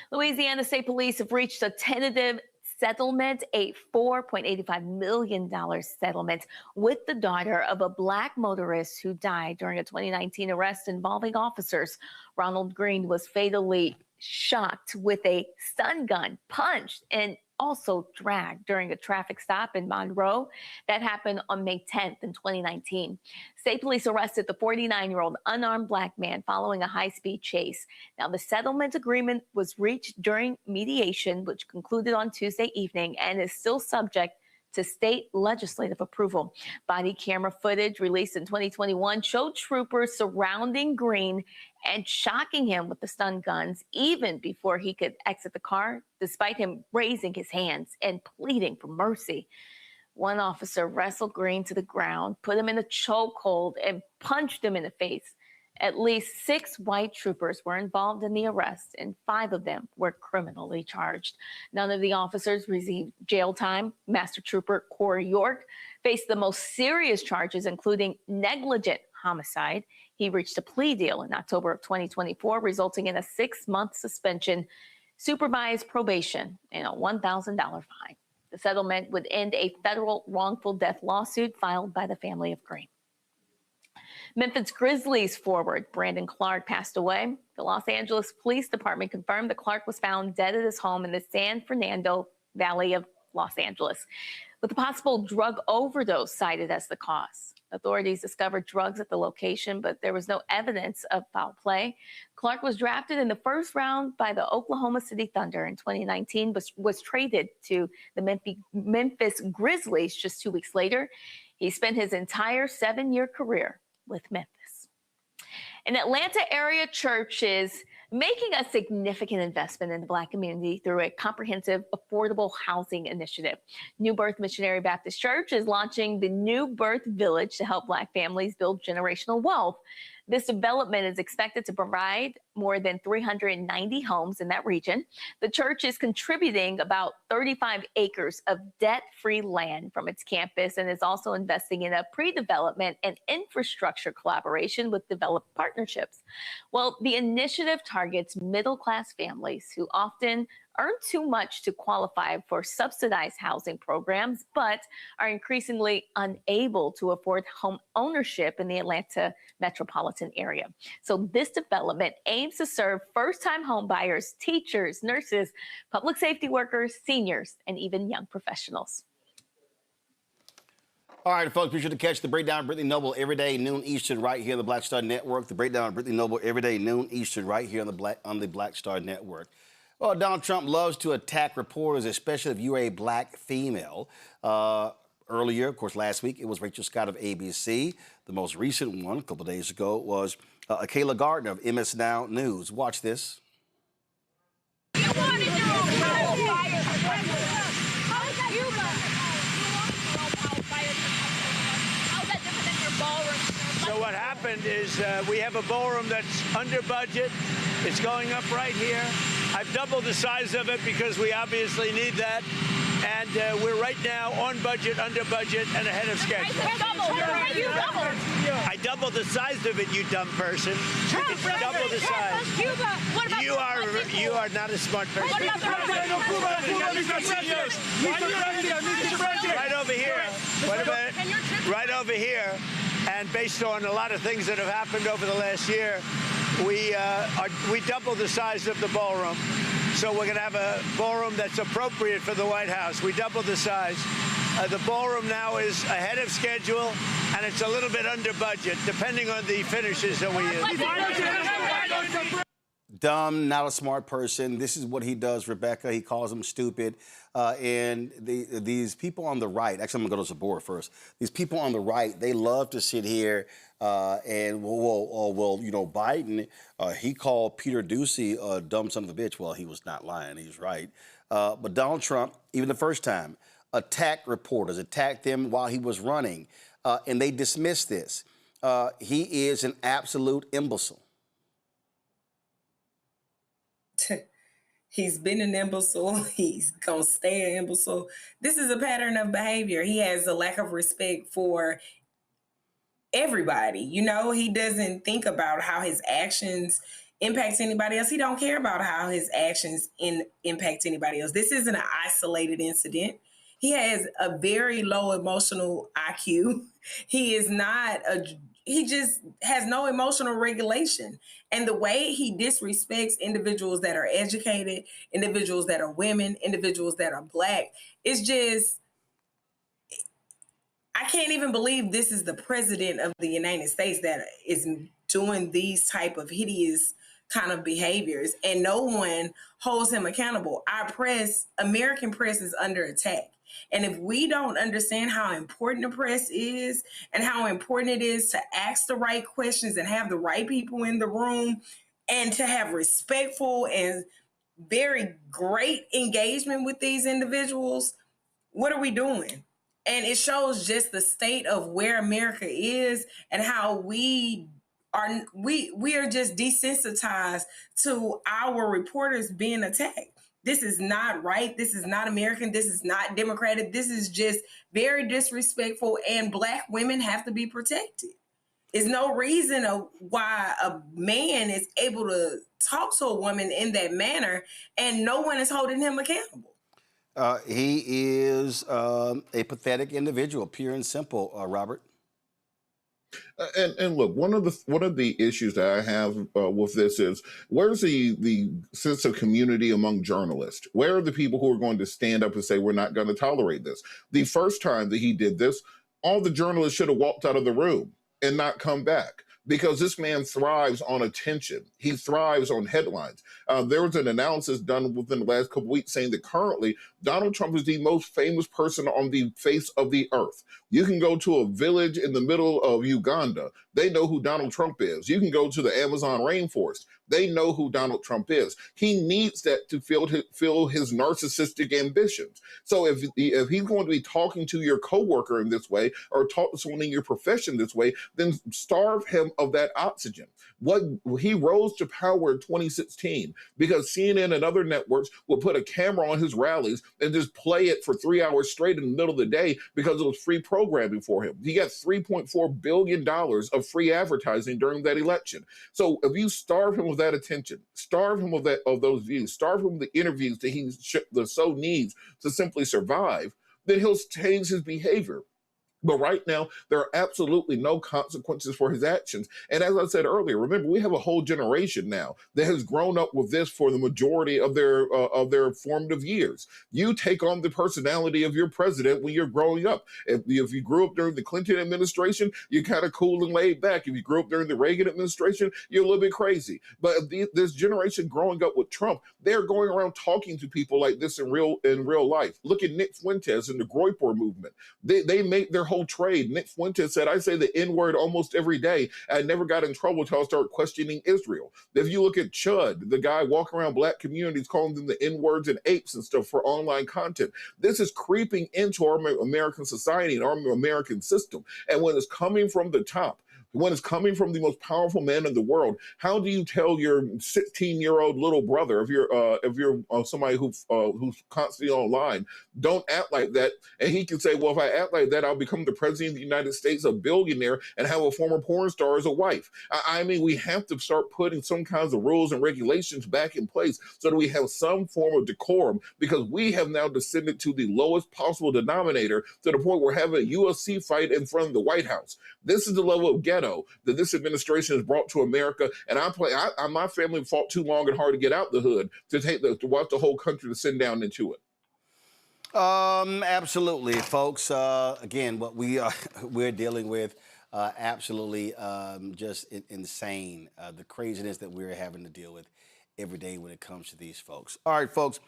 Louisiana State Police have reached a tentative settlement, a $4.85 million settlement with the daughter of a Black motorist who died during a 2019 arrest involving officers. Ronald Green was fatally shot with a stun gun, punched, and also dragged during a traffic stop in Monroe that happened on May 10th in 2019. State police arrested the 49-year-old unarmed Black man following a high-speed chase. Now, the settlement agreement was reached during mediation, which concluded on Tuesday evening and is still subject to state legislative approval. Body camera footage released in 2021 showed troopers surrounding Green and shocking him with the stun guns even before he could exit the car, despite him raising his hands and pleading for mercy. One officer wrestled Green to the ground, put him in a chokehold, and punched him in the face. At least 6 white troopers were involved in the arrest, and 5 of them were criminally charged. None of the officers received jail time. Master Trooper Corey York faced the most serious charges, including negligent homicide. He reached a plea deal in October of 2024, resulting in a 6-month suspension, supervised probation, and a $1,000 fine. The settlement would end a federal wrongful death lawsuit filed by the family of Green. Memphis Grizzlies forward Brandon Clark passed away. The Los Angeles Police Department confirmed that Clark was found dead at his home in the San Fernando Valley of Los Angeles, with a possible drug overdose cited as the cause. Authorities discovered drugs at the location, but there was no evidence of foul play. Clark was drafted in the first round by the Oklahoma City Thunder in 2019, but was traded to the Memphis Grizzlies just 2 weeks later. He spent his entire 7-year career with Memphis. An Atlanta area church is making a significant investment in the Black community through a comprehensive affordable housing initiative. New Birth Missionary Baptist Church is launching the New Birth Village to help Black families build generational wealth. This development is expected to provide more than 390 homes in that region. The church is contributing about 35 acres of debt-free land from its campus and is also investing in a pre-development and infrastructure collaboration with developed partnerships. Well, the initiative targets middle-class families who often earn too much to qualify for subsidized housing programs, but are increasingly unable to afford home ownership in the Atlanta metropolitan area. So this development aims to serve first-time home buyers, teachers, nurses, public safety workers, seniors, and even young professionals. All right, folks, be sure to catch the Breakdown of Brittany Noble every day, noon Eastern, right here on the Black Star Network. The Breakdown of Brittany Noble every day, noon Eastern, right here on the Black Star Network. Well, Donald Trump loves to attack reporters, especially if you're a Black female. Earlier, of course, last week, it was Rachel Scott of ABC. The most recent one, a couple of days ago, was Kayla Gardner of MS Now News. Watch this. So what happened is we have a ballroom that's under budget. It's going up right here. I've doubled the size of it because we obviously need that. And we're right now on budget, under budget, and ahead of schedule. I doubled the size of it, you dumb person. Double the size. You are not a smart person. Right over here. Wait a minute. Right over here. And based on a lot of things that have happened over the last year, we doubled the size of the ballroom. So we're going to have a ballroom that's appropriate for the White House. We doubled the size. The ballroom now is ahead of schedule, and it's a little bit under budget, depending on the finishes that we use. Dumb, not a smart person. This is what he does, Rebecca. He calls them stupid. And these people on the right, actually, I'm going to go to Zabor first. These people on the right, they love to sit here and, well, you know, Biden, he called Peter Doocy a dumb son of a bitch. Well, he was not lying. He's right. But Donald Trump, even the first time, attacked reporters, attacked them while he was running, and they dismissed this. He is an absolute imbecile. He's been an imbecile. He's going to stay an imbecile. This is a pattern of behavior. He has a lack of respect for everybody. You know, he doesn't think about how his actions impact anybody else. He don't care about how his actions impact anybody else. This isn't an isolated incident. He has a very low emotional IQ. He just has no emotional regulation. And the way he disrespects individuals that are educated, individuals that are women, individuals that are Black, it's just, I can't even believe this is the president of the United States that is doing these type of hideous kind of behaviors, and no one holds him accountable. Our press, American press, is under attack. And if we don't understand how important the press is and how important it is to ask the right questions and have the right people in the room and to have respectful and very great engagement with these individuals, what are we doing? And it shows just the state of where America is and how we are just desensitized to our reporters being attacked. This is not right. This is not American. This is not democratic. This is just very disrespectful, and Black women have to be protected. There's no reason why a man is able to talk to a woman in that manner and no one is holding him accountable. He is a pathetic individual, pure and simple, Robert. And look, one of the issues that I have with this is, where's the sense of community among journalists? Where are the people who are going to stand up and say, we're not going to tolerate this? The first time that he did this, all the journalists should have walked out of the room and not come back, because this man thrives on attention. He thrives on headlines. There was an analysis done within the last couple of weeks saying that currently Donald Trump is the most famous person on the face of the earth. You can go to a village in the middle of Uganda. They know who Donald Trump is. You can go to the Amazon rainforest. They know who Donald Trump is. He needs that to fill his narcissistic ambitions. So if he's going to be talking to your coworker in this way, or talk to someone in your profession this way, then starve him of that oxygen. He rose to power in 2016 because CNN and other networks would put a camera on his rallies and just play it for 3 hours straight in the middle of the day because it was free programming for him. He got $3.4 billion of free advertising during that election. So if you starve him of that attention, starve him of those views, starve him of the interviews that he so needs to simply survive, then he'll change his behavior. But right now, there are absolutely no consequences for his actions. And as I said earlier, remember, we have a whole generation now that has grown up with this for the majority of their formative years. You take on the personality of your president when you're growing up. If you grew up during the Clinton administration, you're kind of cool and laid back. If you grew up during the Reagan administration, you're a little bit crazy. But this generation growing up with Trump, they're going around talking to people like this in real life. Look at Nick Fuentes and the Groyper movement. They make their whole trade. Nick Fuentes said, I say the N-word almost every day. I never got in trouble until I started questioning Israel. If you look at Chud, the guy walking around Black communities calling them the N-words and apes and stuff for online content, this is creeping into our American society and our American system. And when it's coming from the top, when it's coming from the most powerful man in the world, how do you tell your 16-year-old little brother, if you're somebody who's constantly online, don't act like that? And he can say, well, if I act like that, I'll become the president of the United States, a billionaire, and have a former porn star as a wife. I mean, we have to start putting some kinds of rules and regulations back in place so that we have some form of decorum, because we have now descended to the lowest possible denominator, to the point where we're having a UFC fight in front of the White House. This is the level of ghetto that this administration has brought to America, and my family fought too long and hard to get out the hood to watch the whole country descend down into it. Absolutely, folks. Again, what we're dealing with, absolutely just insane. The craziness that we're having to deal with every day when it comes to these folks. All right, folks.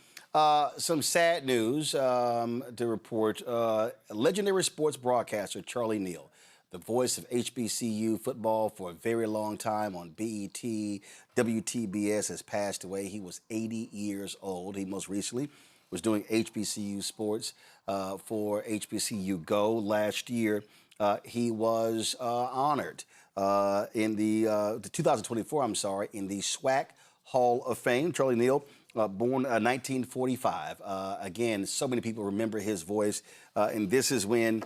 Some sad news to report. Legendary sports broadcaster Charlie Neal, the voice of HBCU football for a very long time on BET, WTBS, has passed away. He was 80 years old. He most recently was doing HBCU sports for HBCU Go last year. He was honored in the 2024, in the SWAC Hall of Fame. Charlie Neal, born 1945. Again, so many people remember his voice, and this is when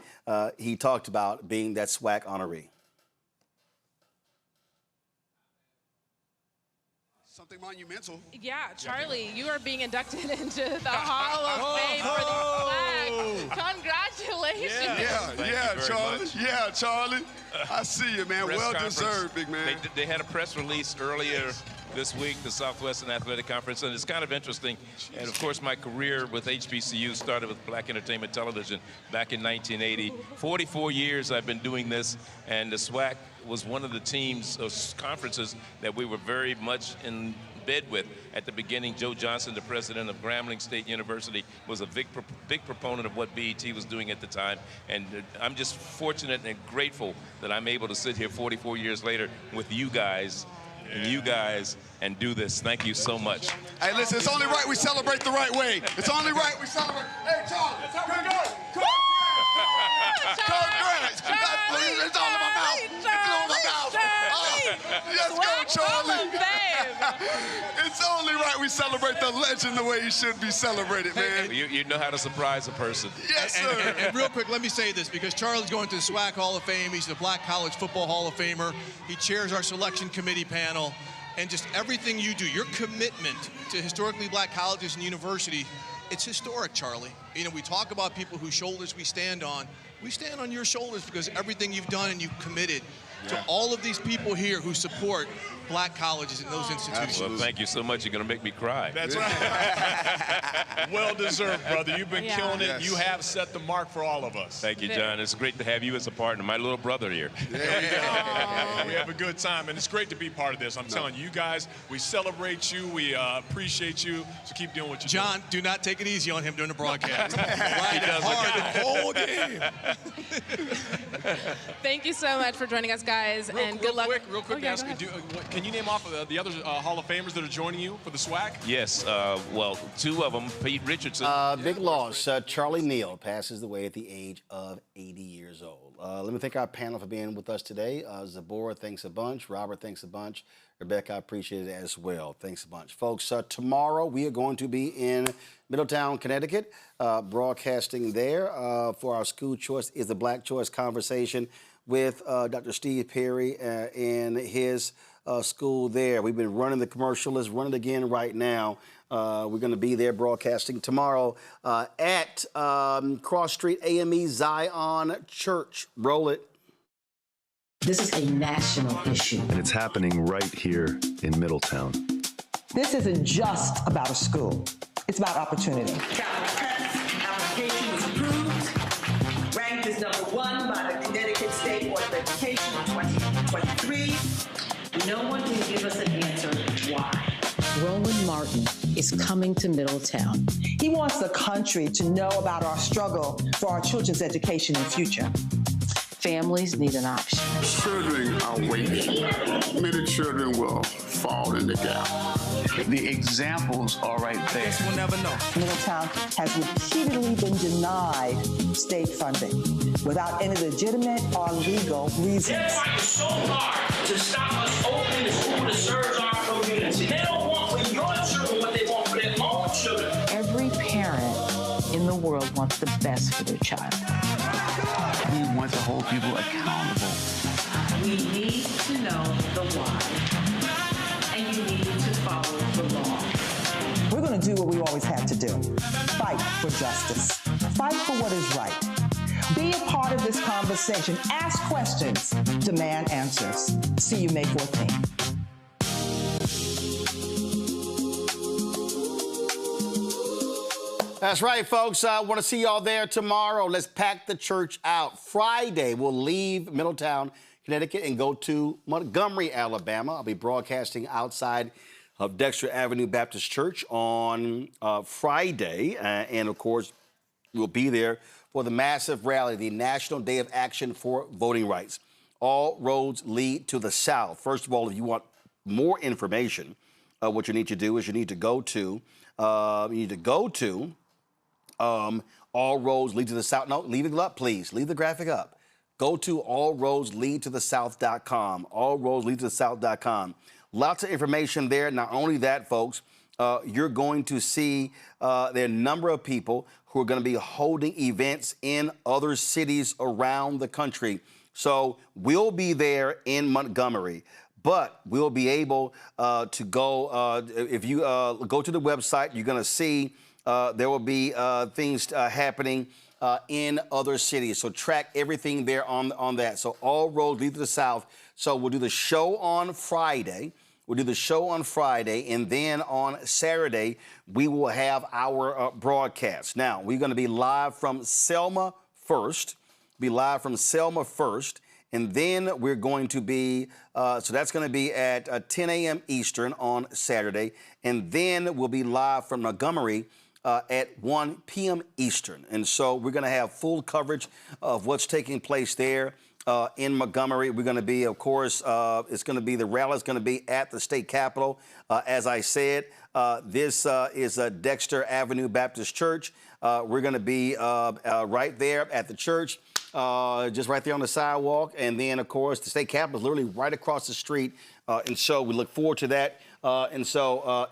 he talked about being that SWAC honoree. Something monumental. Yeah, Charlie, you are being inducted into the Hall of Fame for the SWAC. Congratulations. Yeah, Charlie. Yeah, Charlie. I see you, man. Well deserved, big man. They had a press release earlier this week, the Southwestern Athletic Conference, and it's kind of interesting. And of course, my career with HBCU started with Black Entertainment Television back in 1980. 44 years I've been doing this, and the SWAC was one of the teams or conferences that we were very much bed with at the beginning. Joe Johnson, the president of Grambling State University, was a big proponent of what BET was doing at the time. And I'm just fortunate and grateful that I'm able to sit here 44 years later with you guys and do this. Thank you so much. Hey, listen, it's only right we celebrate the right way. It's only right we celebrate. Hey, Charlie, congrats. Congrats. It's all in my mouth. It's all in my mouth. Let's go, Charlie. It's only right we celebrate the legend the way he should be celebrated, man. You know how to surprise a person. Yes, sir. And real quick, let me say this, because Charlie's going to the SWAC Hall of Fame. He's the Black College Football Hall of Famer. He chairs our selection committee panel. And just everything you do, your commitment to historically black colleges and universities, it's historic, Charlie. You know, we talk about people whose shoulders we stand on. We stand on your shoulders because everything you've done and you've committed to all of these people here who support black colleges and those institutions. Well, thank you so much. You're going to make me cry. That's right. Well deserved, brother. You've been killing it. Yes. You have set the mark for all of us. Thank you, John. It's great to have you as a partner. My little brother here. We have a good time, and it's great to be part of this. I'm telling you, you guys, we celebrate you. We appreciate you. So keep doing what you do. John, do not take it easy on him during the broadcast. He does hard the whole game. Thank you so much for joining us, guys, and good luck. Real quick, ask, can you name off the other Hall of Famers that are joining you for the SWAC? Yes, well, two of them, Pete Richardson. Big loss. Charlie Neal passes away at the age of 80 years old. Let me thank our panel for being with us today. Zabora, thanks a bunch. Robert, thanks a bunch. Rebecca, I appreciate it as well. Thanks a bunch. Folks, tomorrow we are going to be in Middletown, Connecticut, broadcasting there for our School Choice is the Black Choice conversation with Dr. Steve Perry and his school there. We've been running the commercial. Let's run it again right now. We're going to be there broadcasting tomorrow at Cross Street AME Zion Church. Roll it. This is a national issue. And it's happening right here in Middletown. This isn't just about a school. It's about opportunity. Application was approved. Ranked as #1 by the Connecticut State Board of Education in 2023. No one can give us an answer why. Roland Martin is coming to Middletown. He wants the country to know about our struggle for our children's education and future. Families need an option. Children are waiting. Many children will fall in the gap. The examples are right there. We'll never know. Middletown has repeatedly been denied state funding without any legitimate or legal reasons. They're trying so hard to stop us opening the school that serves our community. They don't want for your children what they want for their own children. Every parent in the world wants the best for their child. We want to hold people accountable. We need to know the why, and you need to follow the law. We're going to do what we always had to do. Fight for justice. Fight for what is right. Be a part of this conversation. Ask questions. Demand answers. See you May 14th. That's right, folks. I want to see y'all there tomorrow. Let's pack the church out. Friday, we'll leave Middletown, Connecticut, and go to Montgomery, Alabama. I'll be broadcasting outside of Dexter Avenue Baptist Church on Friday. And, of course, we'll be there for the massive rally, the National Day of Action for Voting Rights. All roads lead to the South. First of all, if you want more information, what you need to do is you need to go to All Roads Lead to the South. No, leave it up, please. Leave the graphic up. Go to allroadsleadtothesouth.com. Allroadsleadtothesouth.com. Lots of information there. Not only that, folks, you're going to see there are a number of people who are going to be holding events in other cities around the country. So we'll be there in Montgomery. But we'll be able to go, if you go to the website, you're going to see there will be things happening in other cities. So track everything there on that. So all roads lead to the South. So we'll do the show on Friday. And then on Saturday, we will have our broadcast. Now, we're going to be live from Selma first. And then we're going to be, so that's going to be at 10 a.m. Eastern on Saturday. And then we'll be live from Montgomery at 1 p.m. Eastern. And so we're going to have full coverage of what's taking place there in Montgomery. We're going to be, of course, it's going to be, the rally is going to be at the state capitol. As I said, this is Dexter Avenue Baptist Church. We're going to be right there at the church, just right there on the sidewalk. And then, of course, the state capitol is literally right across the street. And so we look forward to that.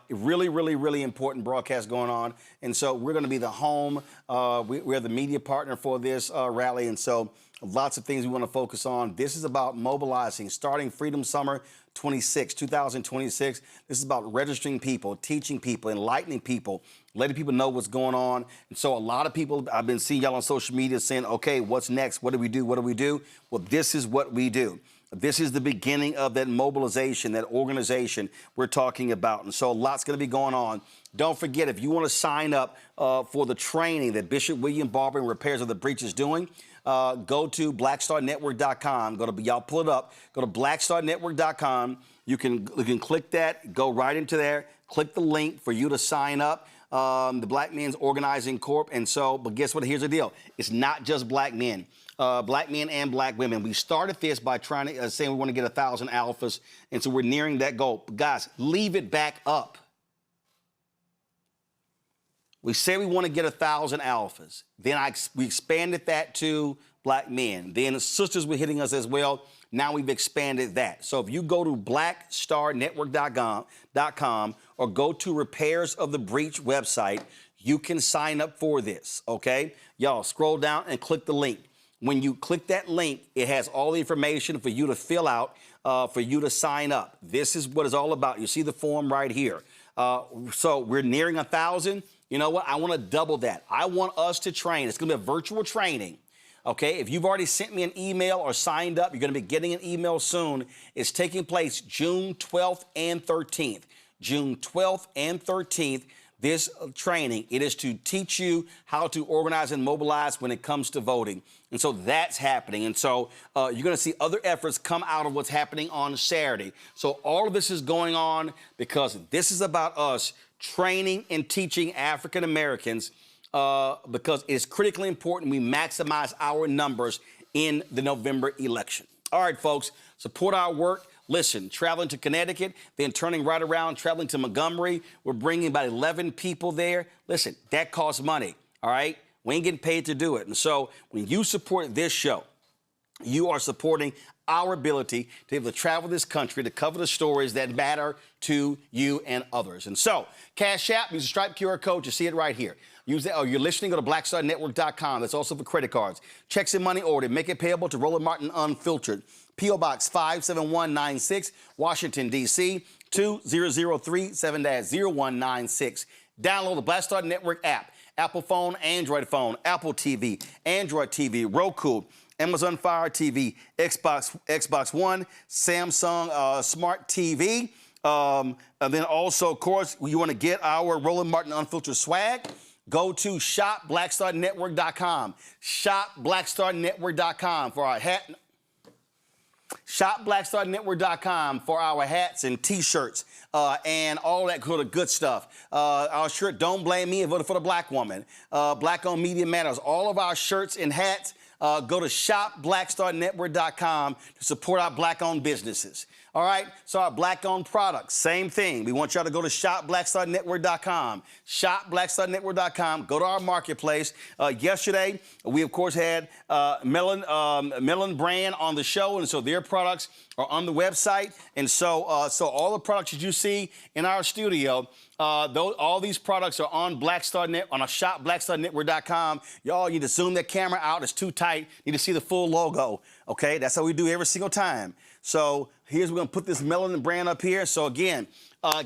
Really, really, really important broadcast going on. And so we're going to be the home. We're the media partner for this rally. And so lots of things we want to focus on. This is about mobilizing, starting Freedom Summer 2026. This is about registering people, teaching people, enlightening people, letting people know what's going on. And so a lot of people, I've been seeing y'all on social media saying, okay, what's next? What do we do? What do we do? Well, this is what we do. This is the beginning of that mobilization, that organization we're talking about. And so a lot's going to be going on. Don't forget, if you want to sign up for the training that Bishop William Barber and Repairs of the Breach is doing, go to blackstarnetwork.com. Y'all pull it up. Go to blackstarnetwork.com. You can click that, go right into there, click the link for you to sign up. The Black Men's Organizing Corp. And so, but guess what? Here's the deal. It's not just black men. Black men and black women. We started this by trying to saying we want to get 1,000 alphas, and so we're nearing that goal. But guys, leave it back up. We say we want to get 1,000 alphas. Then we expanded that to black men. Then the sisters were hitting us as well. Now we've expanded that. So if you go to blackstarnetwork.com or go to Repairs of the Breach website, you can sign up for this, okay? Y'all, scroll down and click the link. When you click that link, it has all the information for you to fill out, for you to sign up. This is what it's all about. You see the form right here. So we're nearing 1,000. You know what? I want to double that. I want us to train. It's going to be a virtual training. Okay, if you've already sent me an email or signed up, you're going to be getting an email soon. It's taking place June 12th and 13th. June 12th and 13th. This training, it is to teach you how to organize and mobilize when it comes to voting. And so that's happening. And so you're going to see other efforts come out of what's happening on Saturday. So all of this is going on because this is about us training and teaching African Americans because it's critically important we maximize our numbers in the November election. All right, folks, support our work. Listen, traveling to Connecticut, then turning right around, traveling to Montgomery. We're bringing about 11 people there. Listen, that costs money, all right? We ain't getting paid to do it. And so when you support this show, you are supporting our ability to be able to travel this country to cover the stories that matter to you and others. And so, Cash App, use the Stripe QR code. You see it right here. Use that. Oh, you're listening, go to blackstarnetwork.com. That's also for credit cards. Checks and money order. Make it payable to Roland Martin Unfiltered. P.O. Box 57196, Washington, D.C., 20037-0196. Download the Black Star Network app. Apple phone, Android phone, Apple TV, Android TV, Roku, Amazon Fire TV, Xbox One, Samsung Smart TV. And then also, of course, you want to get our Roland Martin Unfiltered swag. Go to shopblackstarnetwork.com. Shopblackstarnetwork.com for our hat. ShopBlackStarNetwork.com for our hats and T-shirts and all that good stuff. Our shirt, Don't Blame Me, and Voted for the Black Woman. Black-owned Media Matters. All of our shirts and hats, go to ShopBlackStarNetwork.com to support our black-owned businesses. All right, so our black-owned products, same thing. We want y'all to go to ShopBlackStarNetwork.com. ShopBlackStarNetwork.com. Go to our marketplace. Yesterday, we, of course, had Melon Brand on the show, and so their products are on the website. And so all the products that you see in our studio, all these products are on on a shop, BlackStarNetwork.com. Y'all need to zoom that camera out. It's too tight. You need to see the full logo, okay? That's how we do every single time. So we're going to put this Melanin brand up here. So again,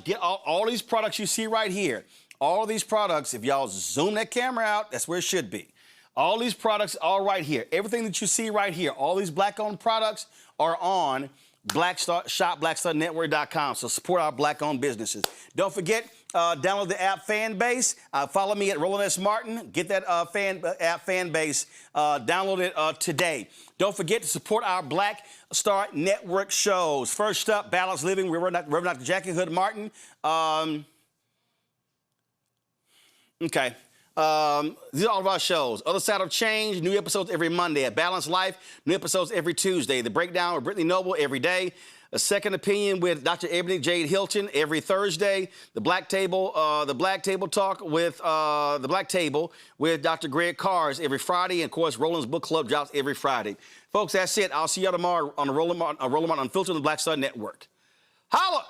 get all these products you see right here. All these products, if y'all zoom that camera out, that's where it should be. All these products are right here. Everything that you see right here, all these black-owned products are on shopblackstarnetwork.com. So support our black-owned businesses. Don't forget, download the app Fanbase. Follow me at Roland S. Martin. Get that app Fanbase. Download it today. Don't forget to support our Black Star Network shows. First up, Balanced Living with Reverend Dr. Jackie Hood Martin. Okay. These are all of our shows. Other Side of Change, new episodes every Monday. At Balanced Life, new episodes every Tuesday. The Breakdown with Brittany Noble every day. A Second Opinion with Dr. Ebony Jade Hilton every Thursday. The Black Table Talk with the Black Table with Dr. Greg Cars every Friday. And of course, Roland's Book Club drops every Friday. Folks, that's it. I'll see you tomorrow on the Roland Martin Unfiltered on the Black Star Network. Holla!